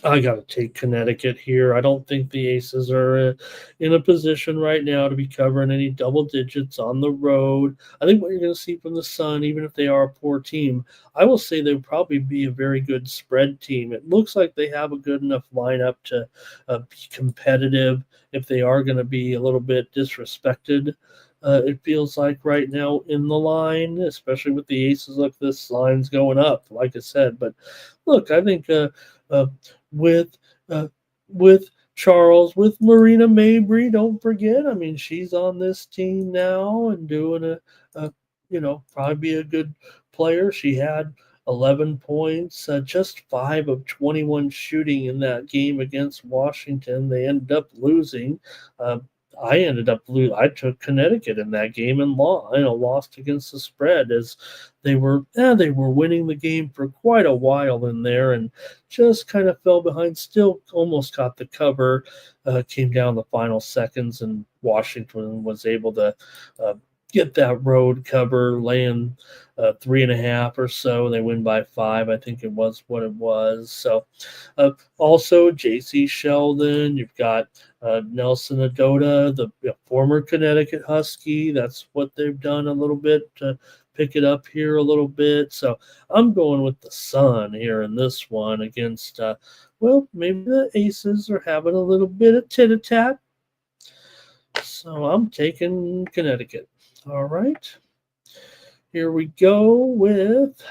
I got to take Connecticut here. I don't think the Aces are in a position right now to be covering any double digits on the road. I think what you're going to see from the Sun, even if they are a poor team, I will say they'll probably be a very good spread team. It looks like they have a good enough lineup to be competitive if they are going to be a little bit disrespected it feels like right now in the line, especially with the aces. Look, this line's going up, like I said. But look, I think uh, with uh, with Charles, with Marina Mabry, don't forget. I mean, she's on this team now and doing a probably be a good player. She had 11 points, just 5 of 21 shooting in that game against Washington. They ended up losing. Uh, I ended up losing. I took Connecticut in that game and lost against the spread as they were winning the game for quite a while in there and just kind of fell behind. Still almost got the cover. Came down the final seconds and Washington was able to uh, get that road cover, laying 3.5 or so. They win by 5. I think it was what it was. So also J.C. Sheldon. You've got Nelson Adota, the former Connecticut Husky. That's what they've done a little bit to pick it up here a little bit. So I'm going with the Sun here in this one against, maybe the Aces are having a little bit of tit-a-tat. So I'm taking Connecticut. All right. Here we go with,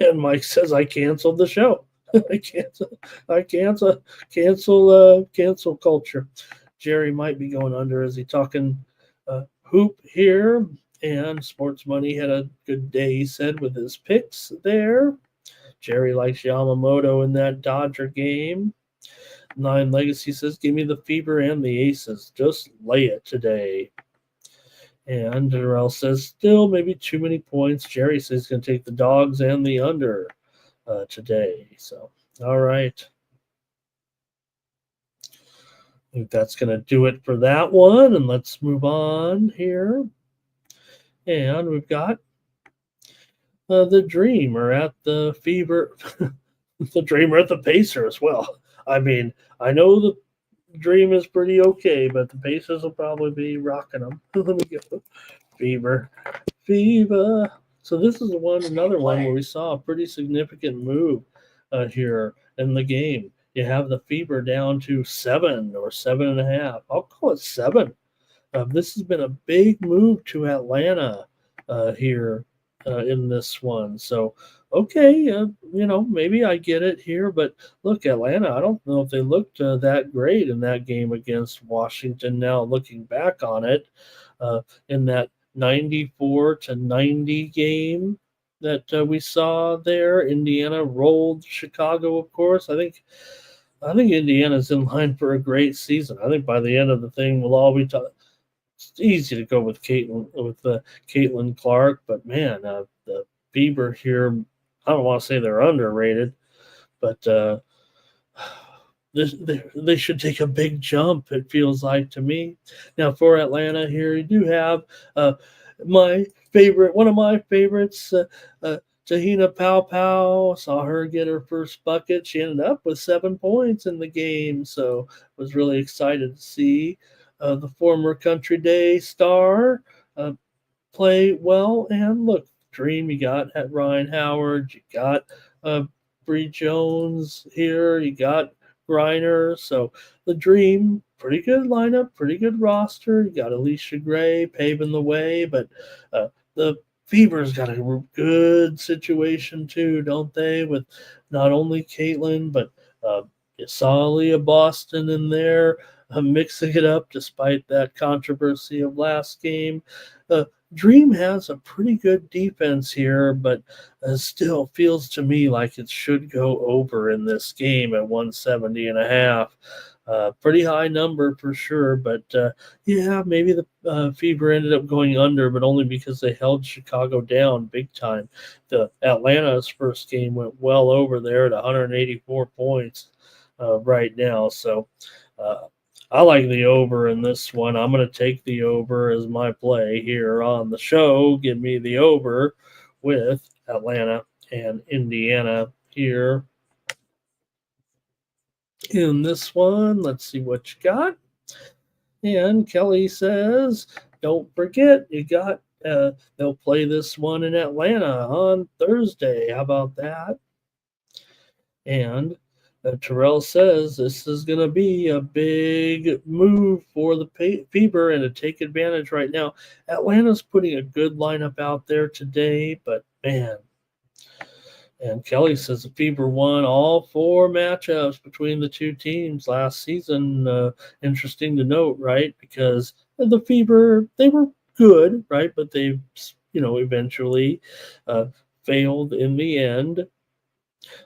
and Mike says I canceled the show. I cancel culture. Jerry might be going under as he talking hoop here. And Sports Money had a good day, he said, with his picks there. Jerry likes Yamamoto in that Dodger game. Nine Legacy says, give me the Fever and the Aces. Just lay it today. And Darrell says, still maybe too many points. Jerry says he's going to take the Dogs and the under today. So, all right. I think that's going to do it for that one. And let's move on here. And we've got the Dreamer at the Fever. The Dreamer at the Pacer as well. I mean, I know the Dream is pretty okay, but the Pacers will probably be rocking them. Let me get the Fever. So this is another one where we saw a pretty significant move here in the game. You have the Fever down to 7 or 7.5. I'll call it 7. This has been a big move to Atlanta here in this one. So, okay, maybe I get it here, but look, Atlanta, I don't know if they looked that great in that game against Washington. Now, looking back on it, in that 94-90 game that we saw there, Indiana rolled Chicago, of course. I think Indiana's in line for a great season. I think by the end of the thing, we'll all be talking. It's easy to go with Caitlin Clark, but man, the Fever here, I don't want to say they're underrated, but they should take a big jump, it feels like to me. Now, for Atlanta here, you do have one of my favorites, Tahina Pau. Saw her get her first bucket. She ended up with 7 points in the game, so was really excited to see the former Country Day star play well. And look, Dream, you got at Ryan Howard, you got Bree Jones here, you got Griner. So the Dream, pretty good lineup, pretty good roster. You got Alicia Gray paving the way, but the Fever's got a good situation too, don't they? With not only Caitlin, but you saw Leah Boston in there mixing it up despite that controversy of last game. Dream has a pretty good defense here, but still feels to me like it should go over in this game at 170.5. Pretty high number for sure, but maybe the Fever ended up going under, but only because they held Chicago down big time. The Atlanta's first game went well over there at 184 points right now, so I like the over in this one. I'm going to take the over as my play here on the show. Give me the over with Atlanta and Indiana here in this one. Let's see what you got. And Kelly says, don't forget, they'll play this one in Atlanta on Thursday. How about that? And Terrell says this is going to be a big move for the Fever and to take advantage right now. Atlanta's putting a good lineup out there today, but man. And Kelly says the Fever won all 4 matchups between the two teams last season. Interesting to note, right? Because the Fever, they were good, right? But they, eventually failed in the end.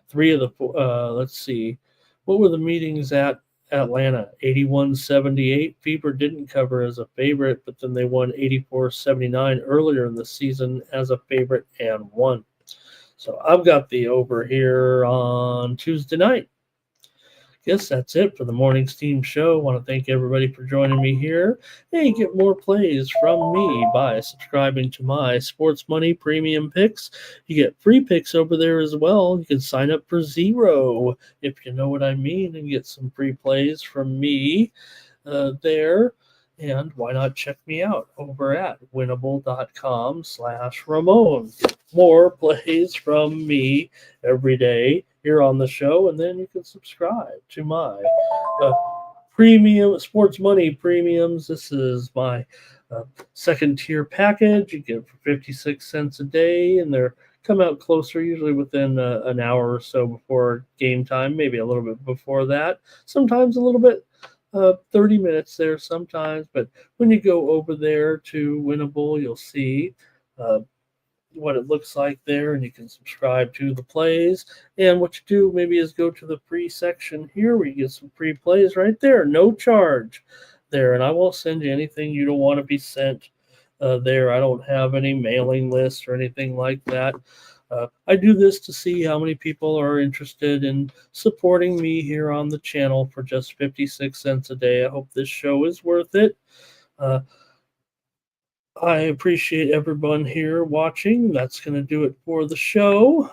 3 of the 4, let's see, what were the meetings at Atlanta? 81-78. Fever didn't cover as a favorite, but then they won 84-79 earlier in the season as a favorite and won. So I've got the over here on Tuesday night. Guess that's it for the Morning Steam Show. I want to thank everybody for joining me here. Hey, get more plays from me by subscribing to my Sports Money Premium Picks. You get free picks over there as well. You can sign up for 0, if you know what I mean, and get some free plays from me there. And why not check me out over at winnable.com/Ramon. More plays from me every day here on the show, and then you can subscribe to my premium Sports Money Premiums. This is my second tier package. You get for 56 cents a day, and they're come out closer, usually within an hour or so before game time, maybe a little bit before that, sometimes a little bit 30 minutes there sometimes. But when you go over there to Winnable, you'll see what it looks like there, and you can subscribe to the plays. And what you do maybe is go to the free section here where you get some free plays right there, no charge there. And I won't send you anything you don't want to be sent there. I don't have any mailing lists or anything like that. I do this to see how many people are interested in supporting me here on the channel for just 56 cents a day. I hope this show is worth it. I appreciate everyone here watching. That's going to do it for the show.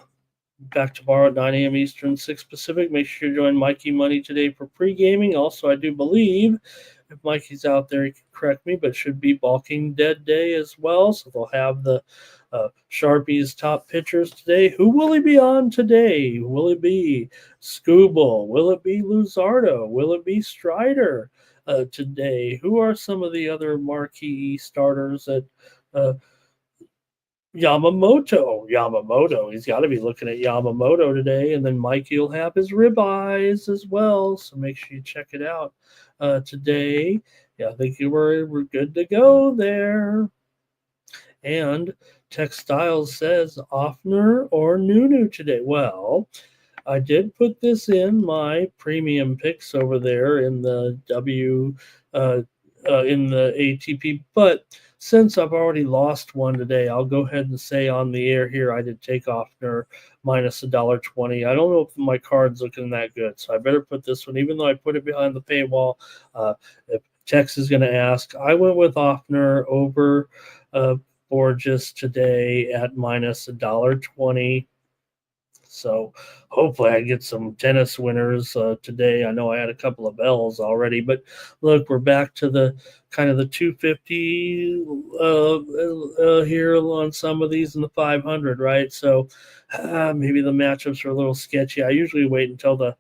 Back tomorrow at 9 a.m. Eastern, 6 Pacific. Make sure you join Mikey Money today for pre-gaming. Also, I do believe, if Mikey's out there, he can correct me, but it should be Balking Dead Day as well. So they'll have the Sharpie's top pitchers today. Who will he be on today? Will it be Scooble? Will it be Luzardo? Will it be Strider today? Who are some of the other marquee starters at Yamamoto? He's got to be looking at Yamamoto today. And then Mikey will have his ribeyes as well. So make sure you check it out today. Yeah, I think we're good to go there. And Textiles says Offner or Nunu today. Well, I did put this in my premium picks over there in the in the ATP, but since I've already lost one today, I'll go ahead and say on the air here I did take Offner minus $1.20. I don't know if my card's looking that good, so I better put this one, even though I put it behind the paywall. If Tex is going to ask, I went with Offner over Borges today at minus $1.20. So hopefully I get some tennis winners today. I know I had a couple of L's already, but look, we're back to the kind of the 250 here on some of these in the 500, right? So maybe the matchups are a little sketchy. I usually wait until the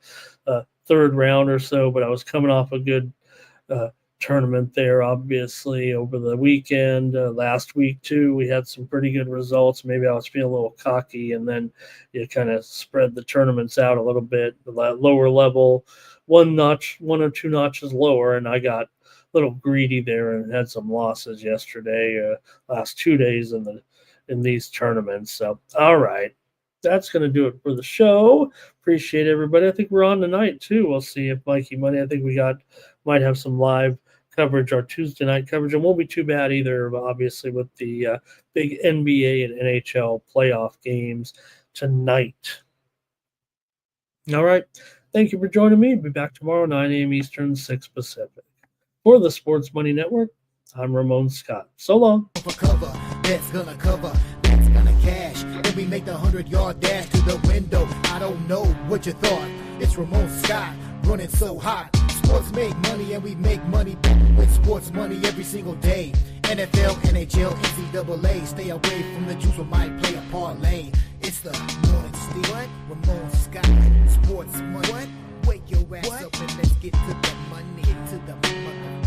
third round or so, but I was coming off a good tournament there, obviously, over the weekend. Last week, too, we had some pretty good results. Maybe I was feeling a little cocky, and then you kind of spread the tournaments out a little bit, the lower level, one or two notches lower, and I got a little greedy there and had some losses yesterday, last 2 days in these tournaments. So, all right. That's going to do it for the show. Appreciate everybody. I think we're on tonight, too. We'll see if Mikey Money, I think might have some live coverage, our Tuesday night coverage. It won't be too bad either, obviously, with the big NBA and NHL playoff games tonight. All right. Thank you for joining me. Be back tomorrow, 9 a.m. Eastern, 6 Pacific. For the Sports Money Network, I'm Ramon Scott. So long. For cover, that's gonna cover, that's gonna cash. Then we make the 100-yard dash to the window. I don't know what you thought. It's Ramon Scott running so hot. Sports make money and we make money with sports money every single day. NFL, NHL, NCAA. Stay away from the juice, we might play a parlay. It's the Morning Steam. Ramon Scott. Sports money. What? Wake your ass up and let's get to the money. Get to the mother.